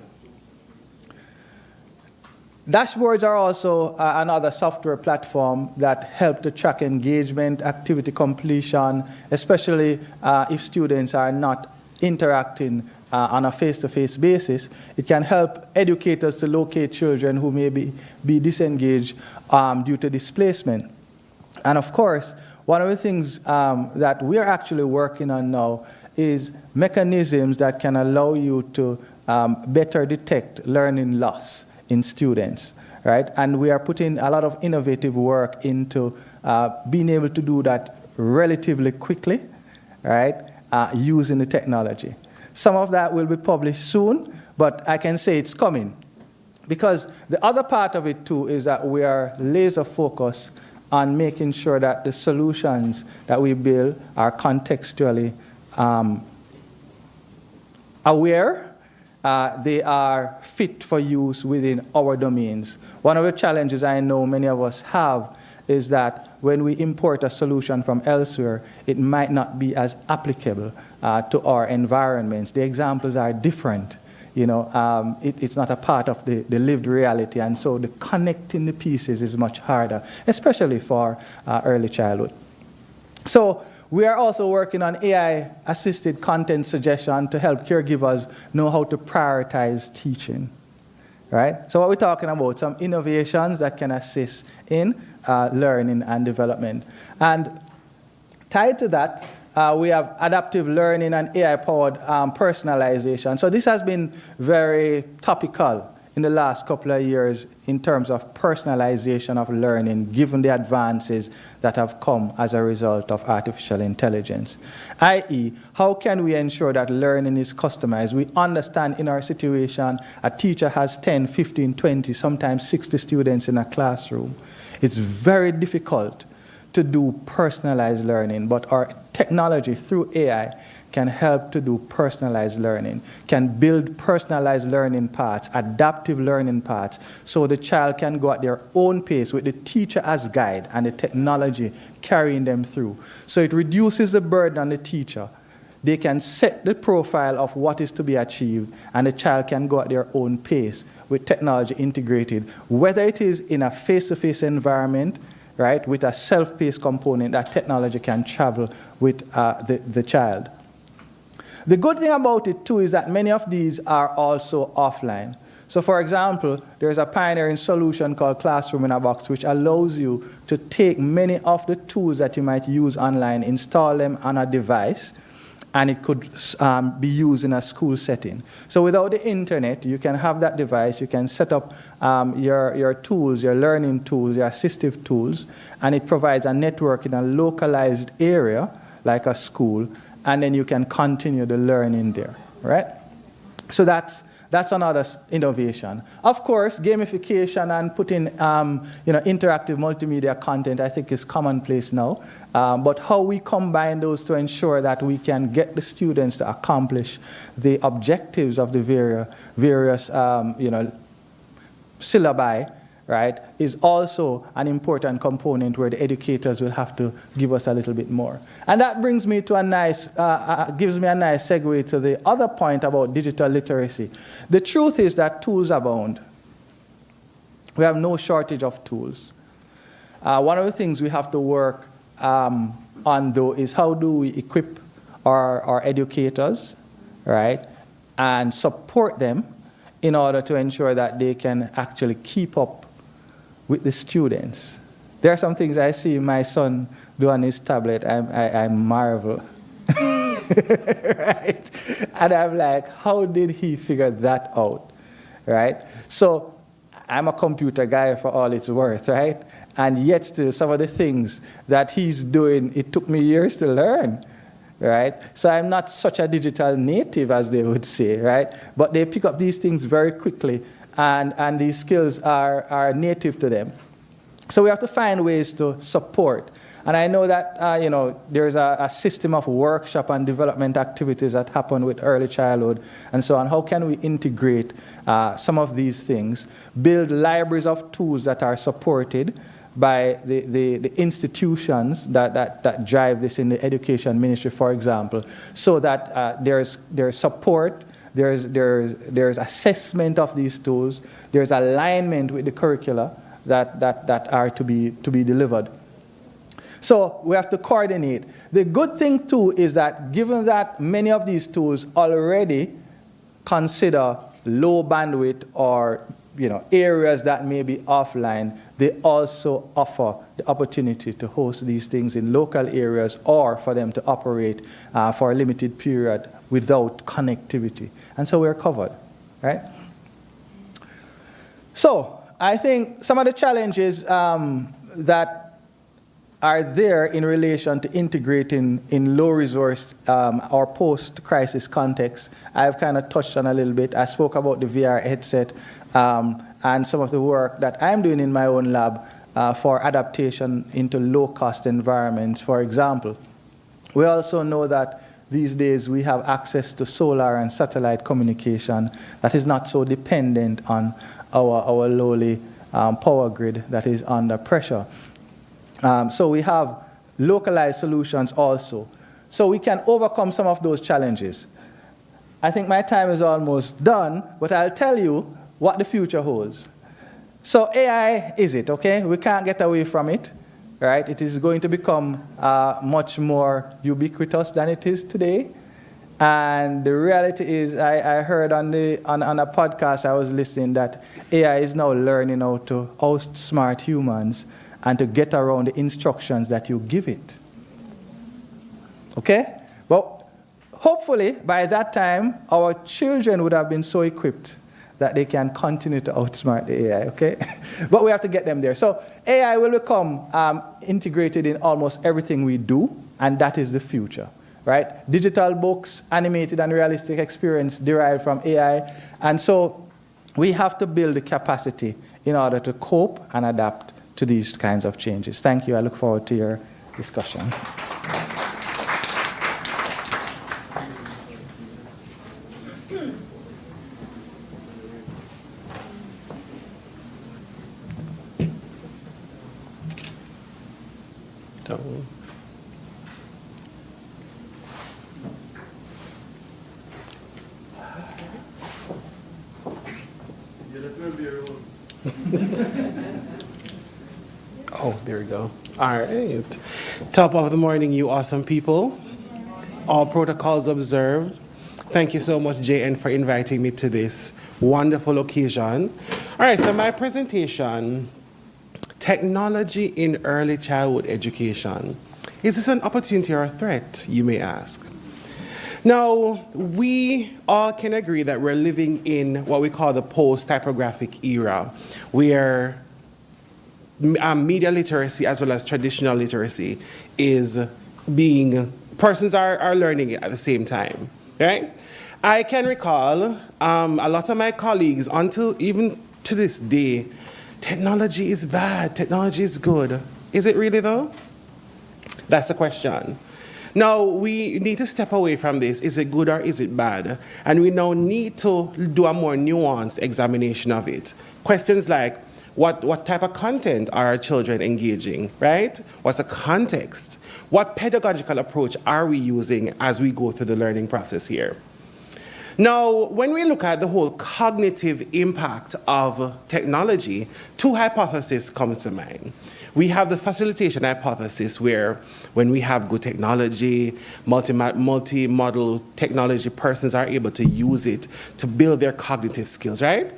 Dashboards are also another software platform that help to track engagement, activity completion, especially if students are not interacting on a face-to-face basis. It can help educators to locate children who may be disengaged due to displacement. And of course, one of the things that we're actually working on now is mechanisms that can allow you to better detect learning loss in students, right? And we are putting a lot of innovative work into being able to do that relatively quickly, right, using the technology. Some of that will be published soon, but I can say it's coming. Because the other part of it too is that we are laser focused on making sure that the solutions that we build are contextually aware. They are fit for use within our domains. One of the challenges I know many of us have is that when we import a solution from elsewhere, it might not be as applicable to our environments. The examples are different. It's not a part of the lived reality, and so the connecting the pieces is much harder, especially for early childhood. So we are also working on AI-assisted content suggestion to help caregivers know how to prioritize teaching. Right? So what we're talking about, some innovations that can assist in learning and development. And tied to that, we have adaptive learning and AI-powered personalization. So this has been very topical in the last couple of years in terms of personalization of learning, given the advances that have come as a result of artificial intelligence. i.e., how can we ensure that learning is customized? We understand in our situation, a teacher has 10, 15, 20, sometimes 60 students in a classroom. It's very difficult to do personalized learning, but our technology through AI can help to do personalized learning, can build personalized learning paths, adaptive learning paths, so the child can go at their own pace with the teacher as guide and the technology carrying them through. So it reduces the burden on the teacher. They can set the profile of what is to be achieved, and the child can go at their own pace with technology integrated, whether it is in a face-to-face environment, right, with a self-paced component that technology can travel with the child. The good thing about it, too, is that many of these are also offline. So, for example, there's a pioneering solution called Classroom in a Box, which allows you to take many of the tools that you might use online, install them on a device, and it could be used in a school setting. So without the internet, you can have that device, you can set up your tools, your learning tools, your assistive tools, and it provides a network in a localized area, like a school, and then you can continue the learning there, right? So that's another innovation. Of course, gamification and putting interactive multimedia content, I think, is commonplace now. But how we combine those to ensure that we can get the students to accomplish the objectives of the various syllabi, right, is also an important component where the educators will have to give us a little bit more. And that brings me to gives me a nice segue to the other point about digital literacy. The truth is that tools abound. We have no shortage of tools. One of the things we have to work on, though, is how do we equip our educators, right, and support them in order to ensure that they can actually keep up with the students. There are some things I see my son do on his tablet, I marvel. Right? And I'm like, how did he figure that out? Right? So I'm a computer guy for all it's worth, right? And yet still some of the things that he's doing, it took me years to learn. Right? So I'm not such a digital native, as they would say, right? But they pick up these things very quickly, and these skills are native to them. So we have to find ways to support. And I know that there's a system of workshop and development activities that happen with early childhood and so on. How can we integrate some of these things, build libraries of tools that are supported by the institutions that drive this in the education ministry, for example, so that there's support, there's assessment of these tools, there's alignment with the curricula that are to be delivered. So we have to coordinate. The good thing too is that given that many of these tools already consider low bandwidth or areas that may be offline, they also offer the opportunity to host these things in local areas or for them to operate for a limited period without connectivity. And so we're covered, right? So I think some of the challenges that are there in relation to integrating in low-resource or post-crisis context, I've kind of touched on a little bit. I spoke about the VR headset and some of the work that I'm doing in my own lab for adaptation into low-cost environments, for example. We also know that these days we have access to solar and satellite communication that is not so dependent on our lowly power grid that is under pressure. So we have localized solutions also. So we can overcome some of those challenges. I think my time is almost done, but I'll tell you what the future holds. So AI is it, okay? We can't get away from it, right? It is going to become much more ubiquitous than it is today. And the reality is, I heard on a podcast I was listening that AI is now learning how to outsmart humans and to get around the instructions that you give it. Okay? But hopefully, by that time, our children would have been so equipped that they can continue to outsmart the AI, okay? But we have to get them there. So AI will become integrated in almost everything we do, and that is the future, right? Digital books, animated and realistic experience derived from AI. And so we have to build the capacity in order to cope and adapt to these kinds of changes. Thank you. I look forward to your discussion. Oh, there we go. All right. Top of the morning, you awesome people. All protocols observed. Thank you so much, JN, for inviting me to this wonderful occasion. All right, so my presentation, technology in early childhood education. Is this an opportunity or a threat, you may ask? Now, we all can agree that we're living in what we call the post-typographic era, where media literacy as well as traditional literacy is being, persons are learning it at the same time, right? I can recall a lot of my colleagues, until even to this day, technology is bad, technology is good. Is it really though? That's the question. Now, we need to step away from this. Is it good or is it bad? And we now need to do a more nuanced examination of it. Questions like, what type of content are our children engaging, right? What's the context? What pedagogical approach are we using as we go through the learning process here? Now, when we look at the whole cognitive impact of technology, two hypotheses come to mind. We have the facilitation hypothesis, where when we have good technology, multi-model technology, persons are able to use it to build their cognitive skills, right?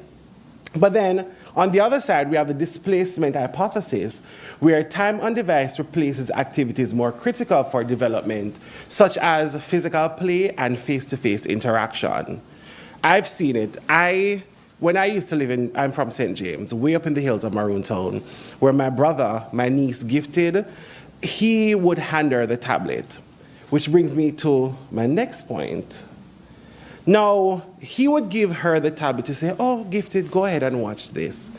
But then, on the other side, we have the displacement hypothesis, where time on device replaces activities more critical for development, such as physical play and face-to-face interaction. I've seen it. When I used to live in, I'm from St. James, way up in the hills of Maroon Town, where my brother, my niece, gifted, he would hand her the tablet, which brings me to my next point. Now, he would give her the tablet to say, oh, gifted, go ahead and watch this.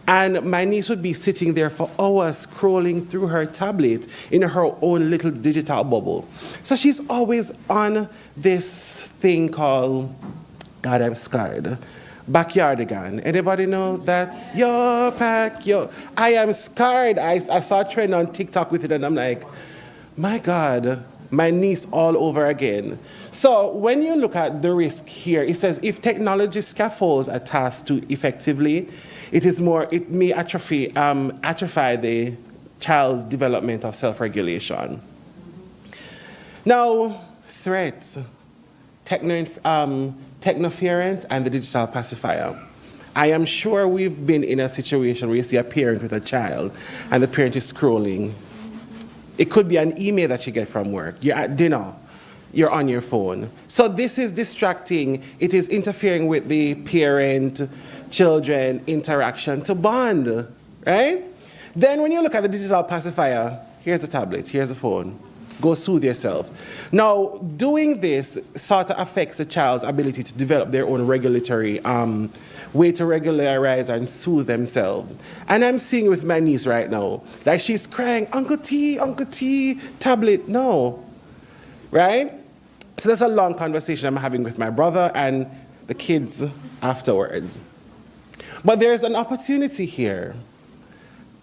And my niece would be sitting there for hours scrolling through her tablet in her own little digital bubble. So she's always on this thing called, God, I'm scared, backyardigan. Anybody know that? Yo, pack, yo. I am scared. I saw a trend on TikTok with it, and I'm like, my God, my niece all over again. So when you look at the risk here, it says if technology scaffolds a task too effectively, it may atrophy the child's development of self-regulation. Now, threats, technoference and the digital pacifier. I am sure we've been in a situation where you see a parent with a child and the parent is scrolling. It could be an email that you get from work. You're at dinner. You're on your phone. So this is distracting. It is interfering with the parent-children interaction to bond, right? Then when you look at the digital pacifier, here's the tablet, here's the phone. Go soothe yourself. Now, doing this sort of affects the child's ability to develop their own regulatory way to regularize and soothe themselves. And I'm seeing with my niece right now, like she's crying, Uncle T, tablet, no, right? So that's a long conversation I'm having with my brother and the kids afterwards. But there's an opportunity here.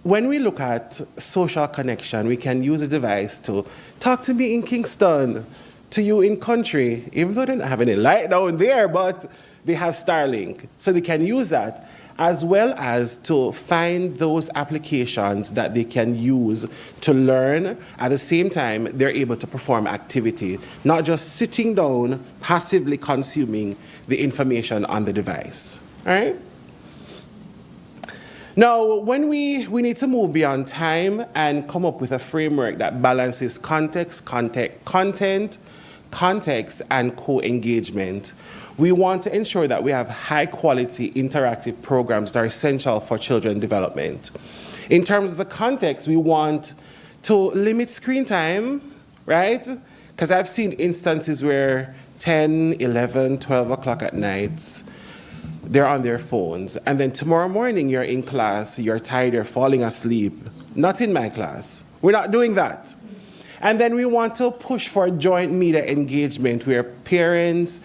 When we look at social connection, we can use a device to talk to me in Kingston, to you in country, even though they don't have any light down there, but they have Starlink. So they can use that, as well as to find those applications that they can use to learn. At the same time, they're able to perform activity, not just sitting down, passively consuming the information on the device, all right? Now, when we need to move beyond time and come up with a framework that balances context, content, context, and co-engagement, we want to ensure that we have high-quality interactive programs that are essential for children's development. In terms of the context, we want to limit screen time, right? Because I've seen instances where 10, 11, 12 o'clock at night, they're on their phones. And then tomorrow morning, you're in class, you're tired, you're falling asleep. Not in my class. We're not doing that. And then we want to push for joint media engagement where parents,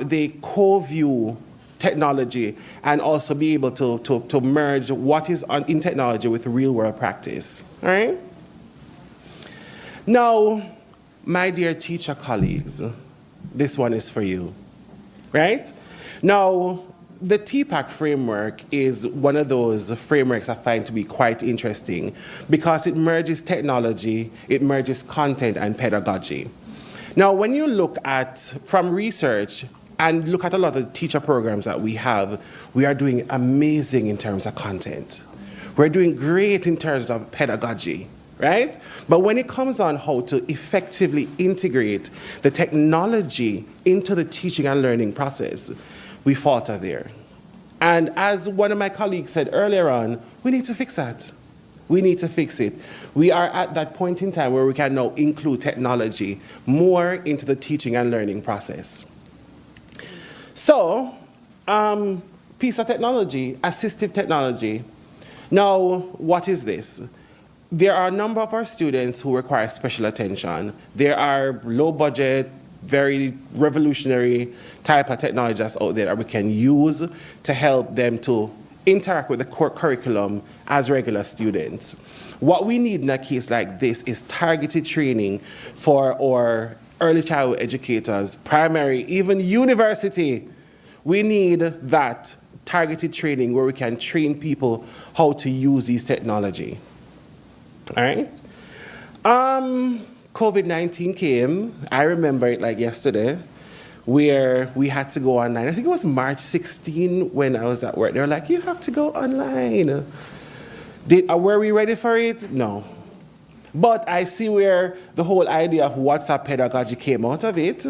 they co-view technology and also be able to merge what is in technology with real-world practice. All right? Now, my dear teacher colleagues, this one is for you, right? Now, the TPAC framework is one of those frameworks I find to be quite interesting because it merges technology, it merges content and pedagogy. Now, when you look at, from research, and look at a lot of the teacher programs that we have, we are doing amazing in terms of content. We're doing great in terms of pedagogy, right? But when it comes on how to effectively integrate the technology into the teaching and learning process, we falter there. And as one of my colleagues said earlier on, we need to fix that. We need to fix it. We are at that point in time where we can now include technology more into the teaching and learning process. So, piece of technology, assistive technology. Now, what is this? There are a number of our students who require special attention. There are low budget, very revolutionary type of technology that's out there that we can use to help them to interact with the core curriculum as regular students. What we need in a case like this is targeted training for our early childhood educators, primary, even university. We need that targeted training where we can train people how to use these technology. All right? COVID-19 came, I remember it like yesterday, where we had to go online. I think it was March 16 when I was at work. They were like, you have to go online. Were we ready for it? No. But I see where the whole idea of WhatsApp pedagogy came out of it.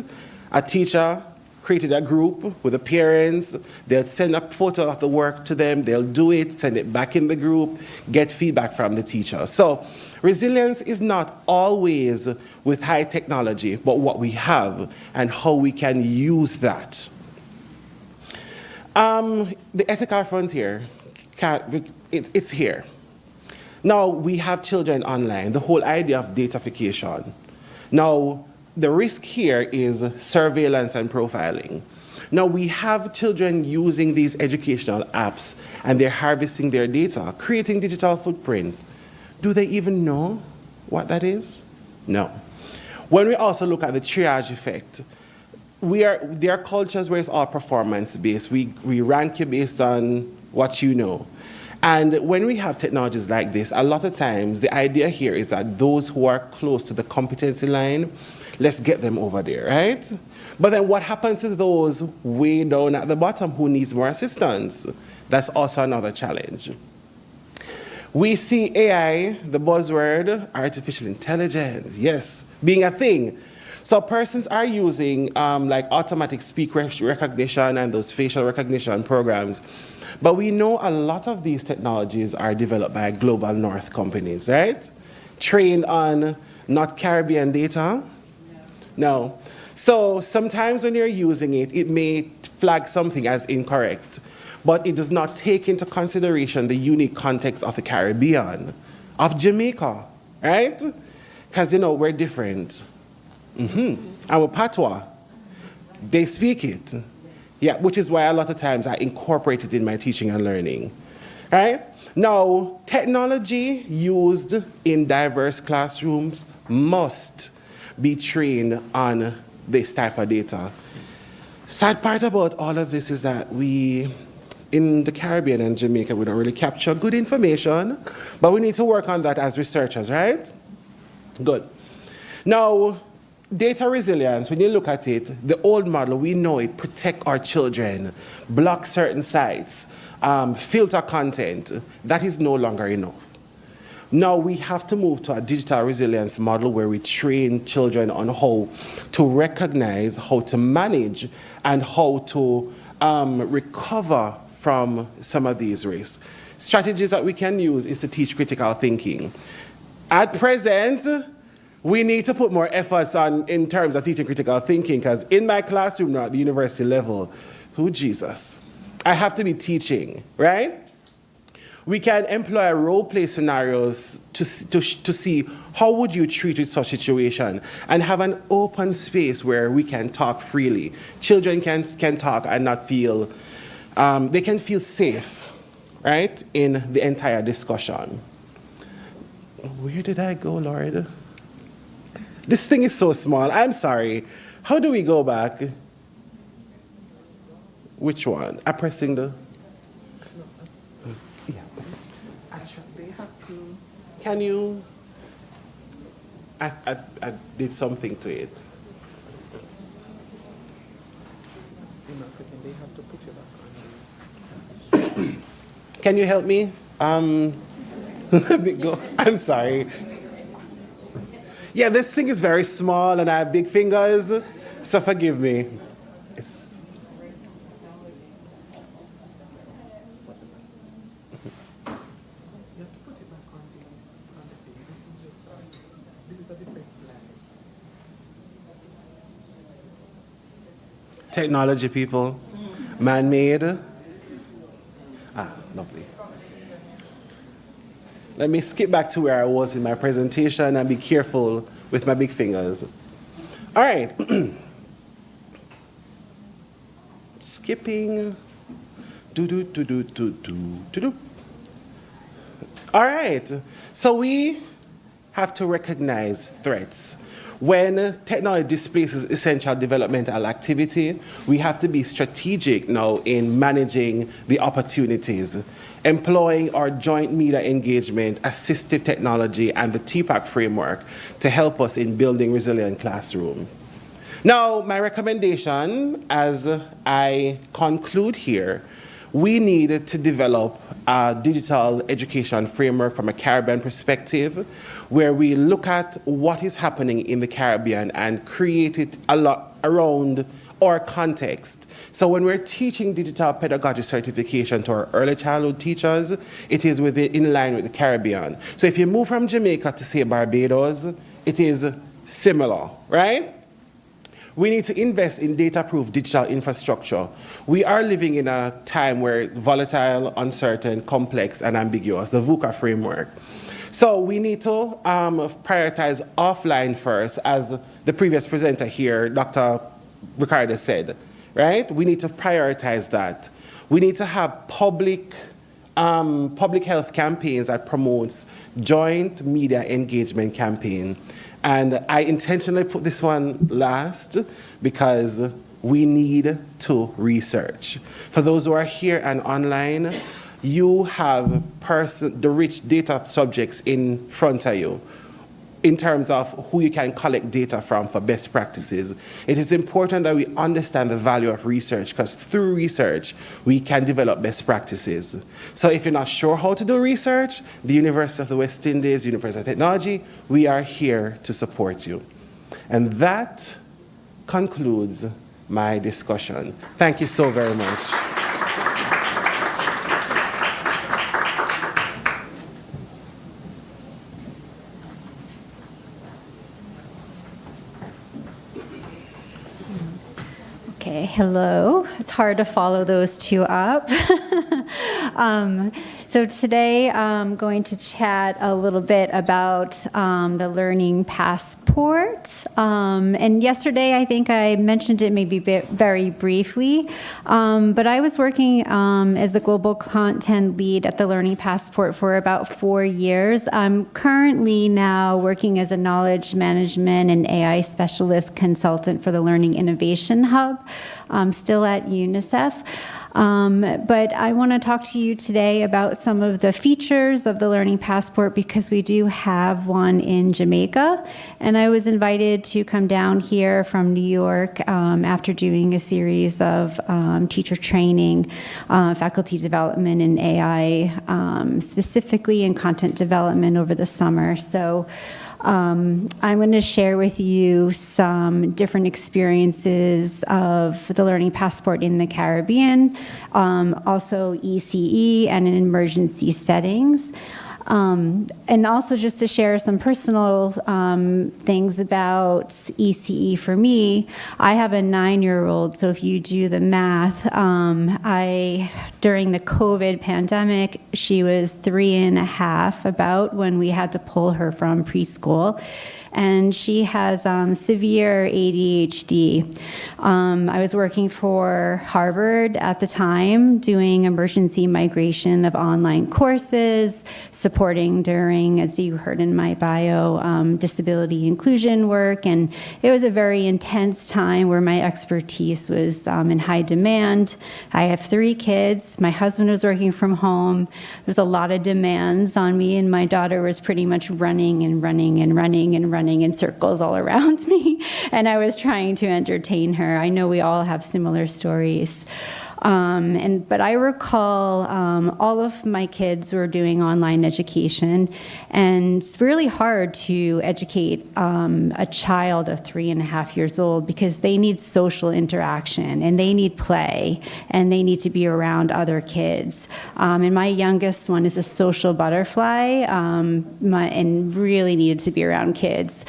A teacher created a group with the parents. They'll send a photo of the work to them. They'll do it, send it back in the group, get feedback from the teacher. So resilience is not always with high technology, but what we have and how we can use that. The ethical frontier, it's here. Now, we have children online, the whole idea of datafication. Now, the risk here is surveillance and profiling. Now, we have children using these educational apps, and they're harvesting their data, creating digital footprint. Do they even know what that is? No. When we also look at the triage effect, there are cultures where it's all performance-based. We rank you based on what you know. And when we have technologies like this, a lot of times the idea here is that those who are close to the competency line, let's get them over there, right? But then what happens to those way down at the bottom who needs more assistance? That's also another challenge. We see AI, the buzzword, artificial intelligence, yes, being a thing. So persons are using like automatic speech recognition and those facial recognition programs. But we know a lot of these technologies are developed by global North companies, right? Trained on not Caribbean data. No. So sometimes when you're using it, it may flag something as incorrect, but it does not take into consideration the unique context of the Caribbean, of Jamaica, right? Because, you know, we're different. Our patois, they speak it. Yeah, which is why a lot of times I incorporate it in my teaching and learning, right? Now, technology used in diverse classrooms must be trained on this type of data. Sad part about all of this is that we, in the Caribbean and Jamaica, we don't really capture good information, but we need to work on that as researchers, right? Good. Now, data resilience, when you look at it, the old model, we know it, protect our children, block certain sites, filter content. That is no longer enough. Now we have to move to a digital resilience model where we train children on how to recognize, how to manage, and how to recover from some of these risks. Strategies that we can use is to teach critical thinking. At present, we need to put more efforts on in terms of teaching critical thinking, because in my classroom now at the university level, who Jesus, I have to be teaching, right? We can employ role-play scenarios to see how would you treat with such situation, and have an open space where we can talk freely. Children can talk and not feel, they can feel safe, right, in the entire discussion. Where did I go, Lord? This thing is so small. I'm sorry. How do we go back? Which one? I'm pressing the... Yeah. Actually, they have to... Can you... I did something to it. They have to put it back on. Can you help me? Let me go. I'm sorry. Yeah, this thing is very small and I have big fingers, so forgive me. Technology, people. Man-made. Ah, lovely. Let me skip back to where I was in my presentation and be careful with my big fingers. All right. Skipping. All right. So we have to recognize threats. When technology displaces essential developmental activity, we have to be strategic now in managing the opportunities, employing our joint media engagement, assistive technology, and the TPAC framework to help us in building resilient classroom. Now, my recommendation as I conclude here, we need to develop a digital education framework from a Caribbean perspective, where we look at what is happening in the Caribbean and create it a lot around our context. So when we're teaching digital pedagogy certification to our early childhood teachers, it is in line with the Caribbean. So if you move from Jamaica to, say, Barbados, it is similar, right? We need to invest in data-proof digital infrastructure. We are living in a time where it's volatile, uncertain, complex, and ambiguous, the VUCA framework. So we need to prioritize offline first, as the previous presenter here, Dr. Ricardo, said, right? We need to prioritize that. We need to have public health campaigns that promotes joint media engagement campaign. And I intentionally put this one last because we need to research. For those who are here and online, you have the rich data subjects in front of you in terms of who you can collect data from for best practices. It is important that we understand the value of research, because through research, we can develop best practices. So if you're not sure how to do research, the University of the West Indies, University of Technology, we are here to support you. And that concludes my discussion. Thank you so very much. Okay, hello. It's hard to follow those two up. So today I'm going to chat a little bit about the Learning Passport. And yesterday I think I mentioned it maybe very briefly, but I was working as the global content lead at the Learning Passport for about 4 years. I'm currently now working as a knowledge management and AI specialist consultant for the Learning Innovation Hub, still at UNICEF. But I want to talk to you today about some of the features of the Learning Passport because we do have one in Jamaica. And I was invited to come down here from New York after doing a series of teacher training, faculty development in AI, specifically in content development over the summer. So I'm going to share with you some different experiences of the Learning Passport in the Caribbean, also ECE and in emergency settings. And also just to share some personal things about ECE for me. I have a 9-year-old, so if you do the math, during the COVID pandemic, she was 3.5 about when we had to pull her from preschool. And she has severe ADHD. I was working for Harvard at the time, doing emergency migration of online courses, supporting during, as you heard in my bio, disability inclusion work. And it was a very intense time where my expertise was in high demand. I have 3 kids. My husband was working from home. There was a lot of demands on me, and my daughter was pretty much running in circles all around me, and I was trying to entertain her. I know we all have similar stories. But I recall all of my kids were doing online education, and it's really hard to educate a child of 3.5 years old because they need social interaction, and they need play, and they need to be around other kids. And my youngest one is a social butterfly, and really needed to be around kids.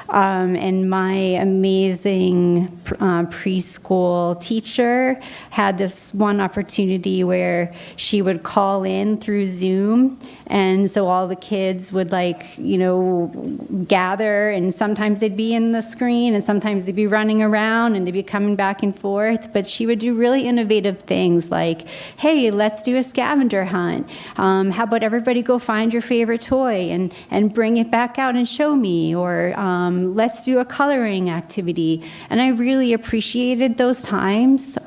And my amazing preschool teacher had this one opportunity where she would call in through Zoom, and so all the kids would gather, and sometimes they'd be in the screen, and sometimes they'd be running around, and they'd be coming back and forth. But she would do really innovative things like, hey, let's do a scavenger hunt. How about everybody go find your favorite toy and bring it back out and show me, or let's do a coloring activity. And I really appreciated those times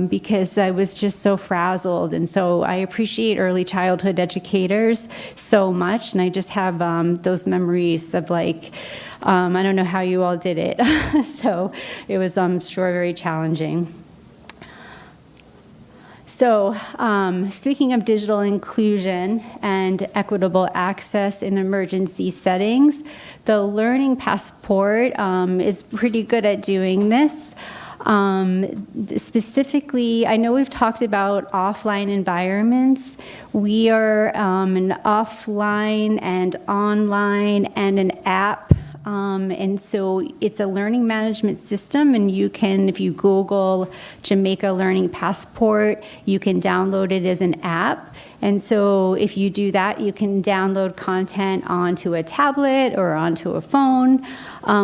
because I was just so frazzled. And so I appreciate early childhood educators so much. And I just have those memories of I don't know how you all did it. So it was, I'm sure, very challenging. So speaking of digital inclusion and equitable access in emergency settings, the Learning Passport is pretty good at doing this. Specifically, I know we've talked about offline environments. We are an offline and online and an app. And so it's a learning management system, and you can, if you Google Jamaica Learning Passport, you can download it as an app. And so if you do that, you can download content onto a tablet or onto a phone,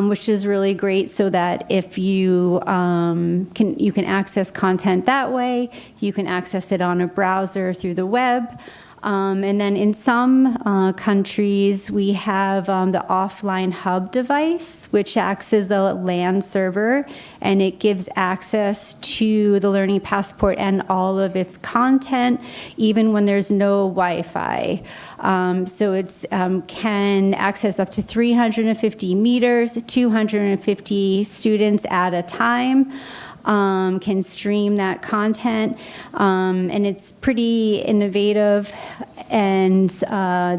which is really great, so that if you can access content that way. You can access it on a browser through the web. And then in some countries, we have the offline hub device, which acts as a LAN server, and it gives access to the Learning Passport and all of its content, even when there's no Wi-Fi. So it can access up to 350 meters, 250 students at a time. Can stream that content, and it's pretty innovative, and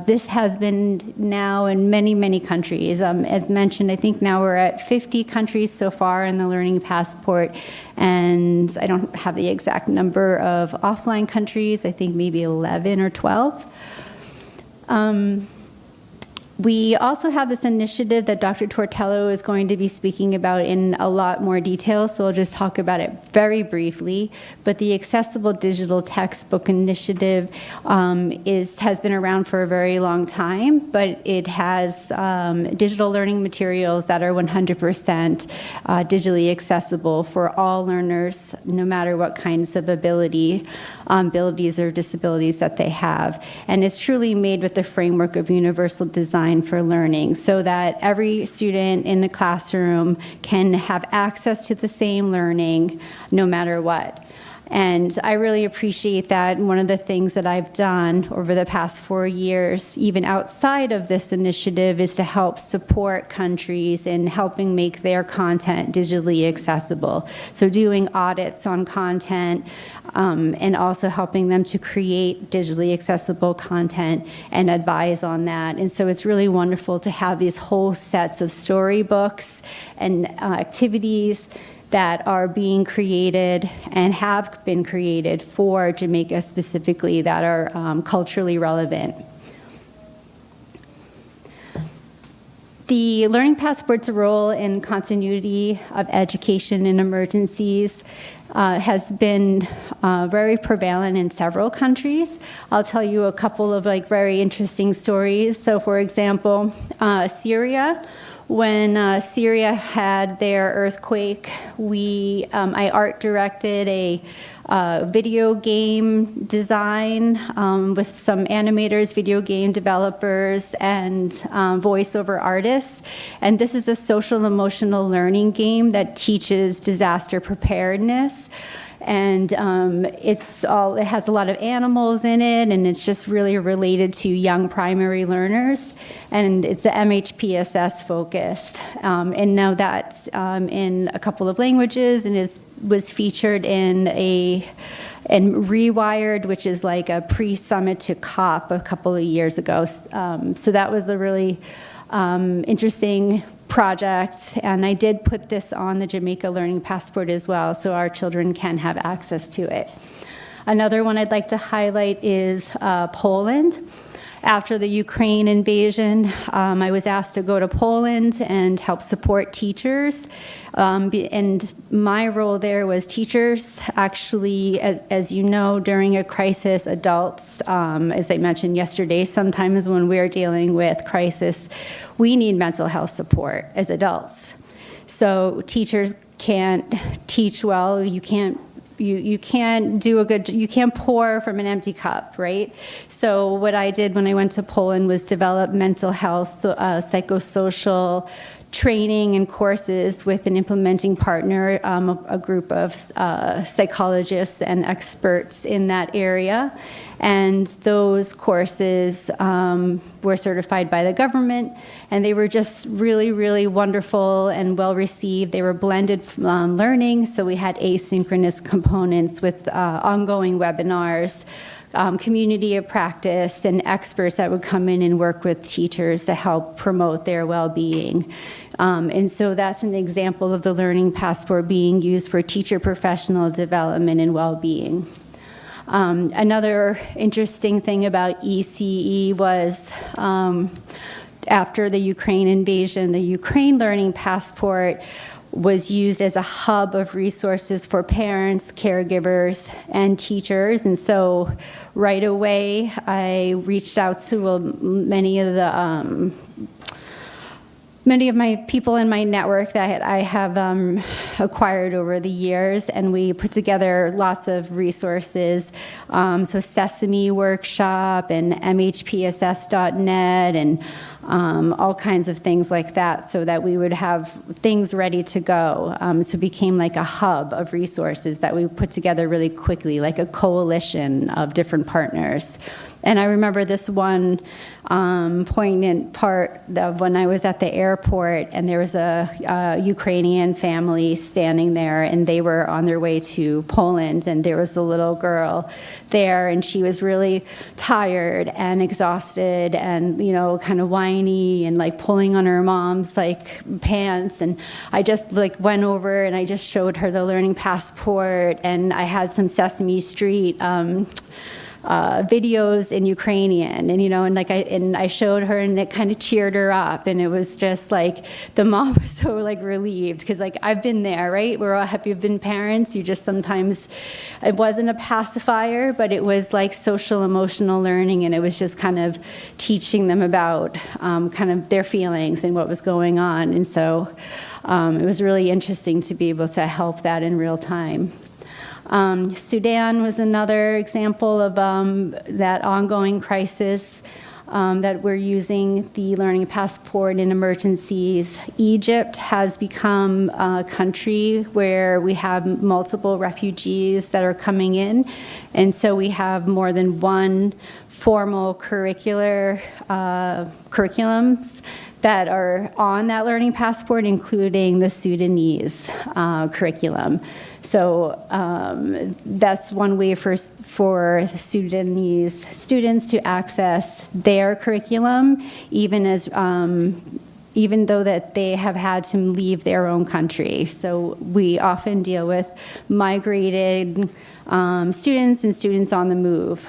this has been now in many, many countries. As mentioned, I think now we're at 50 countries so far in the Learning Passport, and I don't have the exact number of offline countries, I think maybe 11 or 12. We also have this initiative that Dr. Tortello is going to be speaking about in a lot more detail, so I'll just talk about it very briefly. But the Accessible Digital Textbook Initiative has been around for a very long time, but it has digital learning materials that are 100% digitally accessible for all learners, no matter what kinds of abilities or disabilities that they have. And it's truly made with the framework of universal design for learning, so that every student in the classroom can have access to the same learning no matter what. And I really appreciate that. And one of the things that I've done over the past 4 years, even outside of this initiative, is to help support countries in helping make their content digitally accessible. So doing audits on content, and also helping them to create digitally accessible content and advise on that. And so it's really wonderful to have these whole sets of storybooks and activities that are being created and have been created for Jamaica specifically that are culturally relevant. The Learning Passport's role in continuity of education in emergencies has been very prevalent in several countries. I'll tell you a couple of very interesting stories. So for example, Syria. When Syria had their earthquake, I art directed a video game design with some animators, video game developers, and voiceover artists. And this is a social emotional learning game that teaches disaster preparedness. And it has a lot of animals in it, and it's just really related to young primary learners. And it's a MHPSS focused. And now that's in a couple of languages, and was featured in Rewired, which is like a pre-summit to COP a couple of years ago. So that was a really interesting project, and I did put this on the Jamaica Learning Passport as well, so our children can have access to it. Another one I'd like to highlight is Poland. After the Ukraine invasion, I was asked to go to Poland and help support teachers. And my role there was teachers actually, as you know, during a crisis, adults, as I mentioned yesterday, sometimes when we're dealing with crisis, we need mental health support as adults. So teachers can't teach well, you can't pour from an empty cup, right? So what I did when I went to Poland was develop mental health, psychosocial training and courses with an implementing partner, a group of psychologists and experts in that area. And those courses were certified by the government, and they were just really, really wonderful and well received. They were blended learning, so we had asynchronous components with ongoing webinars, community of practice, and experts that would come in and work with teachers to help promote their well-being. And so that's an example of the Learning Passport being used for teacher professional development and well-being. Another interesting thing about ECE was after the Ukraine invasion, the Ukraine Learning Passport was used as a hub of resources for parents, caregivers, and teachers. And so right away, I reached out to many of my people in my network that I have acquired over the years, and we put together lots of resources. So Sesame Workshop and MHPSS.net and all kinds of things like that, so that we would have things ready to go. So it became like a hub of resources that we put together really quickly, like a coalition of different partners. And I remember this one poignant part of when I was at the airport, and there was a Ukrainian family standing there, and they were on their way to Poland, and there was a little girl there, and she was really tired and exhausted and, kind of whiny and pulling on her mom's pants. And I just went over and I just showed her the Learning Passport, and I had some Sesame Street videos in Ukrainian, and I showed her, and it kind of cheered her up, and it was just the mom was so relieved, because I've been there, right? We're all happy, you've been parents, you just sometimes, it wasn't a pacifier, but it was social emotional learning, and it was just kind of teaching them about kind of their feelings and what was going on. And so it was really interesting to be able to help that in real time. Sudan was another example of that ongoing crisis. that we're using the Learning Passport in emergencies. Egypt has become a country where we have multiple refugees that are coming in, and so we have more than one formal curriculums that are on that Learning Passport, including the Sudanese curriculum. So that's one way for Sudanese students to access their curriculum, even though that they have had to leave their own country. So we often deal with migrated students and students on the move.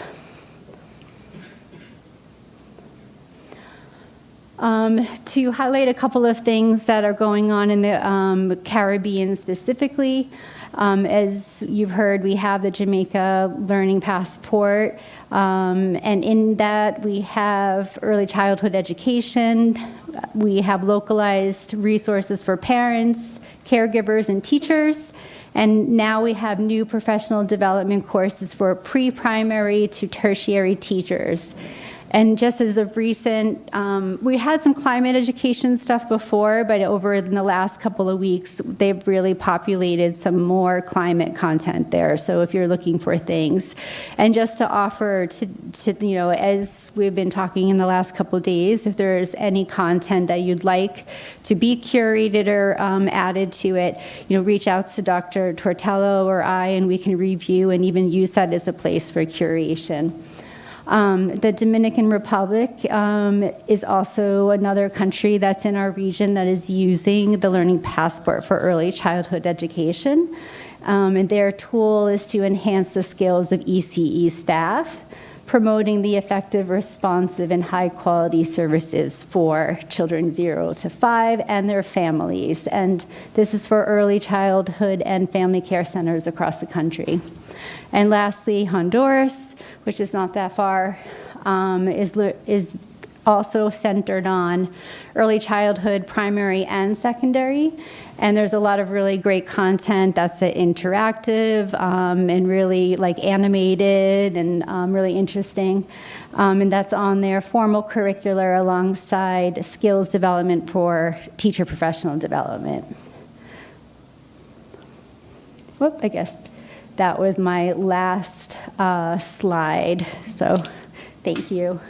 To highlight a couple of things that are going on in the Caribbean specifically, as you've heard, we have the Jamaica Learning Passport, and in that we have early childhood education, we have localized resources for parents, caregivers, and teachers, and now we have new professional development courses for pre-primary to tertiary teachers. And just as of recent, we had some climate education stuff before, but over in the last couple of weeks, they've really populated some more climate content there. So if you're looking for things, and just to offer to as we've been talking in the last couple of days, if there's any content that you'd like to be curated or added to it, reach out to Dr. Tortello or I, and we can review and even use that as a place for curation. The Dominican Republic is also another country that's in our region that is using the Learning Passport for early childhood education. And their tool is to enhance the skills of ECE staff, promoting the effective, responsive, and high-quality services for children 0 to 5 and their families. And this is for early childhood and family care centers across the country. And lastly, Honduras, which is not that far, is also centered on early childhood, primary, and secondary. And there's a lot of really great content that's interactive and really animated and really interesting. And that's on their formal curricular alongside skills development for teacher professional development. Whoop, I guess that was my last slide. So thank you.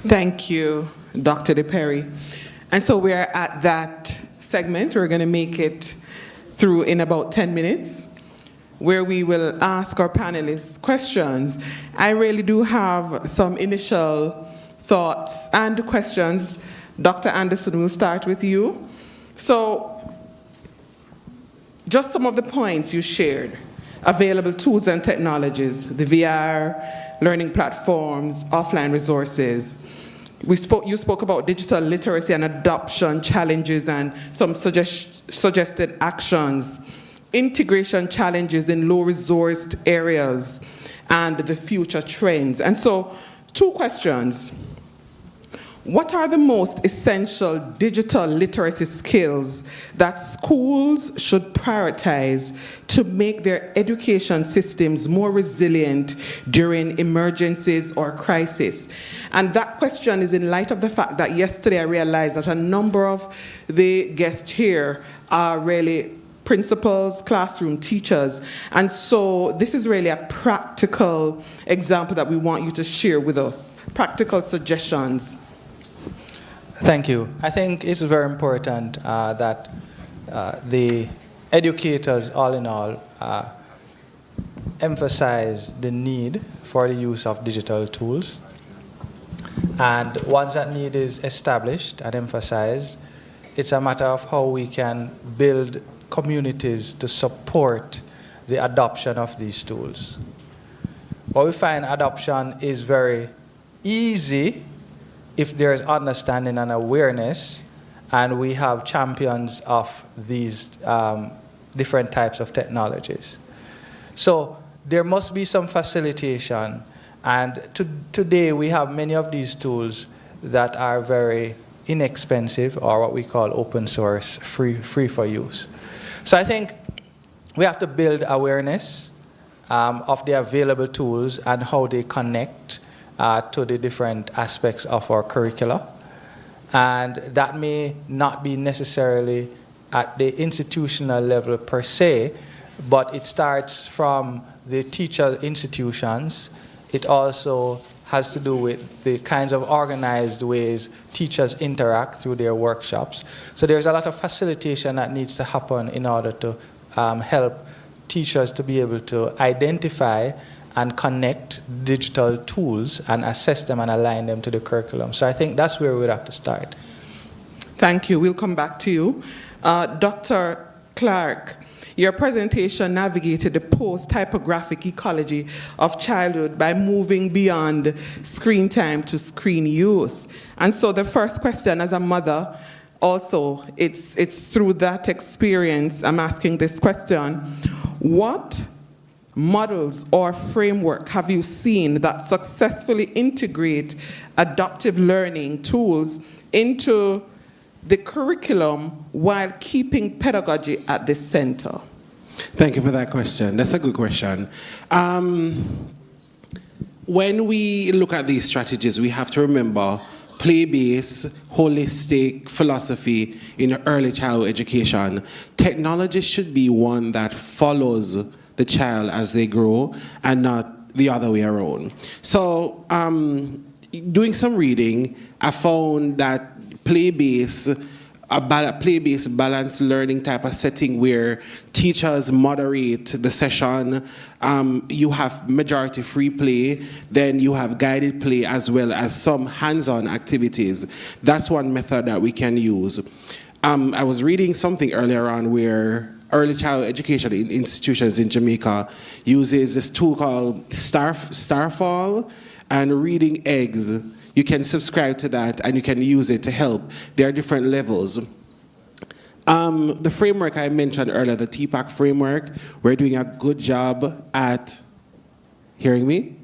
Thank you, Dr. DePerry. And so we're at that segment. We're going to make it through in about 10 minutes, where we will ask our panelists questions. I really do have some initial thoughts and questions. Dr. Anderson, we'll start with you. So, just some of the points you shared: available tools and technologies, the VR, learning platforms, offline resources. You spoke about digital literacy and adoption challenges and some suggested actions, integration challenges in low-resourced areas, and the future trends. And so, 2 questions. What are the most essential digital literacy skills that schools should prioritize to make their education systems more resilient during emergencies or crisis? And that question is in light of the fact that yesterday I realized that a number of the guests here are really principals, classroom teachers. And so this is really a practical example that we want you to share with us, practical suggestions. Thank you. I think it's very important that the educators, all in all, emphasize the need for the use of digital tools. And once that need is established and emphasized, it's a matter of how we can build communities to support the adoption of these tools. What we find adoption is very easy if there is understanding and awareness, and we have champions of these different types of technologies. So there must be some facilitation, and today we have many of these tools that are very inexpensive, or what we call open source, free for use. So I think we have to build awareness of the available tools and how they connect to the different aspects of our curricula. And that may not be necessarily at the institutional level per se, but it starts from the teacher institutions. It also has to do with the kinds of organized ways teachers interact through their workshops. So there's a lot of facilitation that needs to happen in order to help teachers to be able to identify and connect digital tools and assess them and align them to the curriculum. So I think that's where we'd have to start. Thank you. We'll come back to you. Dr. Clark, your presentation navigated the post-typographic ecology of childhood by moving beyond screen time to screen use. And so the first question as a mother, also, it's through that experience I'm asking this question. What models or framework have you seen that successfully integrate adaptive learning tools into the curriculum while keeping pedagogy at the center? Thank you for that question. That's a good question. When we look at these strategies, we have to remember play-based, holistic philosophy in early childhood education. Technology should be one that follows the child as they grow and not the other way around. So doing some reading, I found that play-based balanced learning type of setting where teachers moderate the session, you have majority free play, then you have guided play as well as some hands-on activities. That's one method that we can use. I was reading something earlier on where early childhood education institutions in Jamaica uses this tool called Starfall and Reading Eggs. You can subscribe to that and you can use it to help. There are different levels. The framework I mentioned earlier, the TPAC framework, we're doing a good job at, hearing me?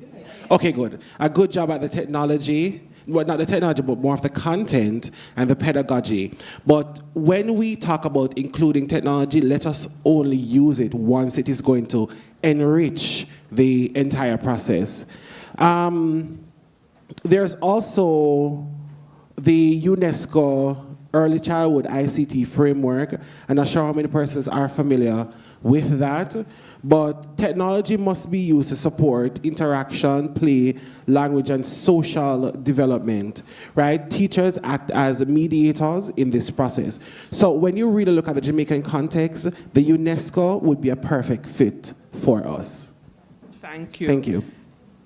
Okay, good. A good job at the technology, well, not the technology, but more of the content and the pedagogy. But when we talk about including technology, let us only use it once it is going to enrich the entire process. There's also the UNESCO Early Childhood ICT Framework. I'm not sure how many persons are familiar with that, but technology must be used to support interaction, play, language, and social development, right? Teachers act as mediators in this process. So when you really look at the Jamaican context, the UNESCO would be a perfect fit for us. Thank you. Thank you.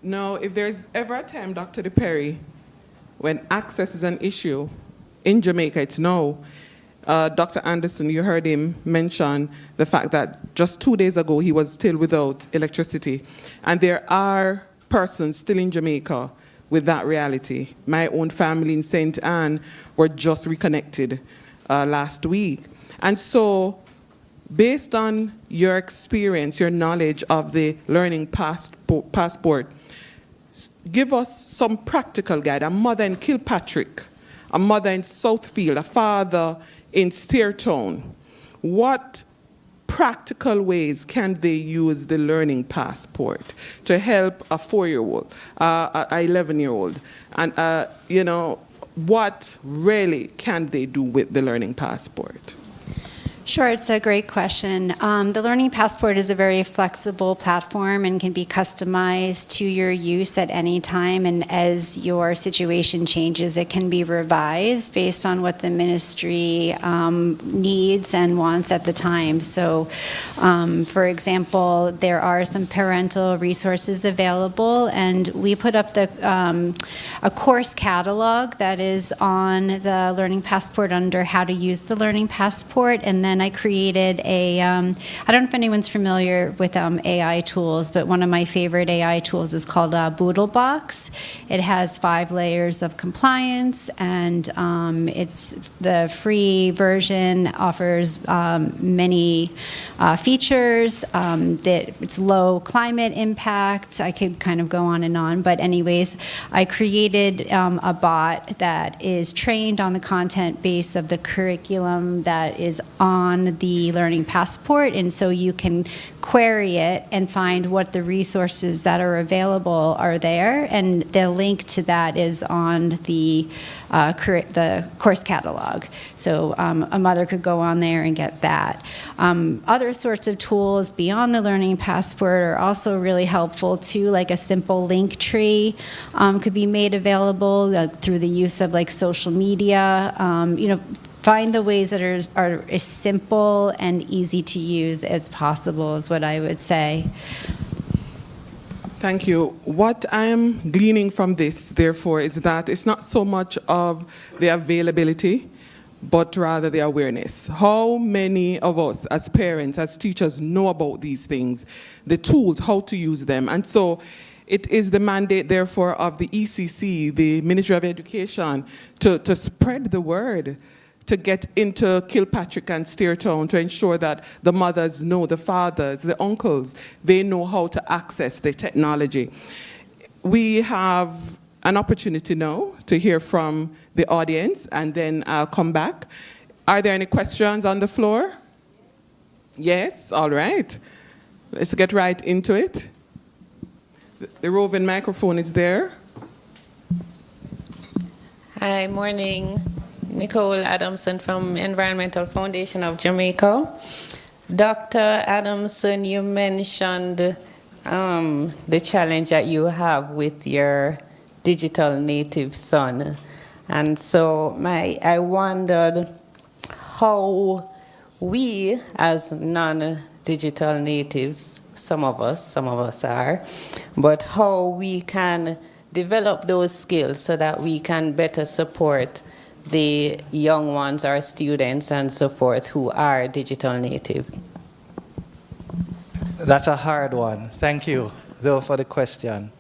Now, if there's ever a time, Dr. DePerry, when access is an issue in Jamaica, it's now. Dr. Anderson, you heard him mention the fact that just 2 days ago he was still without electricity. And there are persons still in Jamaica with that reality. My own family in St. Anne were just reconnected last week. And so, based on your experience, your knowledge of the learning passport, give us some practical guide. A mother in Kilpatrick, a mother in Southfield, a father in Steertown. What practical ways can they use the learning passport to help a 4-year-old, a 11-year-old? And, you know, what really can they do with the learning passport? Sure, it's a great question. The Learning Passport is a very flexible platform and can be customized to your use at any time. And as your situation changes, it can be revised based on what the ministry needs and wants at the time. So, for example, there are some parental resources available, and we put up a course catalog that is on the Learning Passport under how to use the Learning Passport. And then I created I don't know if anyone's familiar with AI tools, but one of my favorite AI tools is called Boodlebox. It has 5 layers of compliance, and it's the free version offers many features. That it's low climate impact. I could kind of go on, but anyways, I created a bot that is trained on the content base of the curriculum that is on on the Learning Passport, and so you can query it and find what the resources that are available are there, and the link to that is on the course catalog. So a mother could go on there and get that. Other sorts of tools beyond the Learning Passport are also really helpful too, like a simple link tree could be made available through the use of like social media. Find the ways that are as simple and easy to use as possible is what I would say. Thank you. What I am gleaning from this, therefore, is that it's not so much of the availability, but rather the awareness. How many of us as parents, as teachers, know about these things, the tools, how to use them? And so it is the mandate, therefore, of the ECC, the Ministry of Education, to spread the word, to get into Kilpatrick and Steertown to ensure that the mothers know, the fathers, the uncles, they know how to access the technology. We have an opportunity now to hear from the audience, and then I'll come back. Are there any questions on the floor? Yes, all right. Let's get right into it. The roving microphone is there. Hi, morning. Nicole Adamson from Environmental Foundation of Jamaica. Dr. Adamson, you mentioned the challenge that you have with your digital native son. And so I wondered how we as non-digital natives, some of us are, but how we can develop those skills so that we can better support the young ones, our students and so forth, who are digital native. That's a hard one. Thank you, though, for the question.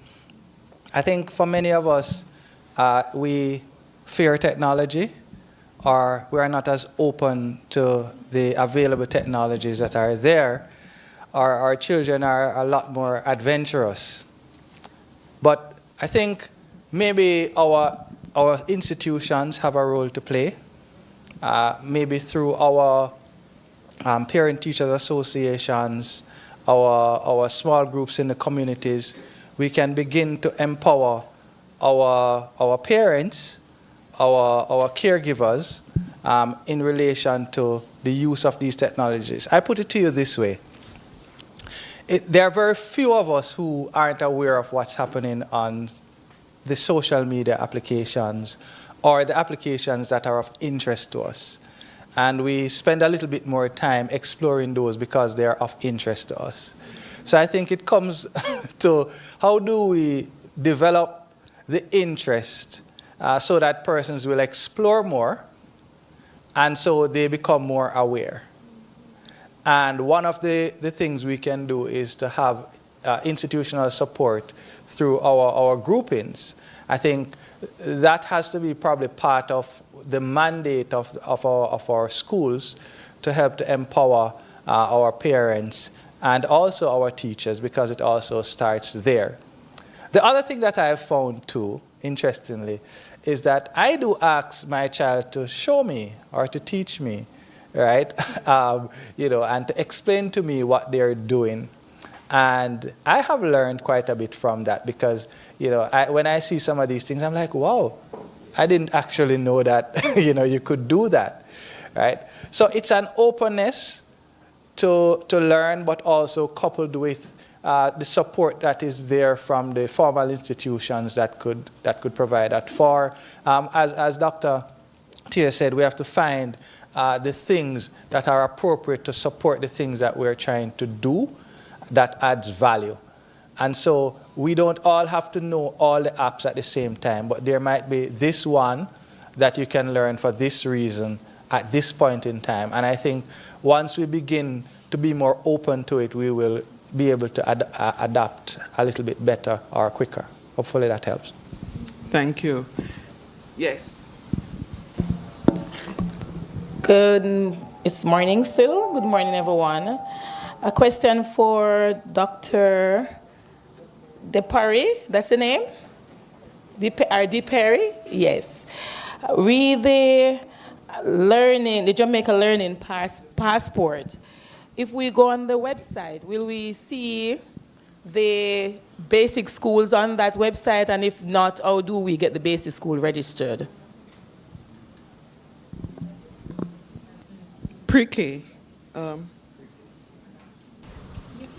I think for many of us, we fear technology, or we are not as open to the available technologies that are there. Our children are a lot more adventurous. But I think maybe our institutions have a role to play, maybe through our parent-teachers associations, our small groups in the communities. We can begin to empower our parents, our caregivers in relation to the use of these technologies. I put it to you this way. There are very few of us who aren't aware of what's happening on the social media applications or the applications that are of interest to us. And we spend a little bit more time exploring those because they are of interest to us. So I think it comes to how do we develop the interest so that persons will explore more and so they become more aware. And one of the things we can do is to have institutional support through our groupings. I think that has to be probably part of the mandate of our schools to help to empower our parents and also our teachers, because it also starts there. The other thing that I have found too, interestingly, is that I do ask my child to show me or to teach me, right? And to explain to me what they're doing. And I have learned quite a bit from that because, when I see some of these things, I'm like, wow, I didn't actually know that, you could do that, right? So it's an openness to learn, but also coupled with the support that is there from the formal institutions that could provide that. As Dr. Tia said, we have to find the things that are appropriate to support the things that we're trying to do that adds value. And so we don't all have to know all the apps at the same time, but there might be this one that you can learn for this reason at this point in time. And I think once we begin to be more open to it, we will be able to adapt a little bit better or quicker. Hopefully that helps. Thank you. Yes. It's morning still. Good morning, everyone. A question for Dr. DePerry, that's the name? DePerry? Yes. With the learning, the Jamaica Learning Passport. If we go on the website, will we see the basic schools on that website? And if not, how do we get the basic school registered? Pre-K.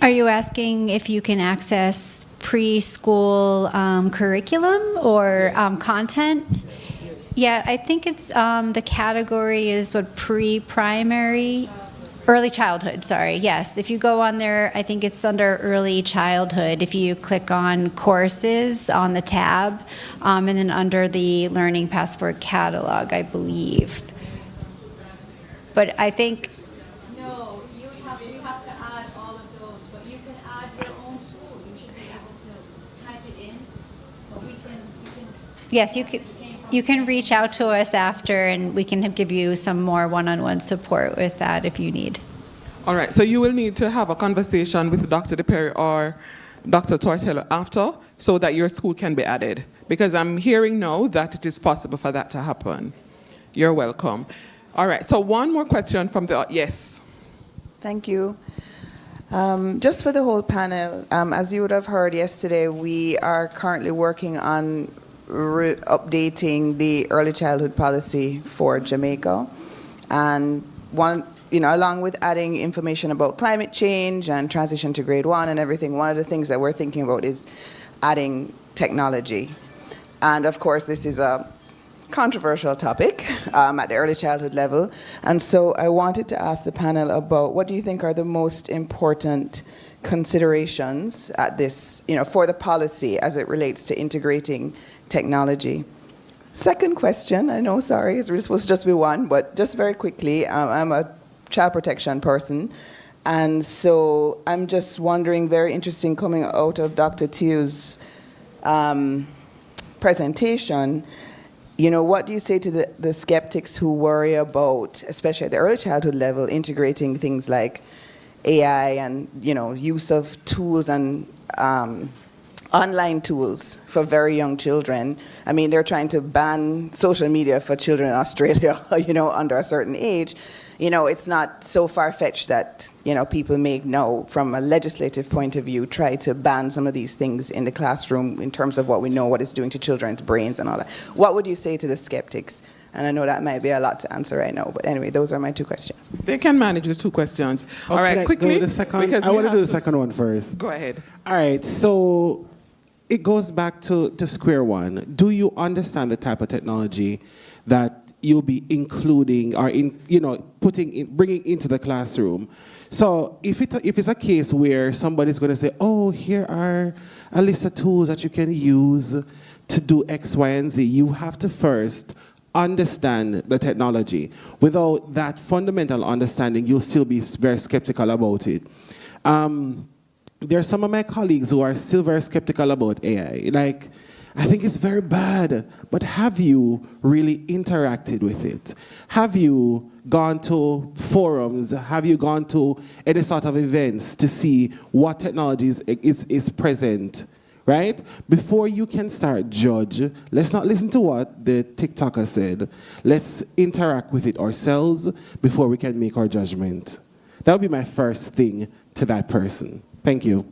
Are you asking if you can access preschool curriculum or content? Yeah, I think it's the category is what pre-primary, early childhood, sorry. Yes, if you go on there, I think it's under early childhood. If you click on courses on the tab, and then under the Learning Passport catalog, I believe. But I think no, you have to add all of those, but you can add your own school. You should be able to type it in, but you can. yes, you can reach out to us after, and we can give you some more one-on-one support with that if you need. All right, so you will need to have a conversation with Dr. DePerry or Dr. Tortello after so that your school can be added, because I'm hearing now that it is possible for that to happen. You're welcome. All right, so one more question from the, yes. Thank you. Just for the whole panel, as you would have heard yesterday, we are currently working on updating the early childhood policy for Jamaica. And along with adding information about climate change and transition to grade 1 and everything, one of the things that we're thinking about is adding technology. And of course, this is a controversial topic at the early childhood level. And so I wanted to ask the panel about what do you think are the most important considerations at this, for the policy as it relates to integrating technology. Second question, I know, sorry, it's supposed to just be one, but just very quickly, I'm a child protection person. And so I'm just wondering, very interesting coming out of Dr. Tew's presentation, what do you say to the skeptics who worry about, especially at the early childhood level, integrating things like AI and use of tools and online tools for very young children? I mean, they're trying to ban social media for children in Australia, under a certain age. It's not so far-fetched that, people may now, from a legislative point of view, try to ban some of these things in the classroom in terms of what we know, what it's doing to children's brains and all that. What would you say to the skeptics? And I know that might be a lot to answer right now, but anyway, those are my two questions. They can manage the two questions. All right, quickly. I want to do the second one first. Go ahead. All right, so it goes back to square one. Do you understand the type of technology that you'll be including or bringing into the classroom? So if it's a case where somebody's going to say, oh, here are a list of tools that you can use to do X, Y, and Z, you have to first understand the technology. Without that fundamental understanding, you'll still be very skeptical about it. There are some of my colleagues who are still very skeptical about AI. Like, I think it's very bad, but have you really interacted with it? Have you gone to forums? Have you gone to any sort of events to see what technologies is present, right? Before you can start judge, let's not listen to what the TikToker said. Let's interact with it ourselves before we can make our judgment. That would be my first thing to that person. Thank you.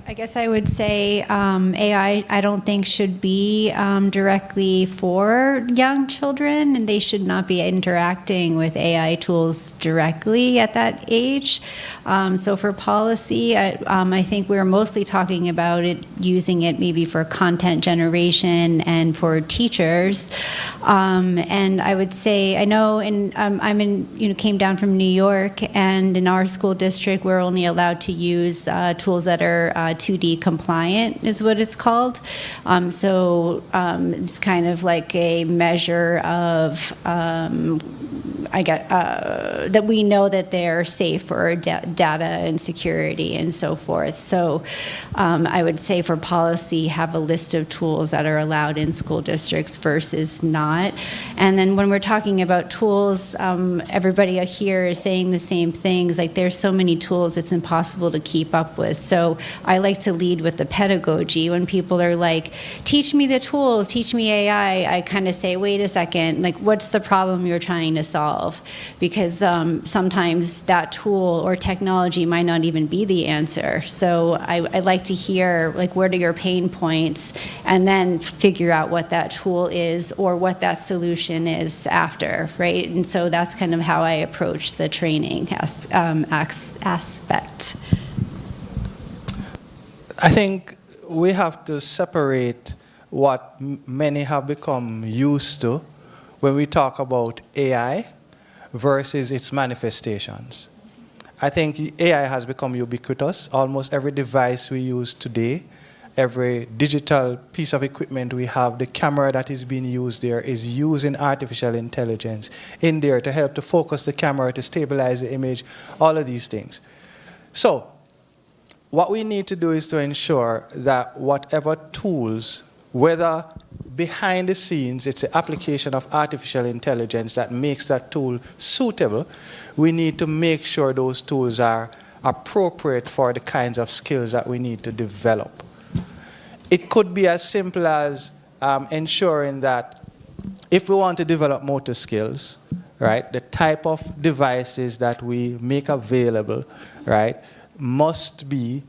I guess I would say AI, I don't think should be directly for young children, and they should not be interacting with AI tools directly at that age. So for policy, I think we're mostly talking about it, using it maybe for content generation and for teachers. And I would say, I know came down from New York, and in our school district, we're only allowed to use tools that are 2D compliant is what it's called. So it's kind of like a measure of that we know that they're safe for data and security and so forth. So I would say for policy, have a list of tools that are allowed in school districts versus not. And then when we're talking about tools, everybody here is saying the same things. Like there's so many tools, it's impossible to keep up with. So I like to lead with the pedagogy. When people are like, teach me the tools, teach me AI, I kind of say, wait a second, like what's the problem you're trying to solve? Because sometimes that tool or technology might not even be the answer. So I like to hear like what are your pain points, and then figure out what that tool is or what that solution is after, right? And so that's kind of how I approach the training aspect. I think we have to separate what many have become used to when we talk about AI versus its manifestations. I think AI has become ubiquitous. Almost every device we use today, every digital piece of equipment we have, the camera that is being used there is using artificial intelligence in there to help to focus the camera, to stabilize the image, all of these things. So what we need to do is to ensure that whatever tools, whether behind the scenes it's the application of artificial intelligence that makes that tool suitable, we need to make sure those tools are appropriate for the kinds of skills that we need to develop. It could be as simple as ensuring that if we want to develop motor skills, right, the type of devices that we make available, right, must be,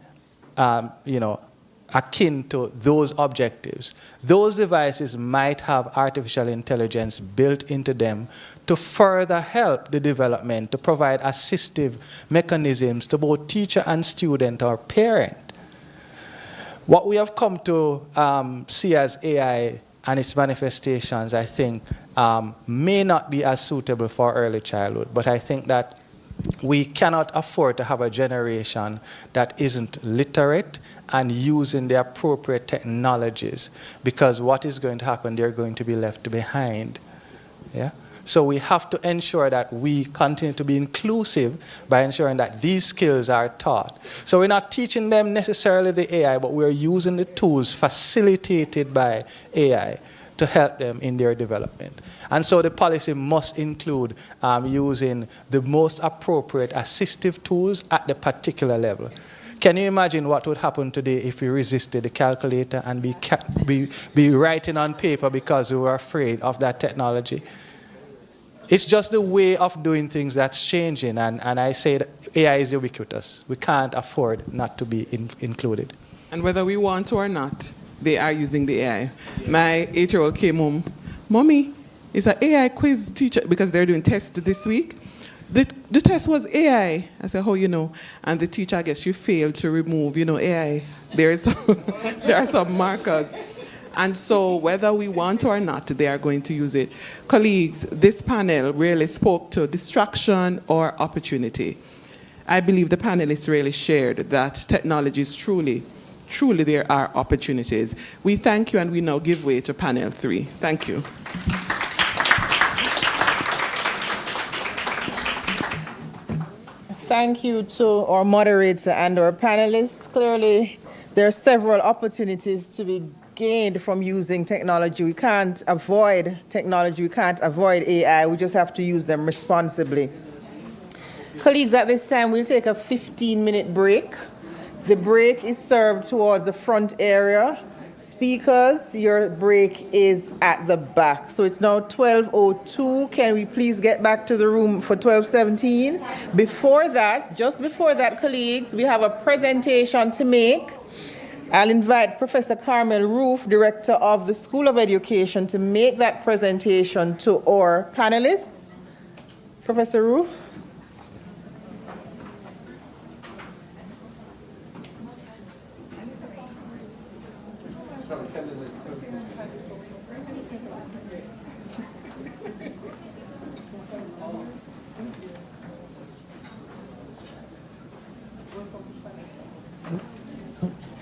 akin to those objectives. Those devices might have artificial intelligence built into them to further help the development, to provide assistive mechanisms to both teacher and student or parent. What we have come to see as AI and its manifestations, I think, may not be as suitable for early childhood, but I think that we cannot afford to have a generation that isn't literate and using the appropriate technologies, because what is going to happen, they're going to be left behind. Yeah? So we have to ensure that we continue to be inclusive by ensuring that these skills are taught. So we're not teaching them necessarily the AI, but we're using the tools facilitated by AI to help them in their development. And so the policy must include using the most appropriate assistive tools at the particular level. Can you imagine what would happen today if we resisted the calculator and be writing on paper because we were afraid of that technology? It's just the way of doing things that's changing, and I say that AI is ubiquitous. We can't afford not to be included. And whether we want to or not, they are using the AI. My 8-year-old came home, Mommy, it's an AI quiz teacher, because they're doing tests this week. The test was AI. I said, how you know? And the teacher, I guess you failed to remove, AI. There are some markers. And so whether we want to or not, they are going to use it. Colleagues, this panel really spoke to distraction or opportunity. I believe the panelists really shared that technology is truly there are opportunities. We thank you, and we now give way to panel 3. Thank you. Thank you to our moderator and our panelists. Clearly, there are several opportunities to be gained from using technology. We can't avoid technology. We can't avoid AI. We just have to use them responsibly. Colleagues, at this time, we'll take a 15-minute break. The break is served towards the front area. Speakers, your break is at the back. So it's now 12:02. Can we please get back to the room for 12:17? Just before that, colleagues, we have a presentation to make. I'll invite Professor Carmel Roof, Director of the School of Education, to make that presentation to our panelists. Professor Roof.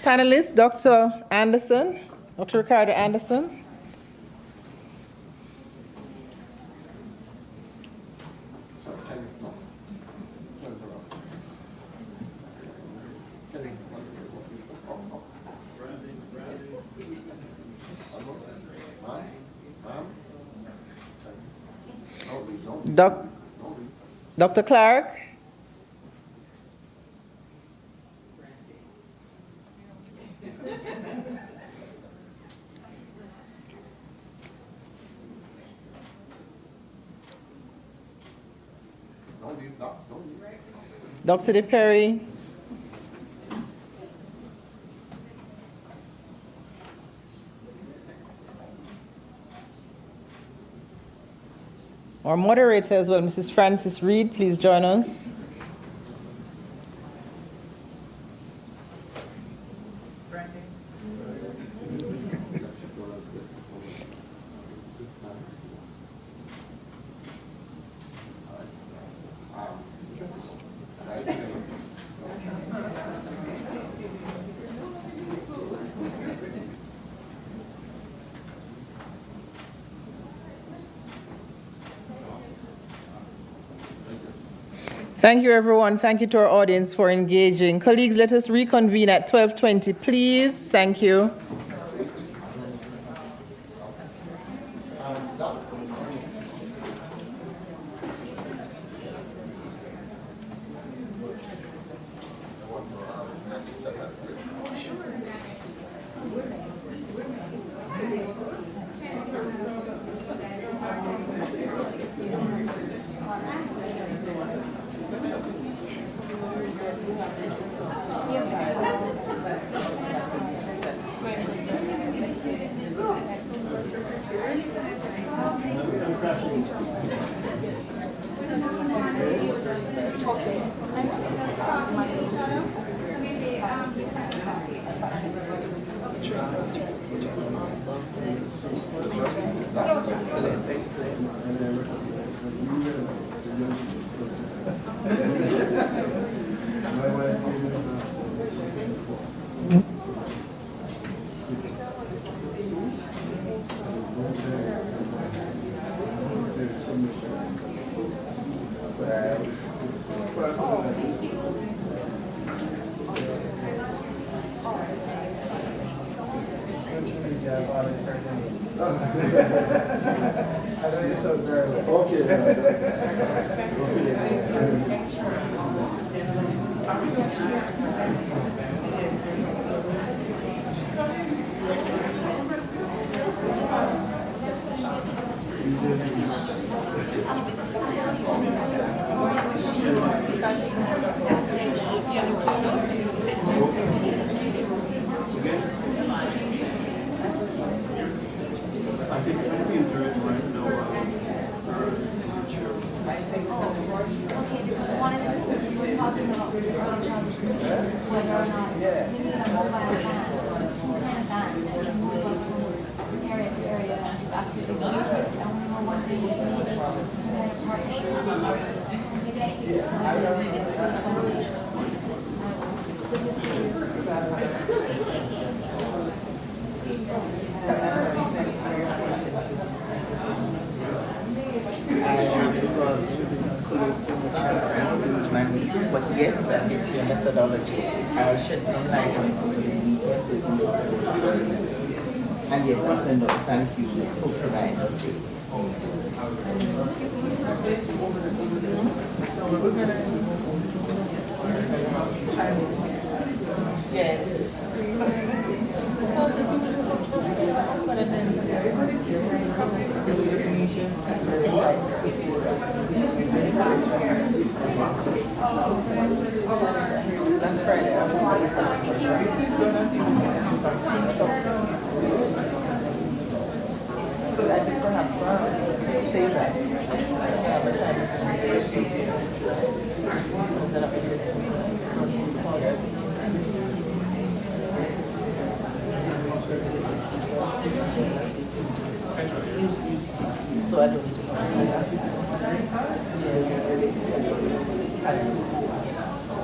Panelist, Dr. Anderson, Dr. Ricardo Anderson. Dr. Clark? Dr. DePerry? Our moderator as well, Mrs. Frances Reed, please join us. Thank you, everyone. Thank you to our audience for engaging. Colleagues, let us reconvene at 12:20, please. Thank you. But yes, I'll get to your methodology. I'll shed some light on it. And yes, I'll send out thank you for providing. So I don't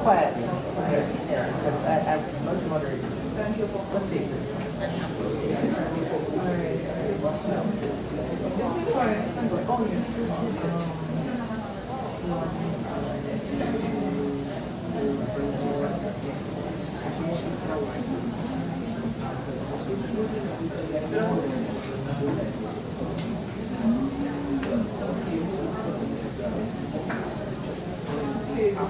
quietly. I'm not moderating. What's it? We're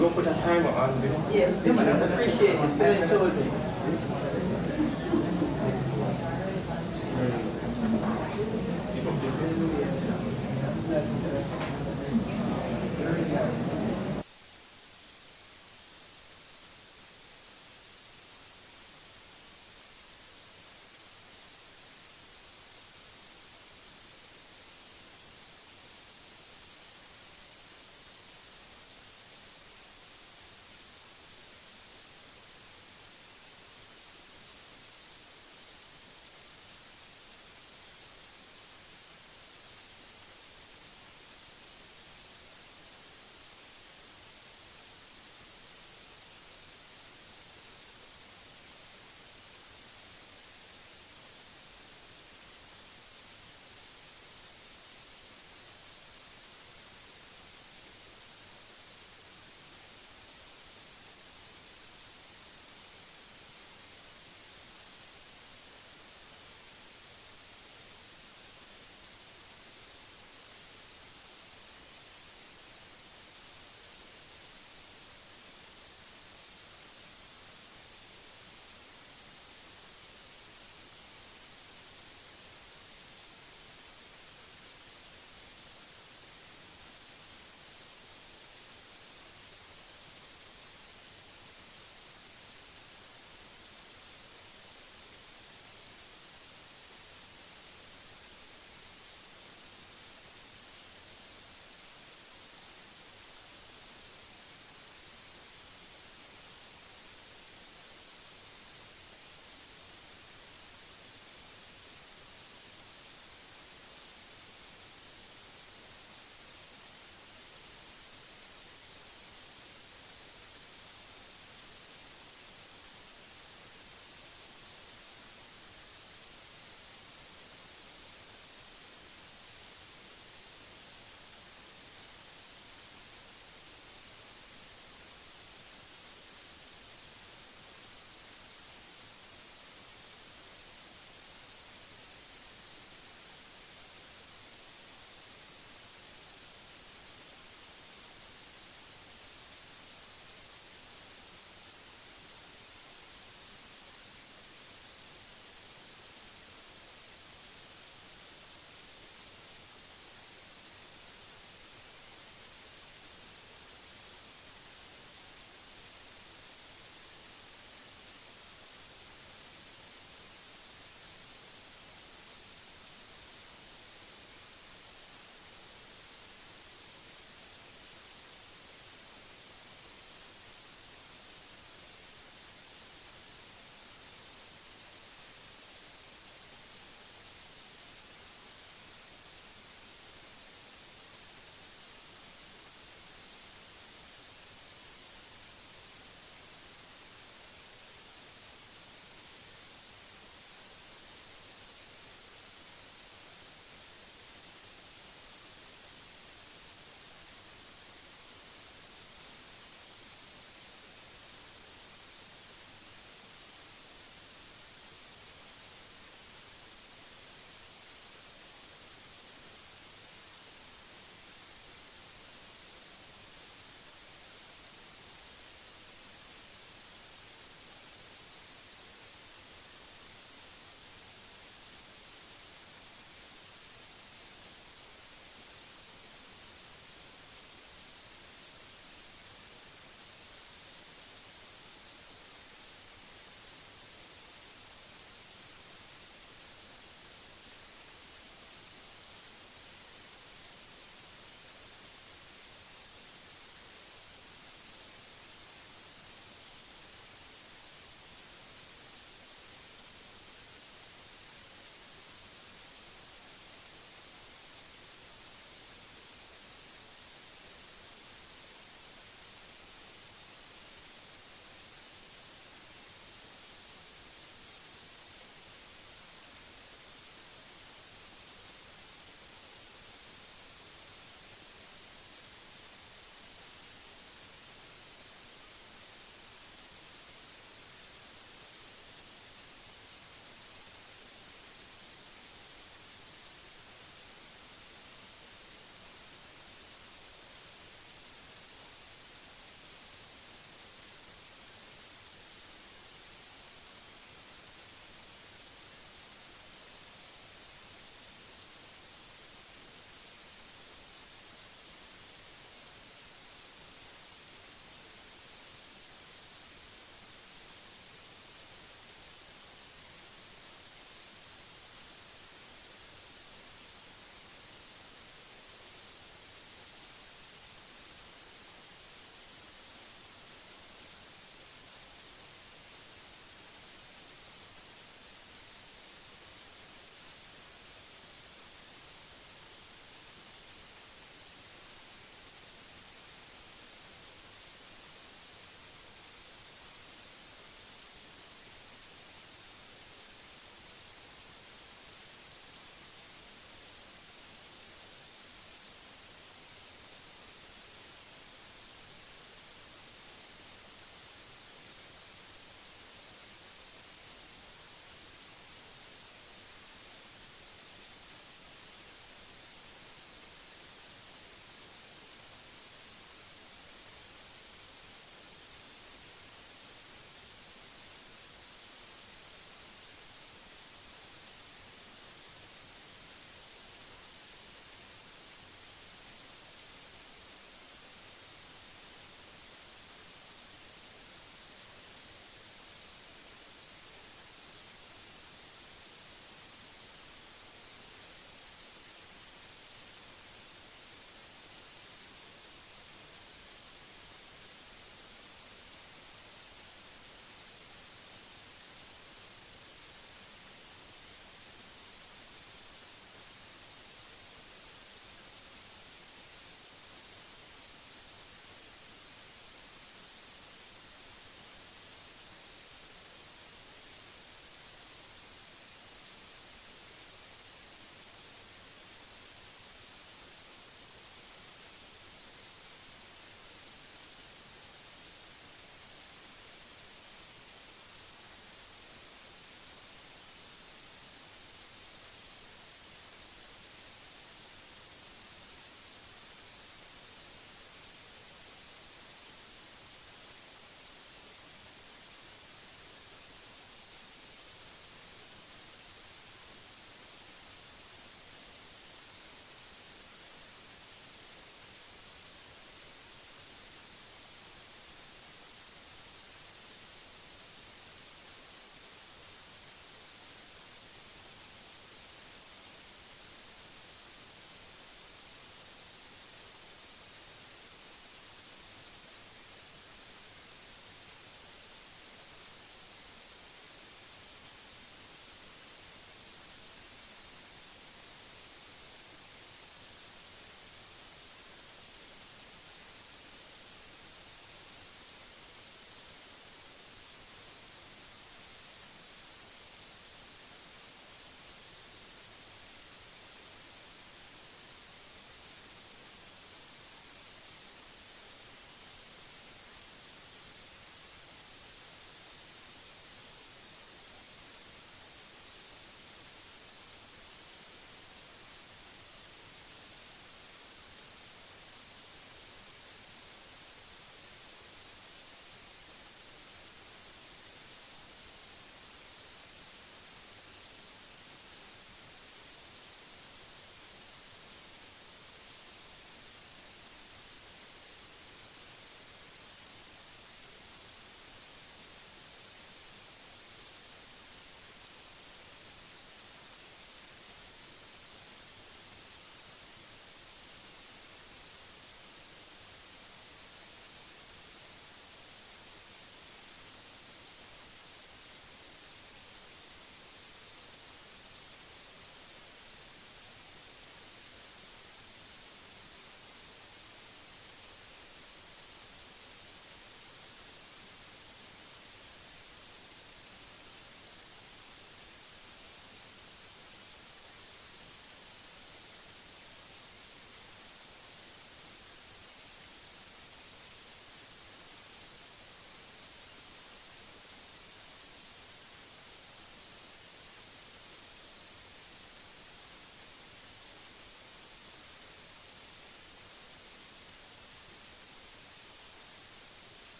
going to put a timer on this. Yes, I appreciate it. Somebody told me.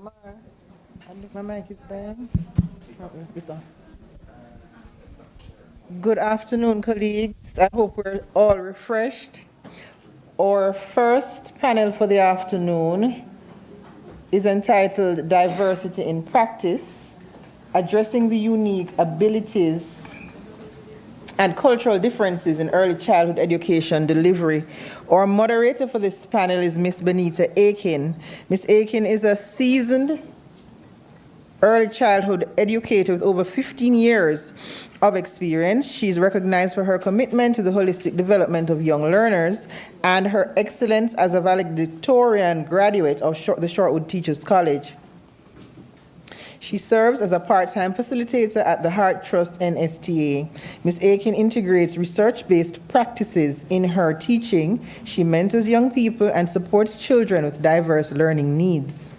My mic is down. It's on. Good afternoon, colleagues. I hope we're all refreshed. Our first panel for the afternoon is entitled Diversity in Practice, Addressing the Unique Abilities and Cultural Differences in Early Childhood Education Delivery. Our moderator for this panel is Ms. Benita Aiken. Ms. Aiken is a seasoned early childhood educator with over 15 years of experience. She's recognized for her commitment to the holistic development of young learners and her excellence as a valedictorian graduate of the Shortwood Teachers College. She serves as a part-time facilitator at the Heart Trust NSTA. Ms. Aiken integrates research-based practices in her teaching. She mentors young people and supports children with diverse learning needs.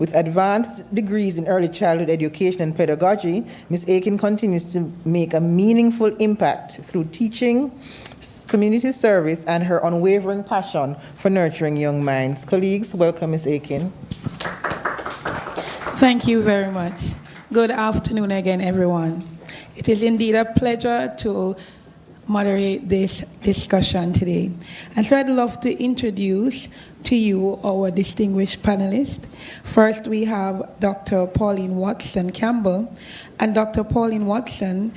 With advanced degrees in early childhood education and pedagogy, Ms. Aiken continues to make a meaningful impact through teaching, community service, and her unwavering passion for nurturing young minds. Colleagues, welcome Ms. Aiken. Thank you very much. Good afternoon again, everyone. It is indeed a pleasure to moderate this discussion today. And so I'd love to introduce to you our distinguished panelists. First, we have Dr. Pauline Watson Campbell. And Dr. Pauline Watson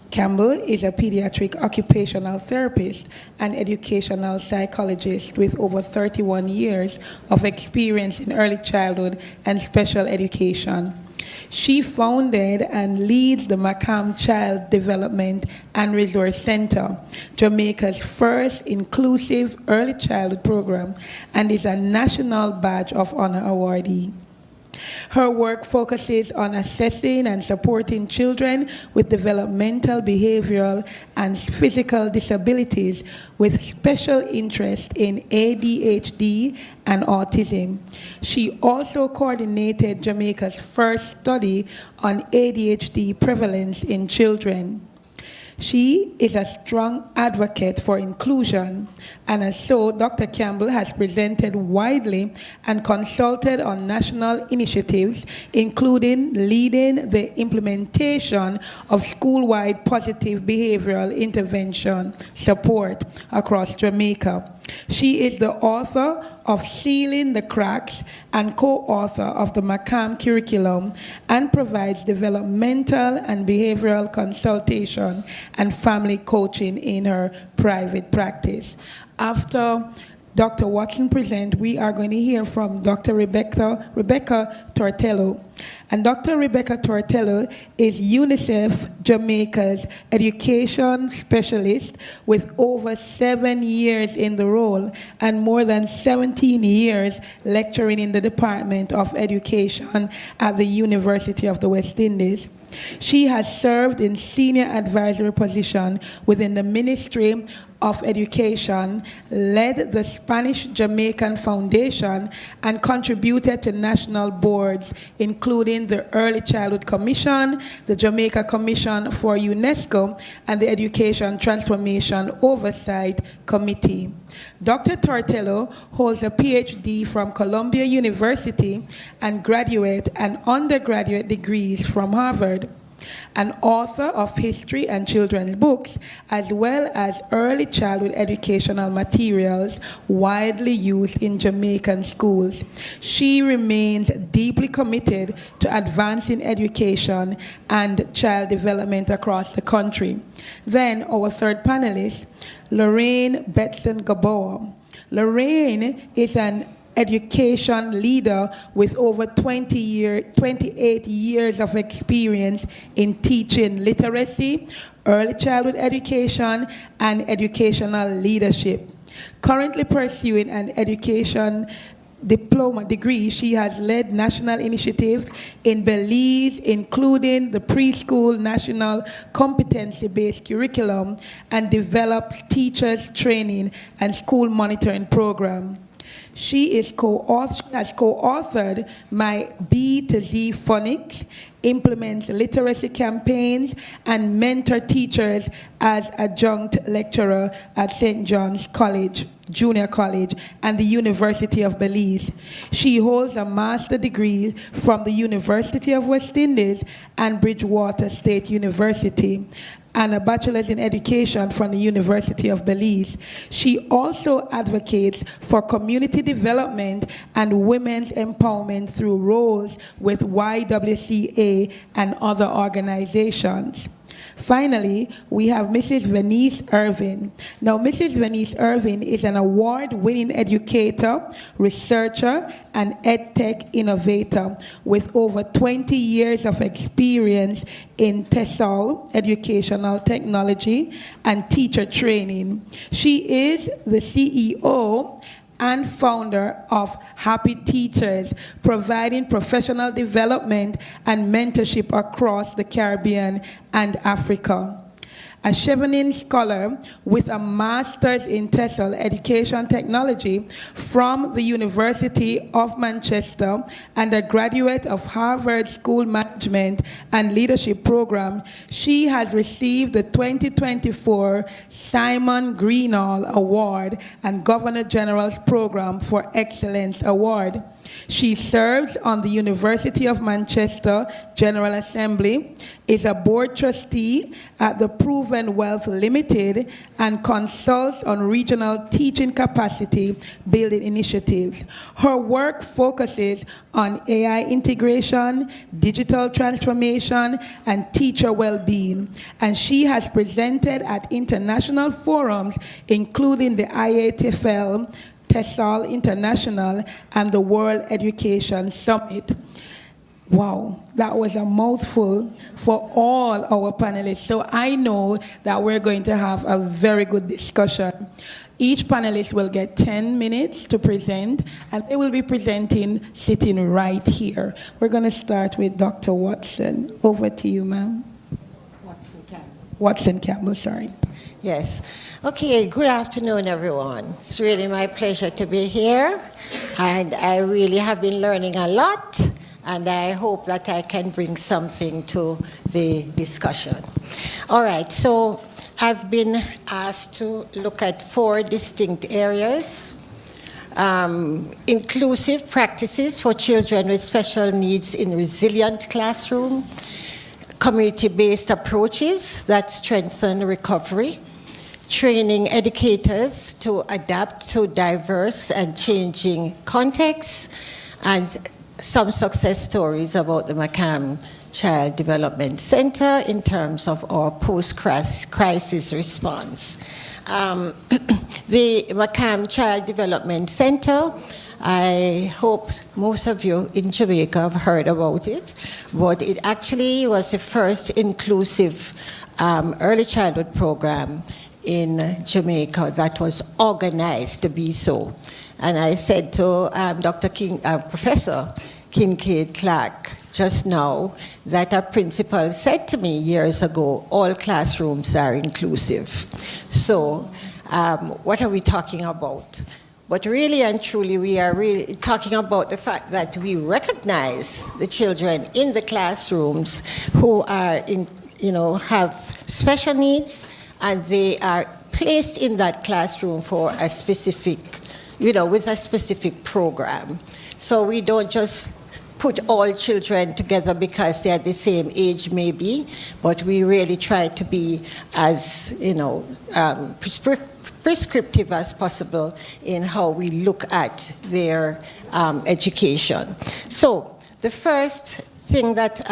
Campbell is a pediatric occupational therapist and educational psychologist with over 31 years of experience in early childhood and special education. She founded and leads the Macam Child Development and Resource Center, Jamaica's first inclusive early childhood program, and is a National Badge of Honor awardee. Her work focuses on assessing and supporting children with developmental, behavioral, and physical disabilities with special interest in ADHD and autism. She also coordinated Jamaica's first study on ADHD prevalence in children. She is a strong advocate for inclusion, and as so, Dr. Campbell has presented widely and consulted on national initiatives, including leading the implementation of school-wide positive behavioral intervention support across Jamaica. She is the author of Sealing the Cracks and co-author of the Macam curriculum and provides developmental and behavioral consultation and family coaching in her private practice. After Dr. Watson present, we are going to hear from Dr. Rebecca Tortello. And Dr. Rebecca Tortello is UNICEF Jamaica's education specialist with over 7 years in the role and more than 17 years lecturing in the Department of Education at the University of the West Indies. She has served in senior advisory position within the Ministry of Education, led the Spanish Jamaican Foundation, and contributed to national boards, including the Early Childhood Commission, the Jamaica Commission for UNESCO, and the Education Transformation Oversight Committee. Dr. Tortello holds a PhD from Columbia University and graduate and undergraduate degrees from Harvard. An author of history and children's books, as well as early childhood educational materials widely used in Jamaican schools. She remains deeply committed to advancing education and child development across the country. Then our third panelist, Lorraine Betson-Gaboa. Lorraine is an education leader with over 28 years of experience in teaching literacy, early childhood education, and educational leadership. Currently pursuing an education diploma degree, she has led national initiatives in Belize, including the preschool national competency-based curriculum, and developed teachers training and school monitoring program. She has co-authored my B to Z phonics, implements literacy campaigns, and mentor teachers as adjunct lecturer at St. John's College, Junior College, and the University of Belize. She holds a master's degree from the University of West Indies and Bridgewater State University, and a bachelor's in education from the University of Belize. She also advocates for community development and women's empowerment through roles with YWCA and other organizations. Finally, we have Mrs. Venice Irvin. Now, Mrs. Venice Irvin is an award-winning educator, researcher, and EdTech innovator with over 20 years of experience in TESOL, educational technology, and teacher training. She is the CEO and founder of Happy Teachers, providing professional development and mentorship across the Caribbean and Africa. A Chevening Scholar with a Master's in TESOL Education Technology from the University of Manchester and a graduate of Harvard School Management and Leadership Program, she has received the 2024 Simon Greenall Award and Governor General's Program for Excellence Award. She serves on the University of Manchester General Assembly, is a board trustee at the Proven Wealth Limited, and consults on regional teaching capacity building initiatives. Her work focuses on AI integration, digital transformation, and teacher well-being, and she has presented at international forums, including the IATFL, TESOL International, and the World Education Summit. Wow, that was a mouthful for all our panelists. So I know that we're going to have a very good discussion. Each panelist will get 10 minutes to present, and they will be presenting sitting right here. We're going to start with Dr. Watson. Over to you, ma'am. Watson Campbell, sorry. Yes. Okay, good afternoon, everyone. It's really my pleasure to be here, and I really have been learning a lot, and I hope that I can bring something to the discussion. All right, so I've been asked to look at 4 distinct areas. Inclusive practices for children with special needs in resilient classroom, community-based approaches that strengthen recovery, training educators to adapt to diverse and changing contexts, and some success stories about the McCann Child Development Center in terms of our post-crisis response. The McCann Child Development Center, I hope most of you in Jamaica have heard about it, but it actually was the first inclusive early childhood program in Jamaica that was organized to be so. And I said to Professor Kincaid Clark just now that a principal said to me years ago, all classrooms are inclusive. So what are we talking about? But really and truly, we are really talking about the fact that we recognize the children in the classrooms who are have special needs, and they are placed in that classroom for a specific, with a specific program. So we don't just put all children together because they're the same age maybe, but we really try to be as, prescriptive as possible in how we look at their education. So the first thing that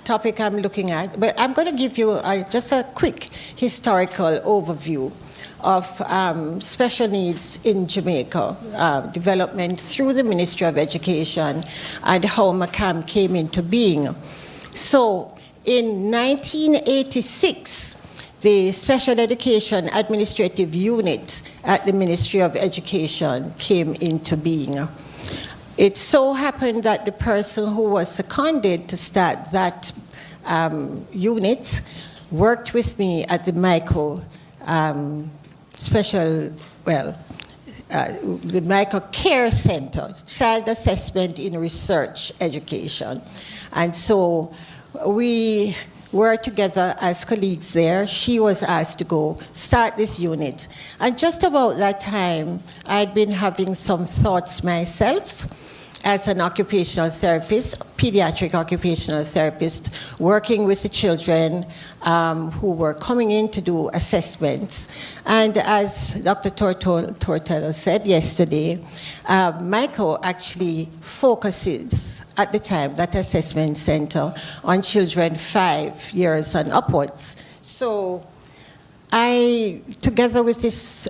topic I'm looking at, but I'm going to give you just a quick historical overview of special needs in Jamaica, development through the Ministry of Education, and how McCAM came into being. So in 1986, the Special Education Administrative Unit at the Ministry of Education came into being. It so happened that the person who was seconded to start that unit worked with me at the MICO the Michael Care Center, Child Assessment in Research Education. And so we were together as colleagues there. She was asked to go start this unit. And just about that time, I'd been having some thoughts myself as an occupational therapist, pediatric occupational therapist, working with the children who were coming in to do assessments. And as Dr. Tortello said yesterday, Michael actually focuses at the time, that assessment center, on children 5 years and upwards. So I, together with this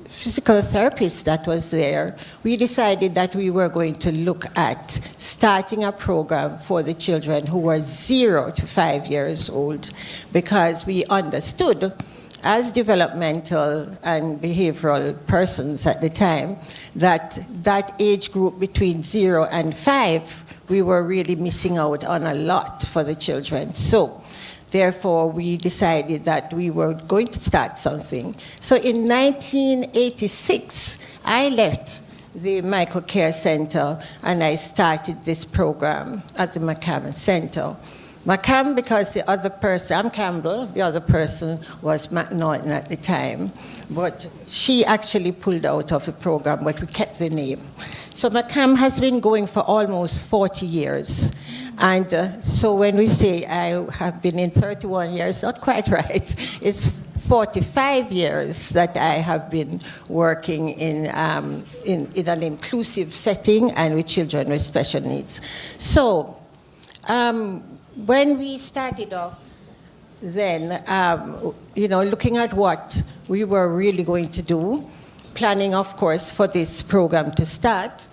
physical therapist that was there, we decided that we were going to look at starting a program for the children who were 0 to 5 years old, because we understood as developmental and behavioral persons at the time that that age group between 0 and 5, we were really missing out on a lot for the children. So therefore, we decided that we were going to start something. So in 1986, I left the Michael Care Center and I started this program at the McCam Center. McCam because the other person, I'm Campbell, the other person was McNaughton at the time, but she actually pulled out of the program, but we kept the name. So McCam has been going for almost 40 years. And so when we say I have been in 31 years, not quite right. It's 45 years that I have been working in an inclusive setting and with children with special needs. So when we started off then, looking at what we were really going to do, planning, of course, for this program to start,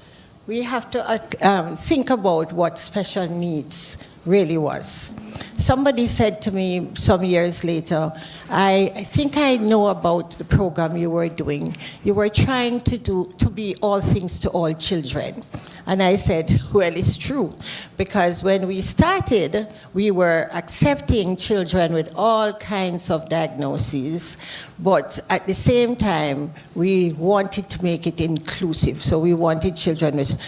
we have to think about what special needs really was. Somebody said to me some years later, I think I know about the program you were doing. You were trying to be all things to all children. And I said, well, it's true, because when we started, we were accepting children with all kinds of diagnoses, but at the same time, we wanted to make it inclusive. So we wanted children with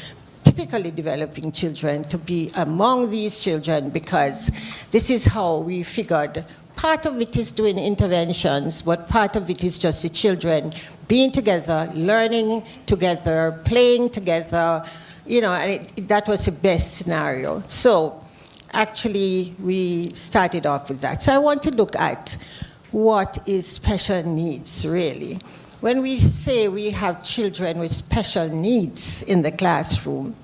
typically developing children to be among these children, because this is how we figured part of it is doing interventions, but part of it is just the children being together, learning together, playing together, and that was the best scenario. So actually, we started off with that. So I want to look at what is special needs, really. When we say we have children with special needs in the classroom,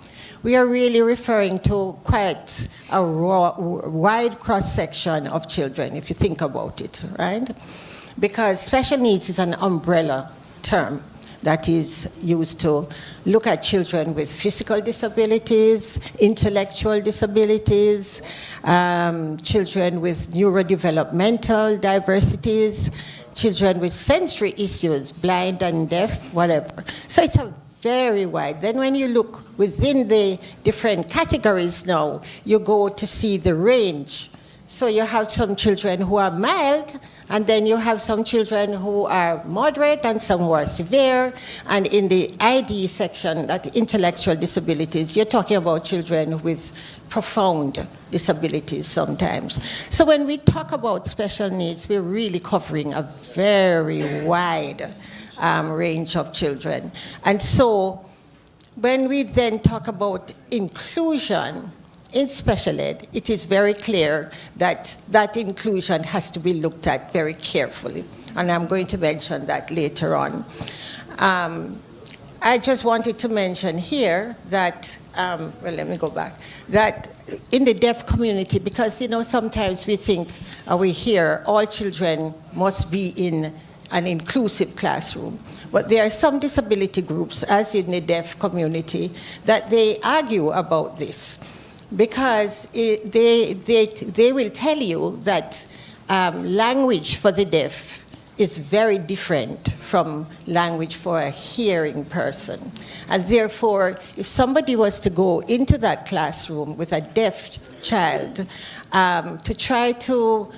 we are really referring to quite a wide cross-section of children, if you think about it, right? Because special needs is an umbrella term that is used to look at children with physical disabilities, intellectual disabilities, children with neurodevelopmental diversities, children with sensory issues, blind and deaf, whatever. So it's a very wide. Then when you look within the different categories now, you go to see the range. So you have some children who are mild, and then you have some children who are moderate and some who are severe. And in the ID section, that intellectual disabilities, you're talking about children with profound disabilities sometimes. So when we talk about special needs, we're really covering a very wide range of children. And so when we then talk about inclusion in special ed, it is very clear that that inclusion has to be looked at very carefully. And I'm going to mention that later on. I just wanted to mention here that, well, let me go back, that in the deaf community, because, sometimes we think, we hear all children must be in an inclusive classroom. But there are some disability groups, as in the deaf community, that they argue about this, because they will tell you that language for the deaf is very different from language for a hearing person. And therefore, if somebody was to go into that classroom with a deaf child to try to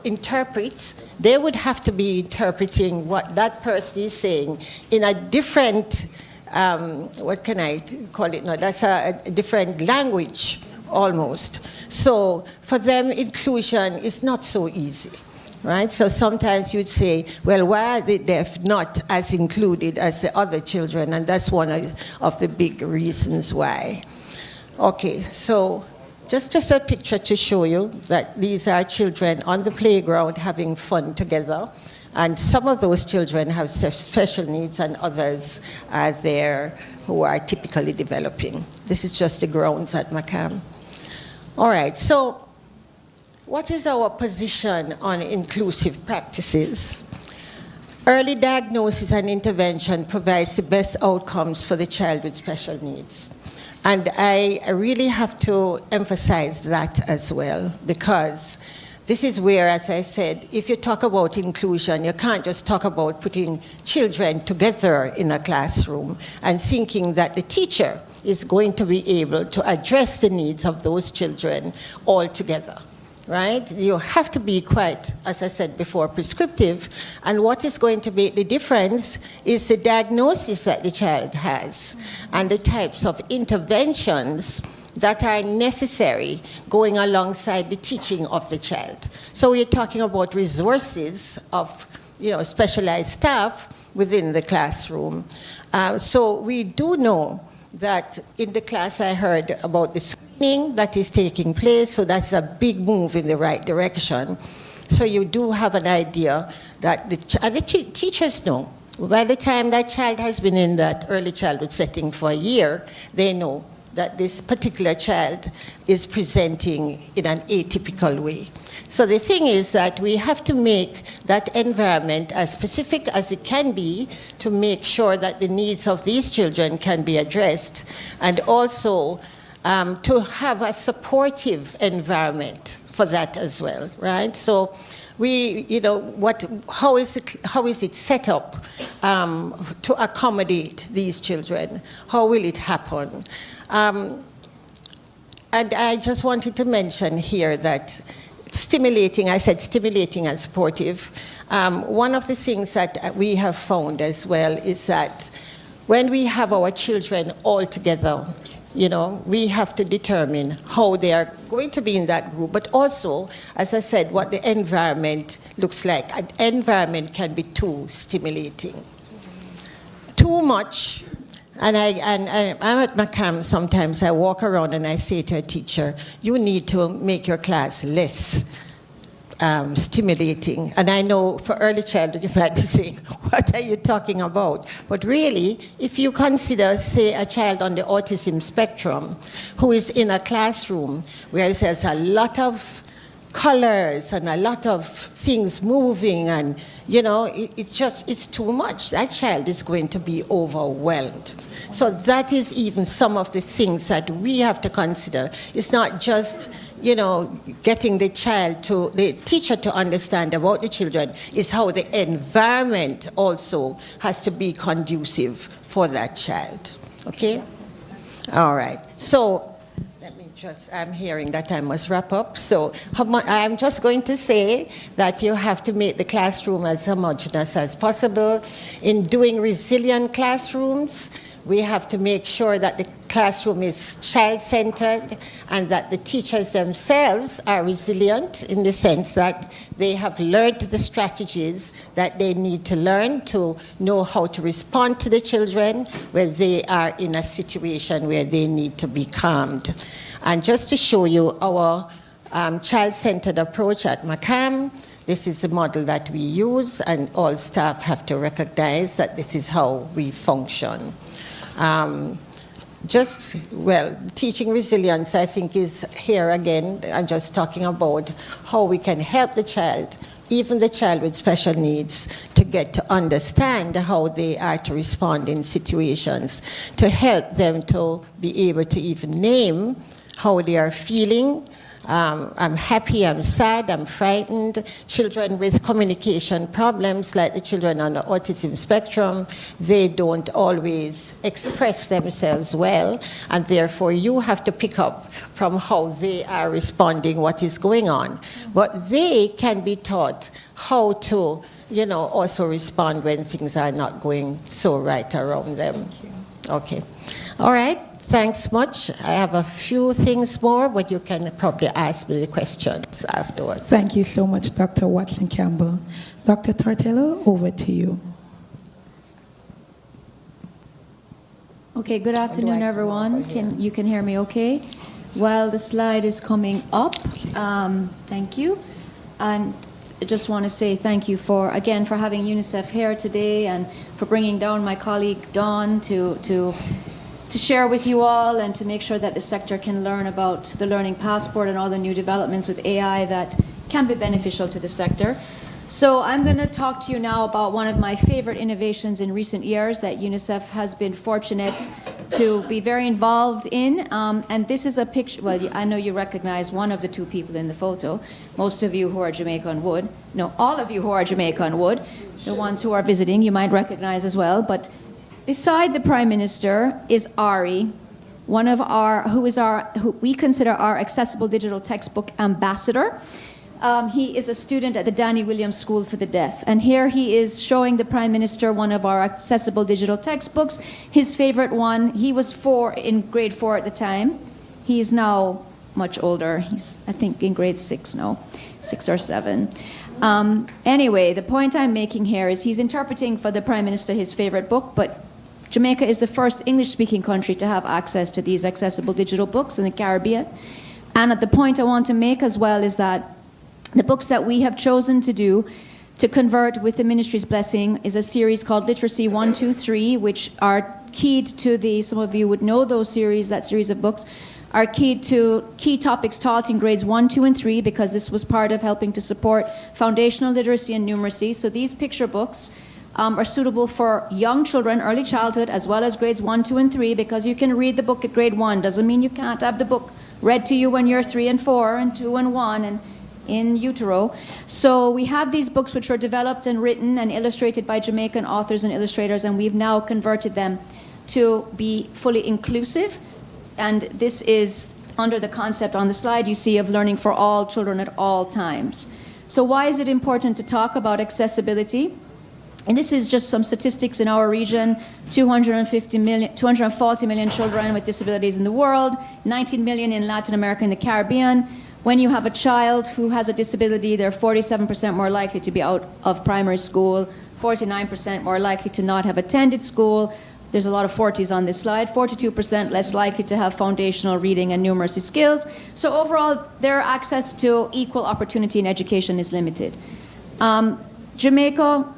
interpret they would have to be interpreting what that person is saying in a different, what can I call it now? That's a different language, almost. So for them, inclusion is not so easy, right? So sometimes you'd say, well, why are the deaf not as included as the other children? And that's one of the big reasons why. Okay, so just a picture to show you that these are children on the playground having fun together. And some of those children have special needs and others are there who are typically developing. This is just the grounds at Macam. All right, so what is our position on inclusive practices? Early diagnosis and intervention provides the best outcomes for the child with special needs. And I really have to emphasize that as well, because this is where, as I said, if you talk about inclusion, you can't just talk about putting children together in a classroom and thinking that the teacher is going to be able to address the needs of those children all together. Right? You have to be quite, as I said before, prescriptive. And what is going to make the difference is the diagnosis that the child has and the types of interventions that are necessary going alongside the teaching of the child. So we're talking about resources of, specialized staff within the classroom. So we do know that in the class I heard about the screening that is taking place, so that's a big move in the right direction. So you do have an idea that the teachers know. By the time that child has been in that early childhood setting for a year, they know that this particular child is presenting in an atypical way. So the thing is that we have to make that environment as specific as it can be to make sure that the needs of these children can be addressed, and also to have a supportive environment for that as well, right? So we, how is it set up to accommodate these children? How will it happen? And I just wanted to mention here that stimulating, I said stimulating and supportive. One of the things that we have found as well is that when we have our children all together, we have to determine how they are going to be in that group, but also, as I said, what the environment looks like. An environment can be too stimulating. Too much. And I'm at Macam, sometimes I walk around and I say to a teacher, you need to make your class less stimulating. And I know for early childhood, you might be saying, what are you talking about? But really, if you consider, say, a child on the autism spectrum who is in a classroom where there's a lot of colors and a lot of things moving, and it's too much. That child is going to be overwhelmed. So that is even some of the things that we have to consider. It's not just getting the teacher to understand about the children. It's how the environment also has to be conducive for that child. Okay? All right. So I'm hearing that I must wrap up. So I'm just going to say that you have to make the classroom as homogeneous as possible. In doing resilient classrooms, we have to make sure that the classroom is child-centered and that the teachers themselves are resilient in the sense that they have learned the strategies that they need to learn to know how to respond to the children when they are in a situation where they need to be calmed. And just to show you our child-centered approach at Macam, this is the model that we use, and all staff have to recognize that this is how we function. Teaching resilience, I think, is here again. I'm just talking about how we can help the child, even the child with special needs, to get to understand how they are to respond in situations, to help them to be able to even name how they are feeling, I'm happy, I'm sad, I'm frightened. Children with communication problems, like the children on the autism spectrum, they don't always express themselves well, and therefore you have to pick up from how they are responding, what is going on. But they can be taught how to, also respond when things are not going so right around them. Okay. All right. Thanks much. I have a few things more, but you can probably ask me the questions afterwards. Thank you so much, Dr. Watson Campbell. Dr. Tortello, over to you. Okay, good afternoon, everyone. You can hear me okay? While the slide is coming up, thank you. And I just want to say thank you for having UNICEF here today and for bringing down my colleague Dawn to share with you all and to make sure that the sector can learn about the Learning Passport and all the new developments with AI that can be beneficial to the sector. So I'm going to talk to you now about one of my favorite innovations in recent years that UNICEF has been fortunate to be very involved in. And this is a picture, well, I know you recognize one of the two people in the photo. Most of you who are Jamaican would. No, all of you who are Jamaican would. The ones who are visiting you might recognize as well. But beside the Prime Minister is Ari, who we consider our accessible digital textbook ambassador. He is a student at the Danny Williams School for the Deaf. And here he is showing the Prime Minister one of our accessible digital textbooks, his favorite one. He was in grade 4 at the time. He is now much older. He's, I think, in grade 6 now, 6 or 7. Anyway, the point I'm making here is he's interpreting for the Prime Minister his favorite book, but Jamaica is the first English-speaking country to have access to these accessible digital books in the Caribbean. And the point I want to make as well is that the books that we have chosen to convert with the ministry's blessing is a series called Literacy 1, 2, 3, which are keyed to some of you would know that series of books, are keyed to key topics taught in grades 1, 2, and 3, because this was part of helping to support foundational literacy and numeracy. So these picture books are suitable for young children, early childhood, as well as grades 1, 2, and 3, because you can read the book at grade 1. Doesn't mean you can't have the book read to you when you're 3 and 4 and 2 and 1 and in utero. So we have these books which were developed and written and illustrated by Jamaican authors and illustrators, and we've now converted them to be fully inclusive. And this is under the concept on the slide you see of learning for all children at all times. So why is it important to talk about accessibility? And this is just some statistics in our region: 240 million children with disabilities in the world, 19 million in Latin America and the Caribbean. When you have a child who has a disability, they're 47% more likely to be out of primary school, 49% more likely to not have attended school. There's a lot of 40s on this slide. 42% less likely to have foundational reading and numeracy skills. So overall, their access to equal opportunity in education is limited. Jamaica,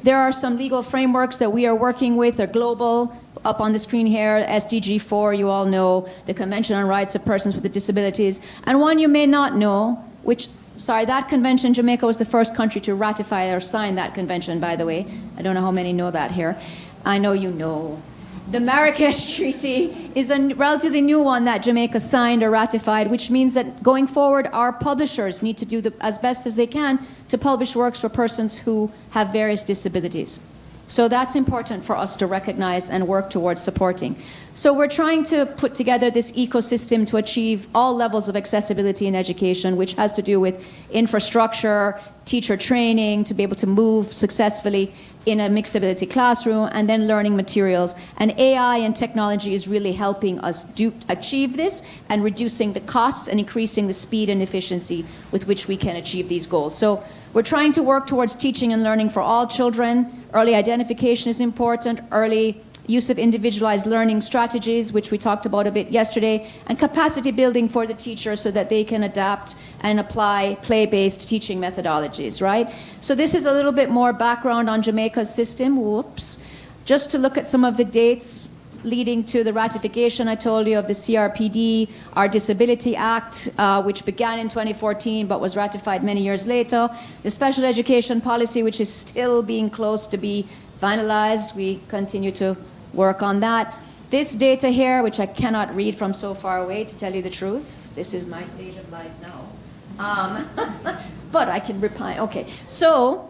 there are some legal frameworks that we are working with. They're global. Up on the screen here, SDG 4, you all know, the Convention on Rights of Persons with Disabilities. And one you may not know, that convention, Jamaica was the first country to ratify or sign that convention, by the way. I don't know how many know that here. I know you know. The Marrakesh Treaty is a relatively new one that Jamaica signed or ratified, which means that going forward, our publishers need to do as best as they can to publish works for persons who have various disabilities. So that's important for us to recognize and work towards supporting. So we're trying to put together this ecosystem to achieve all levels of accessibility in education, which has to do with infrastructure, teacher training, to be able to move successfully in a mixed ability classroom, and then learning materials. And AI and technology is really helping us achieve this and reducing the costs and increasing the speed and efficiency with which we can achieve these goals. So we're trying to work towards teaching and learning for all children. Early identification is important, early use of individualized learning strategies, which we talked about a bit yesterday, and capacity building for the teacher so that they can adapt and apply play-based teaching methodologies, right? So this is a little bit more background on Jamaica's system. Whoops. Just to look at some of the dates leading to the ratification, I told you, of the CRPD, our Disability Act, which began in 2014 but was ratified many years later, the Special Education Policy, which is still being close to be finalized. We continue to work on that. This data here, which I cannot read from so far away, to tell you the truth, This is my stage of life now. But I can repine. Okay, so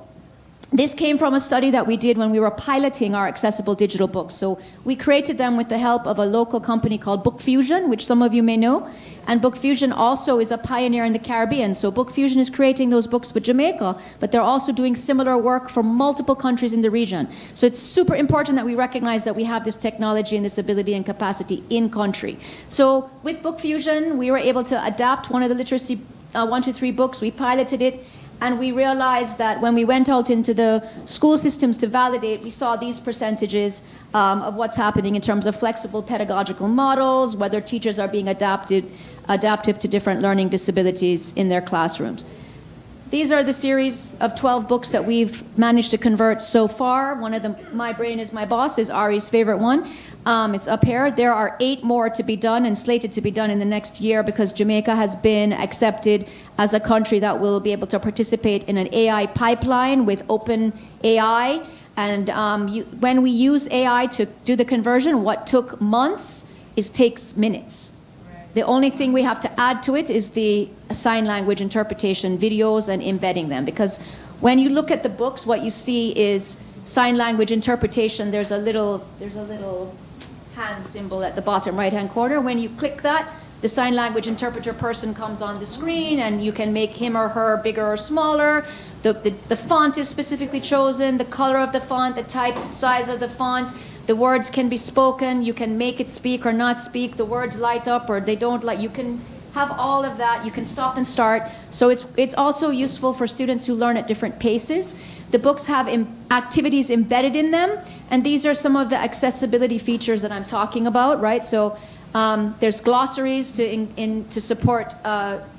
this came from a study that we did when we were piloting our accessible digital books. So we created them with the help of a local company called Book Fusion, which some of you may know. And Book Fusion also is a pioneer in the Caribbean. So Book Fusion is creating those books for Jamaica, but they're also doing similar work for multiple countries in the region. So it's super important that we recognize that we have this technology and this ability and capacity in country. So with Book Fusion, we were able to adapt one of the literacy 123 books. We piloted it. And we realized that when we went out into the school systems to validate, we saw these percentages of what's happening in terms of flexible pedagogical models, whether teachers are being adaptive to different learning disabilities in their classrooms. These are the series of 12 books that we've managed to convert so far. One of them, My Brain is My Boss, is Ari's favorite one. It's up here. There are 8 more to be done and slated to be done in the next year because Jamaica has been accepted as a country that will be able to participate in an AI pipeline with open AI. And when we use AI to do the conversion, what took months takes minutes. The only thing we have to add to it is the sign language interpretation videos and embedding them. Because when you look at the books, what you see is sign language interpretation. There's a little hand symbol at the bottom right-hand corner. When you click that, the sign language interpreter person comes on the screen, and you can make him or her bigger or smaller. The font is specifically chosen, the color of the font, the type, size of the font. The words can be spoken. You can make it speak or not speak. The words light up or they don't light. You can have all of that. You can stop and start. So it's also useful for students who learn at different paces. The books have activities embedded in them, and these are some of the accessibility features that I'm talking about, right? So there's glossaries to support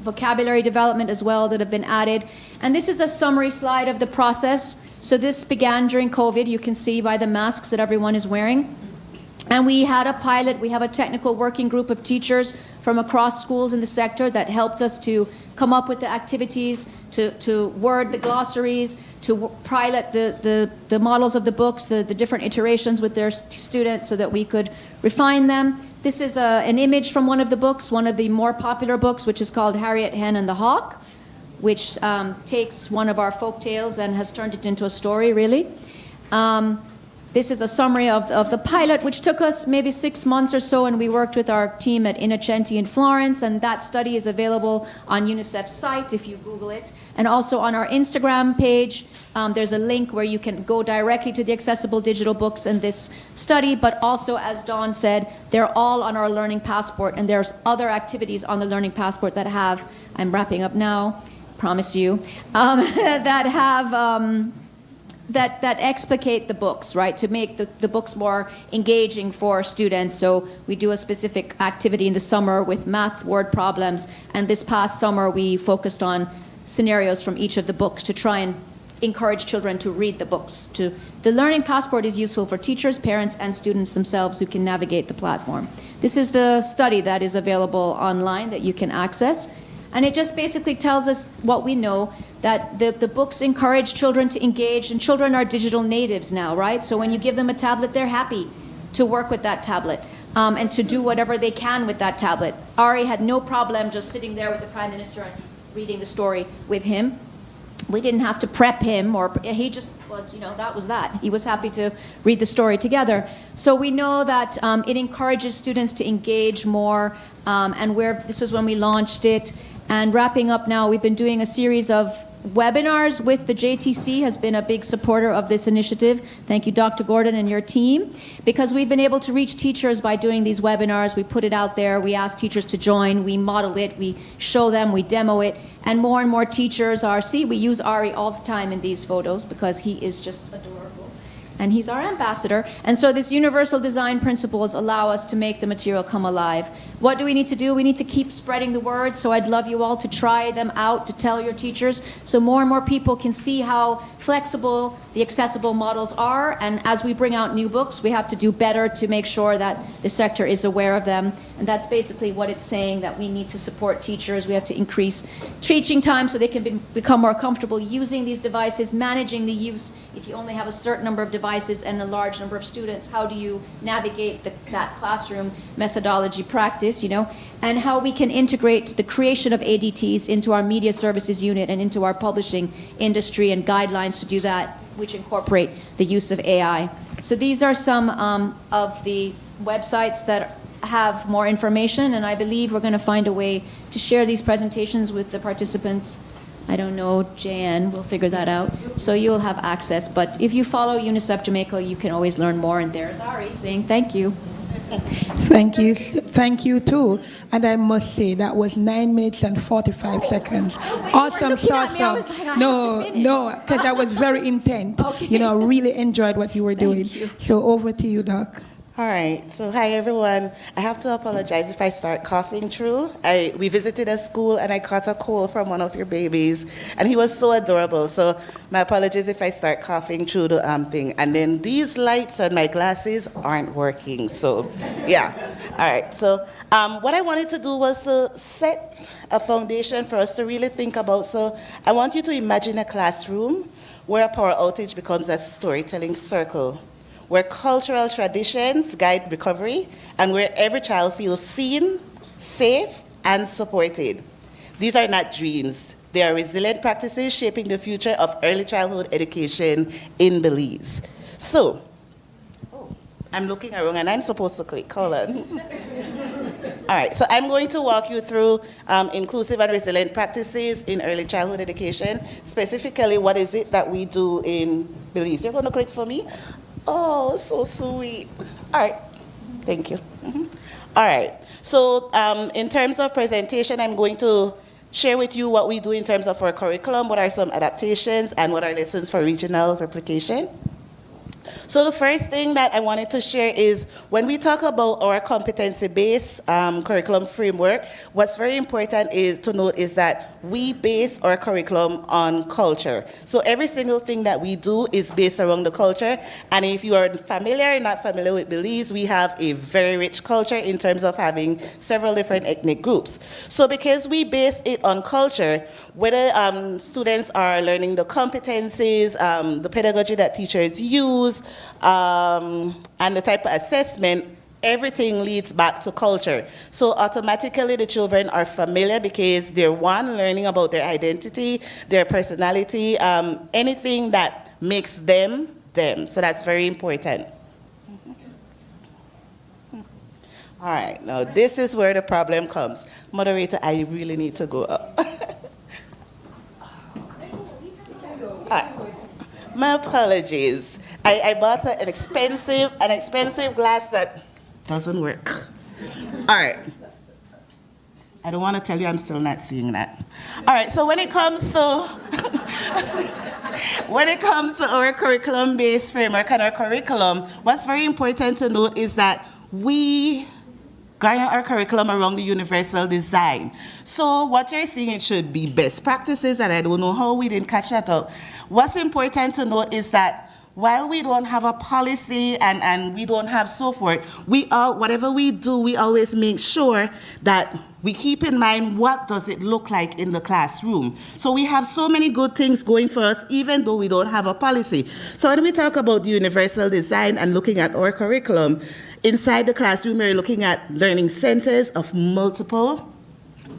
vocabulary development as well that have been added. And this is a summary slide of the process. So this began during COVID. You can see by the masks that everyone is wearing. And we had a pilot. We have a technical working group of teachers from across schools in the sector that helped us to come up with the activities, to word the glossaries, to pilot the models of the books, the different iterations with their students so that we could refine them. This is an image from one of the books, one of the more popular books, which is called Harriet Hen and the Hawk, which takes one of our folk tales and has turned it into a story, really. This is a summary of the pilot, which took us maybe 6 months or so, and we worked with our team at Innocenti in Florence, and that study is available on UNICEF's site if you Google it. And also on our Instagram page, there's a link where you can go directly to the accessible digital books in this study, but also, as Dawn said, they're all on our Learning Passport, and there's other activities on the Learning Passport that have, I'm wrapping up now, promise you, that have that explicate the books, right, to make the books more engaging for students. So we do a specific activity in the summer with math word problems, and this past summer we focused on scenarios from each of the books to try and encourage children to read the books. The Learning Passport is useful for teachers, parents, and students themselves who can navigate the platform. This is the study that is available online that you can access. And it just basically tells us what we know, that the books encourage children to engage, and children are digital natives now, right? So when you give them a tablet, they're happy to work with that tablet and to do whatever they can with that tablet. Ari had no problem just sitting there with the Prime Minister and reading the story with him. We didn't have to prep him, or he just was, that was that. He was happy to read the story together. So we know that it encourages students to engage more, and this was when we launched it. And wrapping up now, we've been doing a series of webinars with the JTC, has been a big supporter of this initiative. Thank you, Dr. Gordon and your team, because we've been able to reach teachers by doing these webinars. We put it out there, we ask teachers to join, we model it, we show them, we demo it, and more teachers we use Ari all the time in these photos because he is just adorable. And he's our ambassador. And so these universal design principles allow us to make the material come alive. What do we need to do? We need to keep spreading the word. So I'd love you all to try them out, to tell your teachers, so more and more people can see how flexible the accessible models are. And as we bring out new books, we have to do better to make sure that the sector is aware of them. And that's basically what it's saying, that we need to support teachers. We have to increase teaching time so they can become more comfortable using these devices, managing the use. If you only have a certain number of devices, devices and a large number of students, how do you navigate that classroom methodology practice, and how we can integrate the creation of ADTs into our media services unit and into our publishing industry and guidelines to do that, which incorporate the use of AI. So these are some of the websites that have more information, and I believe we're going to find a way to share these presentations with the participants. I don't know, JN will figure that out. So you'll have access, but if you follow UNICEF Jamaica, you can always learn more, and there's Ari saying thank you. Thank you too. And I must say that was 9 minutes and 45 seconds. Awesome, awesome. No, because I was very intent. Okay. Really enjoyed what you were doing. So over to you, Doc. All right, so hi everyone. I have to apologize if I start coughing through. We visited a school and I caught a cold from one of your babies, and he was so adorable. So my apologies if I start coughing through the thing. And then these lights on my glasses aren't working, so yeah. All right, so what I wanted to do was to set a foundation for us to really think about. So I want you to imagine a classroom where a power outage becomes a storytelling circle, where cultural traditions guide recovery, and where every child feels seen, safe, and supported. These are not dreams. They are resilient practices shaping the future of early childhood education in Belize. So, I'm looking around and I'm supposed to click, hold on. All right, so I'm going to walk you through inclusive and resilient practices in early childhood education. Specifically, what is it that we do in Belize? You're gonna click for me? Oh, so sweet. All right, thank you. All right, so in terms of presentation, I'm going to share with you what we do in terms of our curriculum, what are some adaptations, and what are lessons for regional replication. So the first thing that I wanted to share is when we talk about our competency-based curriculum framework, what's very important to note is that we base our curriculum on culture. So every single thing that we do is based around the culture. And if you are familiar or not familiar with Belize, we have a very rich culture in terms of having several different ethnic groups. So because we base it on culture, whether students are learning the competencies, the pedagogy that teachers use, and the type of assessment, everything leads back to culture. So automatically the children are familiar because they're learning about their identity, their personality, anything that makes them them. So that's very important. All right, now this is where the problem comes. Moderator, I really need to go up. All right. My apologies. I bought an expensive glass that doesn't work. All right. I don't want to tell you I'm still not seeing that. All right, so when it comes to our curriculum-based framework and our curriculum, what's very important to note is that we garner our curriculum around the universal design. So what you're seeing, it should be best practices, and I don't know how we didn't catch that up. What's important to note is that while we don't have a policy and we don't have so forth, whatever we do, we always make sure that we keep in mind what does it look like in the classroom. So we have so many good things going for us, even though we don't have a policy. So when we talk about the universal design and looking at our curriculum, inside the classroom, we're looking at learning centers of multiple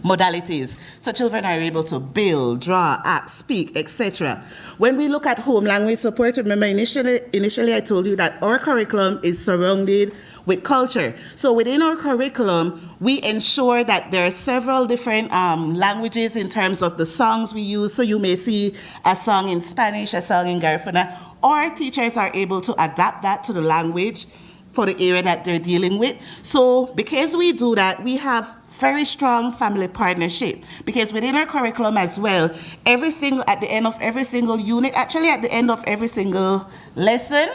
modalities. So children are able to build, draw, act, speak, etc. When we look at home language support, remember initially I told you that our curriculum is surrounded with culture. So within our curriculum, we ensure that there are several different languages in terms of the songs we use. So you may see a song in Spanish, a song in Garifuna. Our teachers are able to adapt that to the language for the area that they're dealing with. So because we do that, we have very strong family partnership, because within our curriculum as well, at the end of every single unit, actually at the end of every single lesson,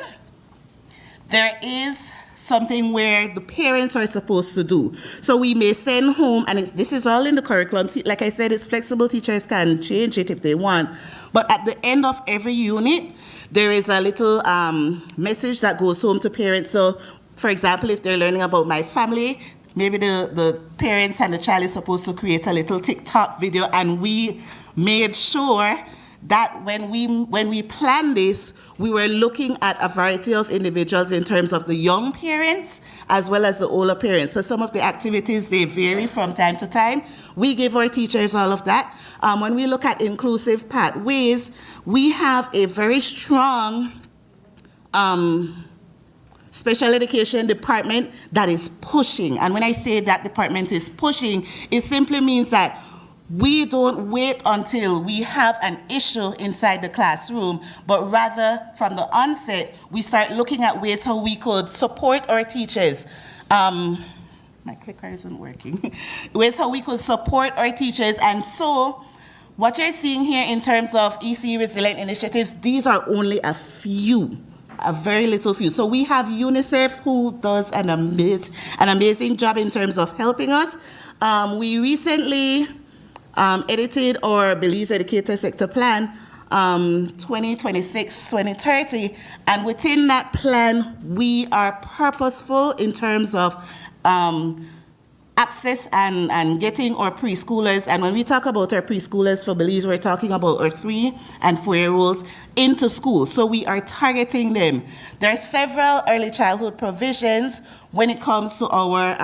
there is something where the parents are supposed to do. So we may send home, and this is all in the curriculum. Like I said, it's flexible. Teachers can change it if they want. But at the end of every unit, there is a little message that goes home to parents. So, for example, if they're learning about my family, maybe the parents and the child is supposed to create a little TikTok video, and we made sure that when we planned this, we were looking at a variety of individuals in terms of the young parents as well as the older parents. So some of the activities, they vary from time to time. We give our teachers all of that. When we look at inclusive pathways, we have a very strong special education department that is pushing. And when I say that department is pushing, it simply means that we don't wait until we have an issue inside the classroom, but rather from the onset, we start looking at ways how we could support our teachers. My clicker isn't working. Ways how we could support our teachers. And so what you're seeing here in terms of EC resilient initiatives, these are only a few. A very little few. So we have UNICEF, who does an amazing job in terms of helping us. We recently edited our Belize Educator Sector Plan 2026-2030, and within that plan, we are purposeful in terms of access and getting our preschoolers. And when we talk about our preschoolers for Belize, we're talking about our 3- and 4-year-olds into school. So we are targeting them. There are several early childhood provisions when it comes to our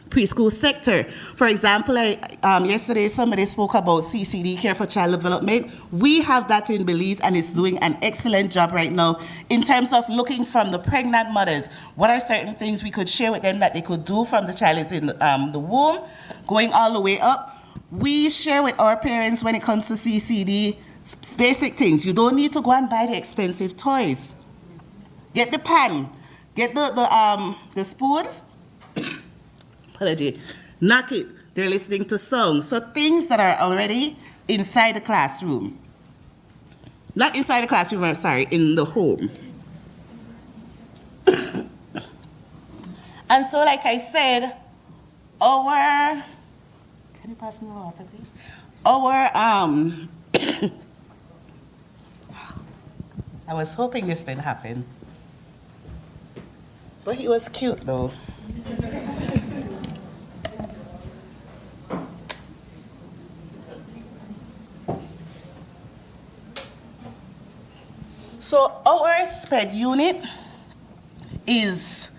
preschool sector. For example, yesterday somebody spoke about CCD, Care for Child Development. We have that in Belize, and it's doing an excellent job right now in terms of looking from the pregnant mothers. What are certain things we could share with them that they could do from the child is in the womb, going all the way up. We share with our parents when it comes to CCD, basic things. You don't need to go and buy the expensive toys. Get the pan, get the spoon, apology, knock it. They're listening to songs. So things that are already inside the classroom. Not inside the classroom, I'm sorry, in the home. And so, like I said, can you pass me the water, please? I was hoping this didn't happen. But he was cute though. So our SPED unit is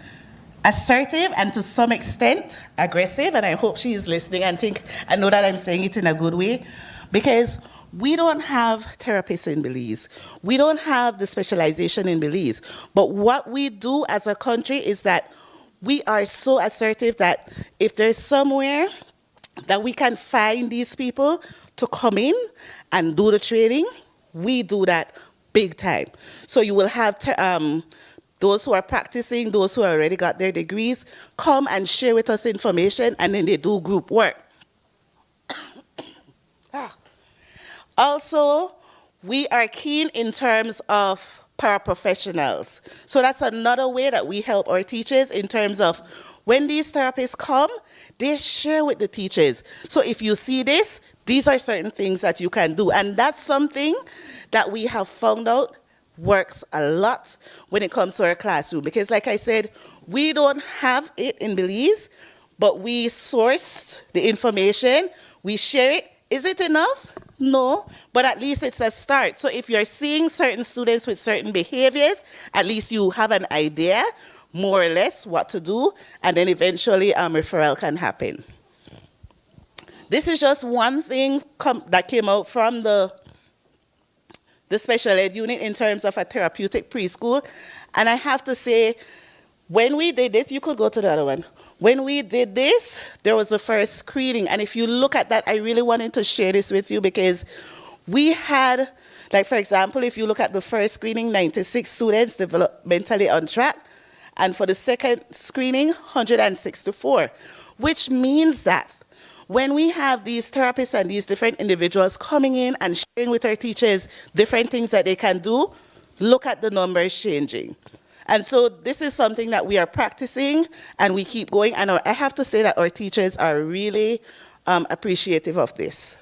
assertive and to some extent aggressive, and I hope she is listening and I know that I'm saying it in a good way, because we don't have therapists in Belize. We don't have the specialization in Belize. But what we do as a country is that we are so assertive that if there's somewhere that we can find these people to come in and do the training, we do that big time. So you will have those who are practicing, those who already got their degrees, come and share with us information, and then they do group work. Also, we are keen in terms of paraprofessionals. So that's another way that we help our teachers in terms of when these therapists come, they share with the teachers. So if you see this, these are certain things that you can do. And that's something that we have found out works a lot when it comes to our classroom. Because like I said, we don't have it in Belize, but we source the information, we share it. Is it enough? No, but at least it's a start. So if you're seeing certain students with certain behaviors, at least you have an idea, more or less, what to do, and then eventually referral can happen. This is just one thing that came out from the special ed unit in terms of a therapeutic preschool. And I have to say, when we did this, you could go to the other one. When we did this, there was the first screening. And if you look at that, I really wanted to share this with you because we had, like for example, if you look at the first screening, 96 students developmentally on track. And for the second screening, 164, which means that when we have these therapists and these different individuals coming in and sharing with our teachers different things that they can do, look at the numbers changing. And so this is something that we are practicing and we keep going. And I have to say that our teachers are really appreciative of this.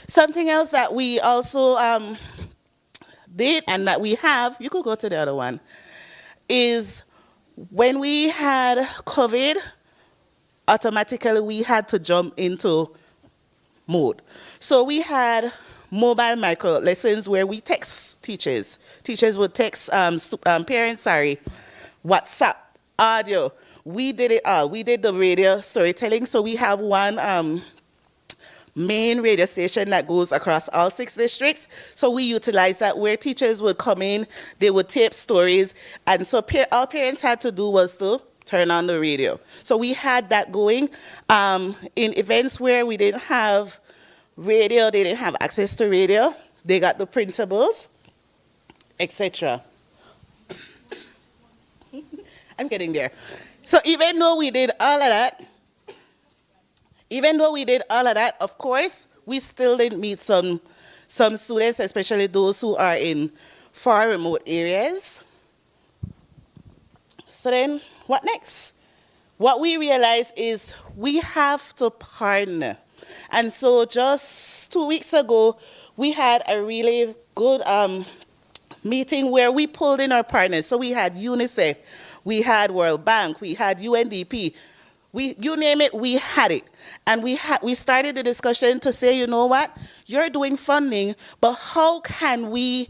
Something else that we also did and that we have, you could go to the other one, is when we had COVID, automatically we had to jump into mode. So we had mobile micro lessons where we text teachers. Teachers would text parents, WhatsApp, audio. We did it all. We did the radio storytelling. So we have one main radio station that goes across all 6 districts. So we utilize that where teachers would come in, they would tape stories. And so all parents had to do was to turn on the radio. So we had that going. In events where we didn't have radio, they didn't have access to radio, they got the printables, etc. I'm getting there. So even though we did all of that, of course, we still didn't meet some students, especially those who are in far remote areas. So then, what next? What we realized is we have to partner. And so just 2 weeks ago, we had a really good meeting where we pulled in our partners. So we had UNICEF, we had World Bank, we had UNDP. You name it, we had it. And we started the discussion to say, you know what, you're doing funding, but how can we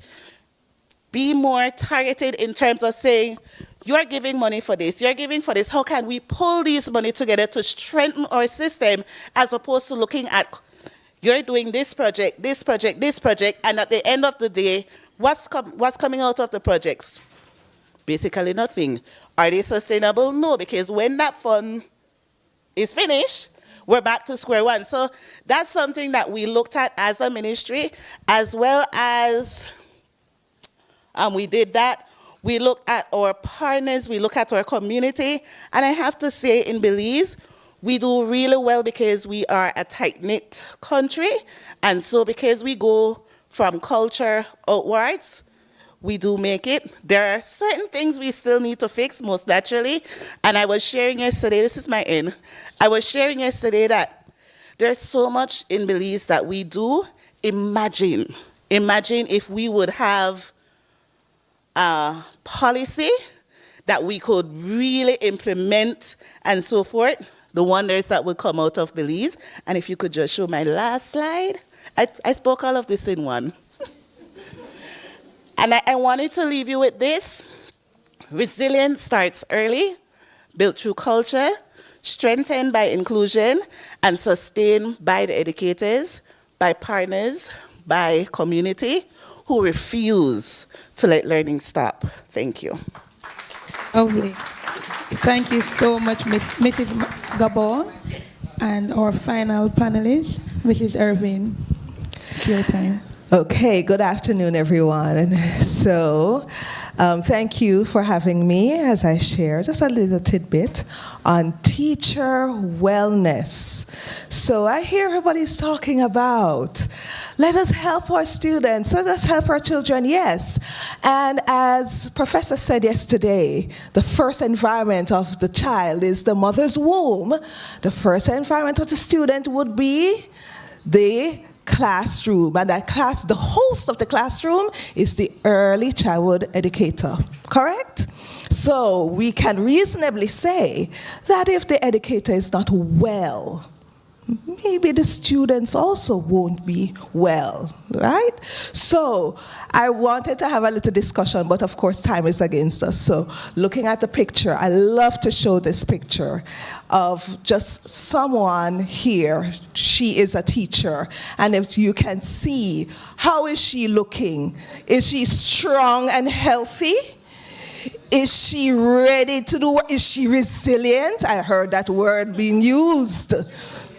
be more targeted in terms of saying, you're giving money for this, you're giving for this, how can we pull these money together to strengthen our system as opposed to looking at, you're doing this project, this project, this project, and at the end of the day, what's coming out of the projects? Basically nothing. Are they sustainable? No, because when that fund is finished, we're back to square one. So that's something that we looked at as a ministry, as well as we did that. We looked at our partners, we look at our community, and I have to say in Belize, we do really well because we are a tight-knit country, and so because we go from culture outwards, we do make it. There are certain things we still need to fix, most naturally, and I was sharing yesterday, this is my end, I was sharing yesterday that there's so much in Belize that we do. Imagine if we would have a policy that we could really implement and so forth, the wonders that would come out of Belize. And if you could just show my last slide. I spoke all of this in one. And I wanted to leave you with this. Resilience starts early, built through culture, strengthened by inclusion, and sustained by the educators, by partners, by community, who refuse to let learning stop. Thank you. Lovely. Thank you so much, Mrs. Gabor. And our final panelist, Mrs. Irvin. It's your time. Okay, good afternoon, everyone. So, thank you for having me as I share just a little tidbit on teacher wellness. So I hear everybody's talking about, let us help our students, let us help our children, yes. And as Professor said yesterday, the first environment of the child is the mother's womb. The first environment of the student would be the classroom, and that class, the host of the classroom is the early childhood educator, correct? So we can reasonably say that if the educator is not well, maybe the students also won't be well, right? So I wanted to have a little discussion, but of course time is against us. So looking at the picture, I love to show this picture of just someone here. She is a teacher, and if you can see, how is she looking? Is she strong and healthy? Is she ready to do what? Is she resilient? I heard that word being used.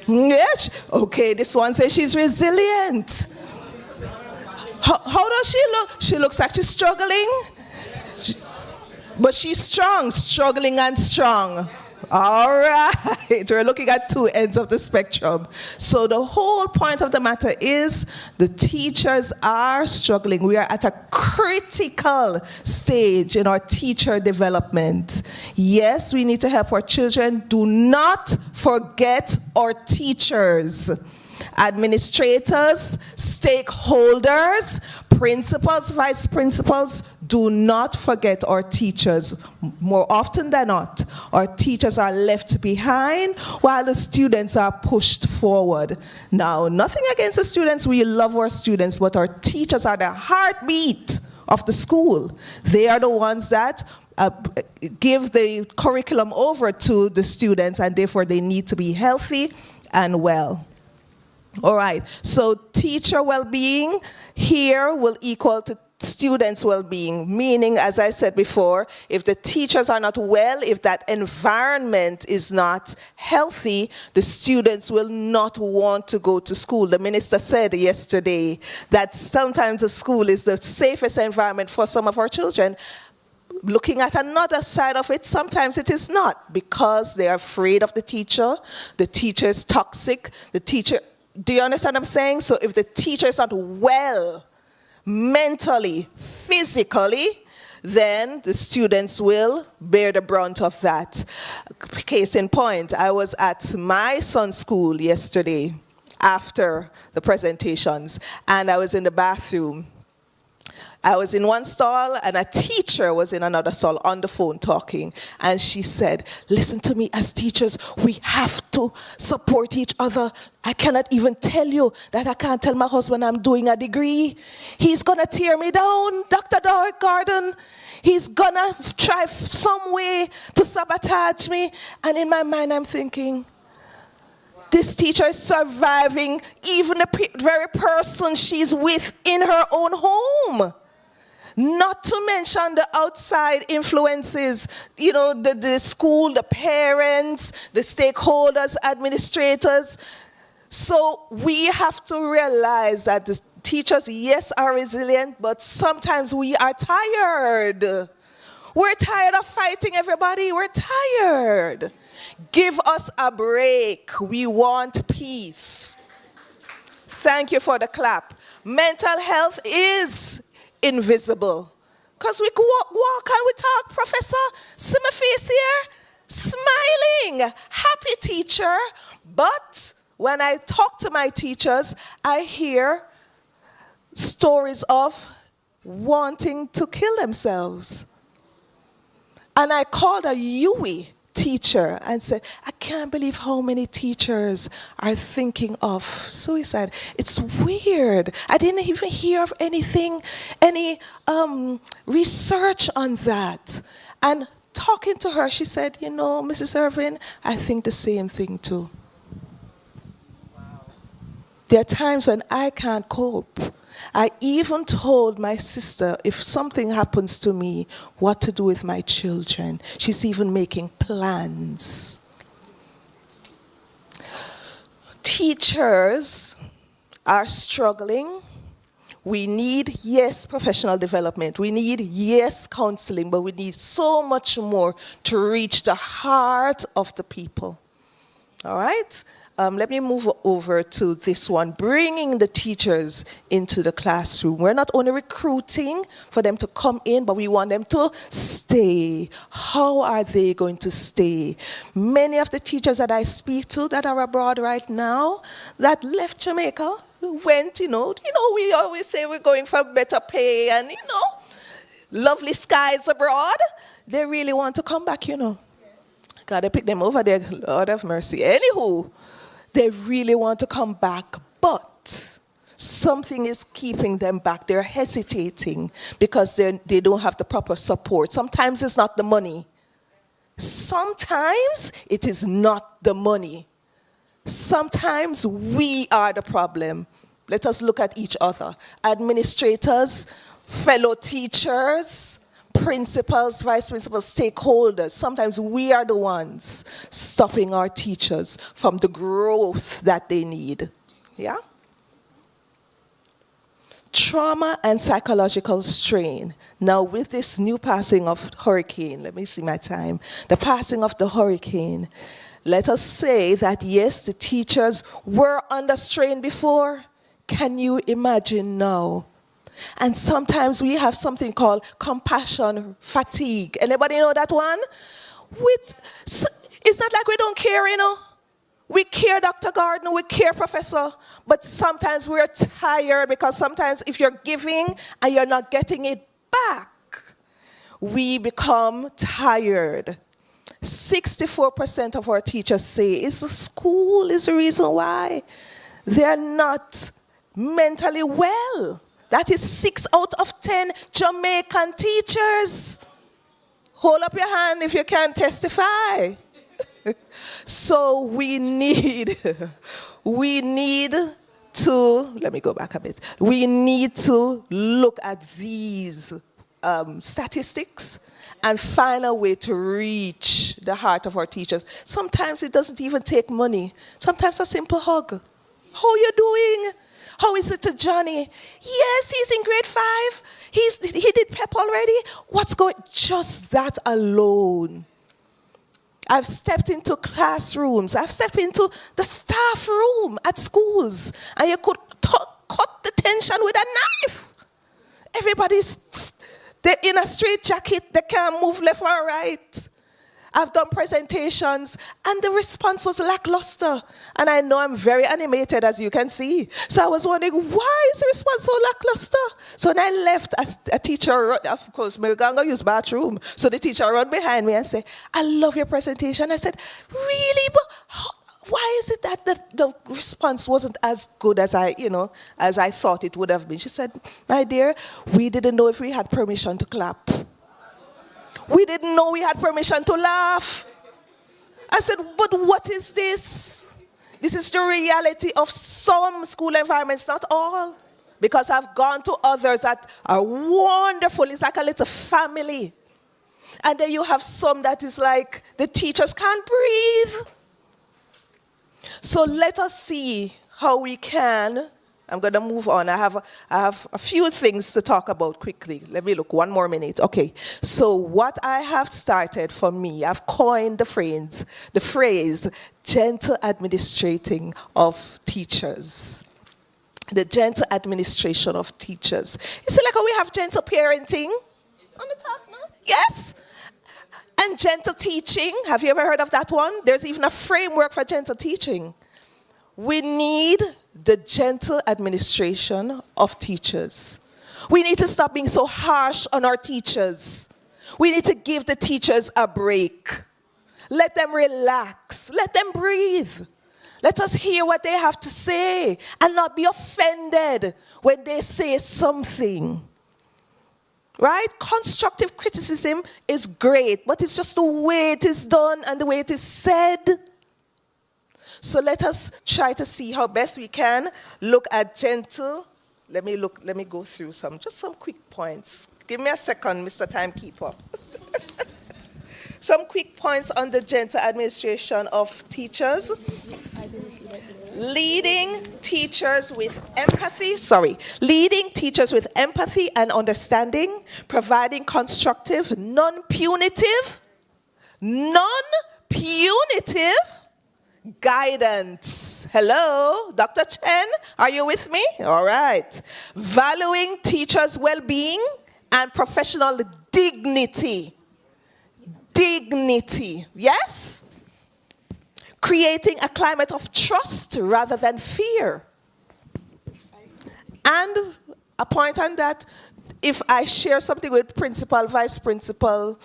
Yes. Okay, this one says she's resilient. How does she look? She looks like she's struggling. But she's strong, struggling and strong. All right, we're looking at two ends of the spectrum. So the whole point of the matter is the teachers are struggling. We are at a critical stage in our teacher development. Yes, we need to help our children. Do not forget our teachers. Administrators, stakeholders, principals, vice principals, Do not forget our teachers. More often than not, our teachers are left behind while the students are pushed forward. Now, nothing against the students. We love our students, but our teachers are the heartbeat of the school. They are the ones that give the curriculum over to the students, and therefore they need to be healthy and well. All right, so teacher well-being here will equal to students' well-being, meaning, as I said before, if the teachers are not well, if that environment is not healthy, the students will not want to go to school. The minister said yesterday that sometimes the school is the safest environment for some of our children. Looking at another side of it, sometimes it is not, because they are afraid of the teacher is toxic, do you understand what I'm saying? So if the teacher is not well, mentally, physically, then the students will bear the brunt of that. Case in point, I was at my son's school yesterday after the presentations, and I was in the bathroom. I was in one stall, and a teacher was in another stall on the phone talking. And she said, listen to me, as teachers, we have to support each other. I cannot even tell you that I can't tell my husband I'm doing a degree. He's going to tear me down, Dr. Garden. He's going to try some way to sabotage me. And in my mind, I'm thinking, this teacher is surviving even the very person she's with in her own home. Not to mention the outside influences, you know, the school, the parents, the stakeholders, administrators. So we have to realize that the teachers, yes, are resilient, but sometimes we are tired. We're tired of fighting everybody. We're tired. Give us a break. We want peace. Thank you for the clap. Mental health is invisible. Because we walk and we talk, Professor. See my face here? Smiling. Happy teacher. But when I talk to my teachers, I hear stories of wanting to kill themselves. And I called a UE teacher and said, I can't believe how many teachers are thinking of suicide. It's weird. I didn't even hear of any research on that. And talking to her, she said, you know, Mrs. Irvin, I think the same thing too. Wow. There are times when I can't cope. I even told my sister, if something happens to me, what to do with my children. She's even making plans. Teachers are struggling. We need, yes, professional development. We need, yes, counseling, but we need so much more to reach the heart of the people. All right? Let me move over to this one, bringing the teachers into the classroom. We're not only recruiting for them to come in, but we want them to stay. How are they going to stay? Many of the teachers that I speak to that are abroad right now, that left Jamaica, went, we always say we're going for better pay and, lovely skies abroad. They really want to come back, Gotta pick them over there, Lord have mercy. Anywho, they really want to come back, but something is keeping them back. They're hesitating because they don't have the proper support. Sometimes it's not the money. Sometimes it is not the money. Sometimes we are the problem. Let us look at each other. Administrators, fellow teachers, principals, vice principals, stakeholders. Sometimes we are the ones stopping our teachers from the growth that they need. Yeah? Trauma and psychological strain. Now with this new passing of hurricane, let me see my time. The passing of the hurricane. Let us say that yes, the teachers were under strain before. Can you imagine now? And sometimes we have something called compassion fatigue. Anybody know that one? It's not like we don't care, We care, Dr. Gardner, we care, Professor. But sometimes we're tired because sometimes if you're giving and you're not getting it back, we become tired. 64% of our teachers say it's the school is the reason why they're not mentally well. That is 6 out of 10 Jamaican teachers. Hold up your hand if you can testify. So we need to, let me go back a bit. We need to look at these statistics and find a way to reach the heart of our teachers. Sometimes it doesn't even take money. Sometimes a simple hug. How are you doing? How is it to Johnny? Yes, he's in grade 5. He did PEP already. What's going? Just that alone. I've stepped into classrooms. I've stepped into the staff room at schools, and you could cut the tension with a knife. Everybody's they're in a straight jacket. They can't move left or right. I've done presentations, and the response was lackluster. And I know I'm very animated, as you can see. So I was wondering, why is the response so lackluster? So when I left, a teacher, of course, we're going to use bathroom. So the teacher ran behind me and said, I love your presentation. I said, really? But why is it that the response wasn't as good as I thought it would have been? She said, my dear, we didn't know if we had permission to clap. We didn't know we had permission to laugh. I said, but what is this? This is the reality of some school environments, not all. Because I've gone to others that are wonderful. It's like a little family. And then you have some that is like the teachers can't breathe. So let us see how we can. I'm going to move on. I have a few things to talk about quickly. Let me look, 1 more minute. Okay, so what I have started for me, I've coined the phrase gentle administrating of teachers. The gentle administration of teachers. Is it like how we have gentle parenting on the top now? Yes. And gentle teaching. Have you ever heard of that one? There's even a framework for gentle teaching. We need the gentle administration of teachers. We need to stop being so harsh on our teachers. We need to give the teachers a break. Let them relax. Let them breathe. Let us hear what they have to say and not be offended when they say something. Right? Constructive criticism is great, but it's just the way it is done and the way it is said. So let us try to see how best we can look at gentle. Let me go through some quick points. Give me a second, Mr. Timekeeper. Some quick points on the gentle administration of teachers. Leading teachers with empathy and understanding, providing constructive, non-punitive guidance. Hello, Dr. Chen, are you with me? All right. Valuing teachers' well-being and professional dignity. Yes? Creating a climate of trust rather than fear. And a point on that, if I share something with principal, vice principal,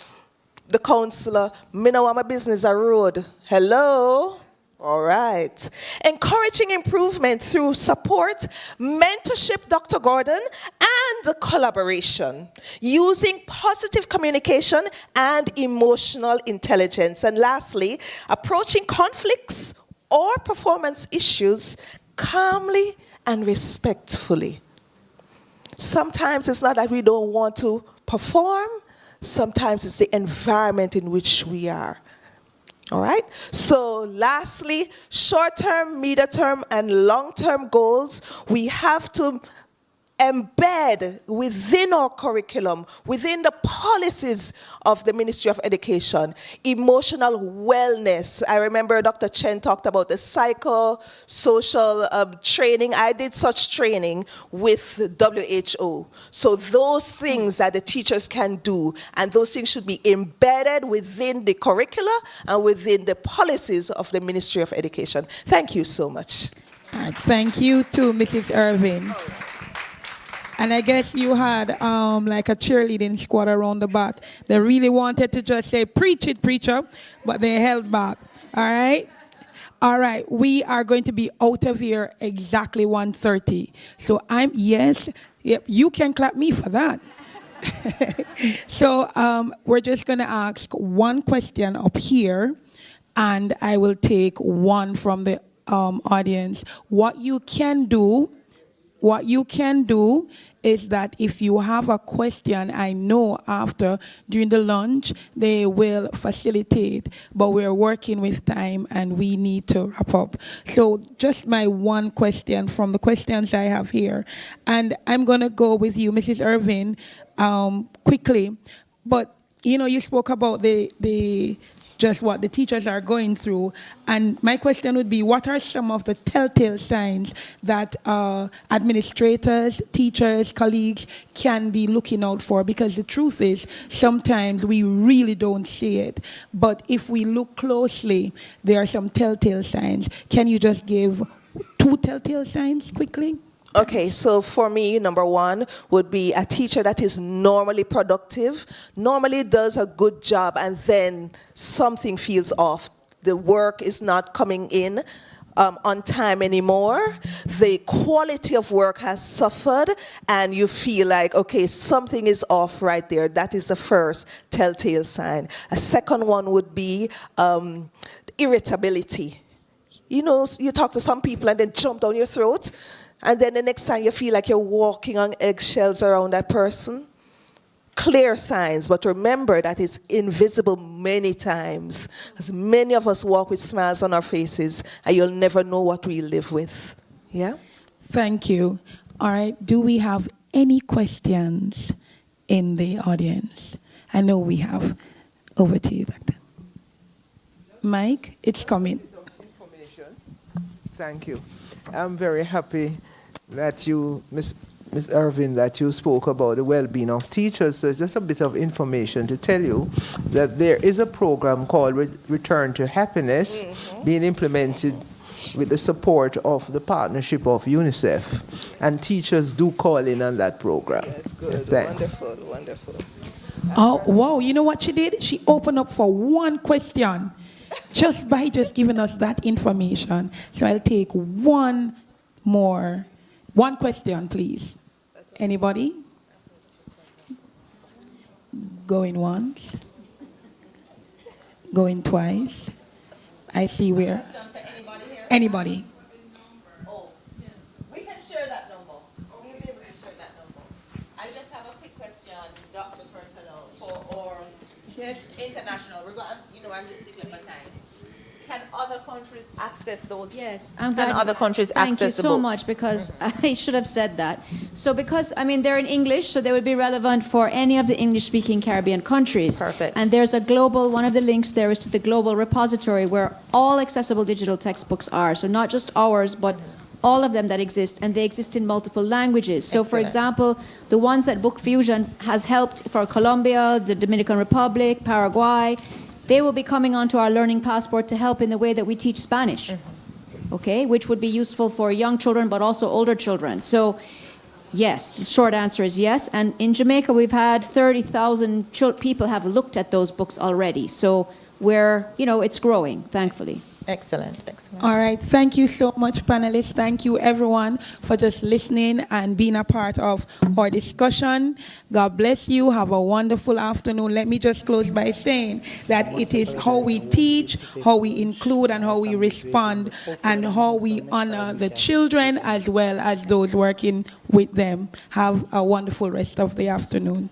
the counselor, me know my business a road. Hello? All right. Encouraging improvement through support, mentorship, Dr. Gordon, and collaboration. Using positive communication and emotional intelligence. And lastly, approaching conflicts or performance issues calmly and respectfully. Sometimes it's not that we don't want to perform. Sometimes it's the environment in which we are. All right? So lastly, short-term, medium-term, and long-term goals, we have to embed within our curriculum, within the policies of the Ministry of Education, emotional wellness. I remember Dr. Chen talked about the psychosocial training. I did such training with WHO. So those things that the teachers can do, and those things should be embedded within the curricula and within the policies of the Ministry of Education. Thank you so much. Thank you to Mrs. Irvin. And I guess you had like a cheerleading squad around the back. They really wanted to just say, preach it, preacher, but they held back. All right? All right, we are going to be out of here exactly 1:30. So yep, you can clap me for that. So we're just going to ask one question up here, and I will take one from the audience. What you can do is that if you have a question, I know after, during the lunch, they will facilitate, but we're working with time and we need to wrap up. So just my one question from the questions I have here, and I'm gonna go with you, Mrs. Irvin, quickly, but you spoke about just what the teachers are going through. And my question would be, what are some of the telltale signs that administrators, teachers, colleagues can be looking out for? Because the truth is, sometimes we really don't see it. But if we look closely, there are some telltale signs. Can you just give 2 telltale signs quickly? Okay, so for me, number one would be a teacher that is normally productive, normally does a good job, and then something feels off. The work is not coming in on time anymore. The quality of work has suffered, and you feel like, okay, something is off right there. That is the first telltale sign. A second one would be irritability. You talk to some people and then jump down your throat. And then the next time you feel like you're walking on eggshells around that person. Clear signs, but remember that it's invisible many times. As many of us walk with smiles on our faces, and you'll never know what we live with. Yeah? Thank you. All right, do we have any questions in the audience? I know we have. Over to you, Doctor. Mike, it's coming. Thank you. I'm very happy that you, Ms. Irvin, that you spoke about the well-being of teachers. So just a bit of information to tell you that there is a program called Return to Happiness being implemented with the support of the partnership of UNICEF. And teachers do call in on that program. That's good. Thanks. Wonderful, wonderful. Oh, wow. You know what she did? She opened up for one question just by giving us that information. So I'll take one more. One question, please. Anybody? Going once? Going twice? I see where. Anybody? We can share that number. We'll be able to share that number. I just have a quick question, Dr. Turtello, for international. We're going, I'm just sticking my time. Can other countries access those? Yes, Can other countries access the books? Thank you so much, because I should have said that. So because, they're in English, so they would be relevant for any of the English-speaking Caribbean countries. Perfect. And there's a global, one of the links there is to the global repository where all accessible digital textbooks are. So not just ours, but all of them that exist, and they exist in multiple languages. So for example, the ones that Book Fusion has helped for Colombia, the Dominican Republic, Paraguay, they will be coming onto our Learning Passport to help in the way that we teach Spanish, okay, which would be useful for young children, but also older children. So yes, the short answer is yes. And in Jamaica, we've had 30,000 people have looked at those books already. So it's growing, thankfully. Excellent, excellent. All right, thank you so much, panelists. Thank you, everyone, for just listening and being a part of our discussion. God bless you. Have a wonderful afternoon. Let me just close by saying that it is how we teach, how we include, and how we respond, and how we honor the children as well as those working with them. Have a wonderful rest of the afternoon.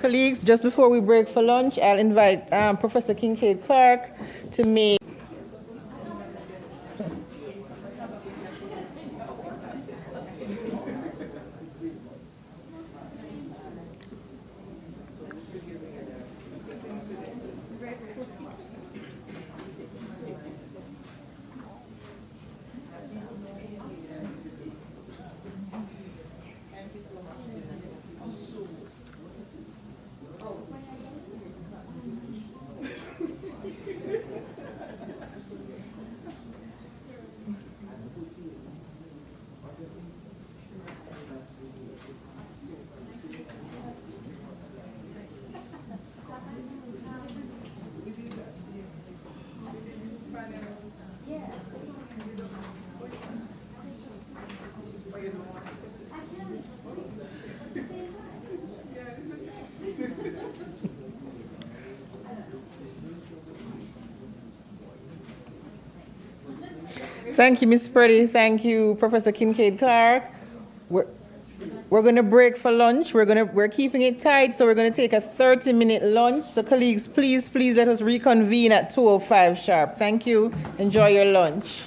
Colleagues, just before we break for lunch, I'll invite Professor Kincaid Clark to make Thank you, Ms. Purdy. Thank you, Professor Kincaid Clark. We're going to break for lunch. We're keeping it tight, so we're going to take a 30-minute lunch. So colleagues, please let us reconvene at 2:05 sharp. Thank you. Enjoy your lunch.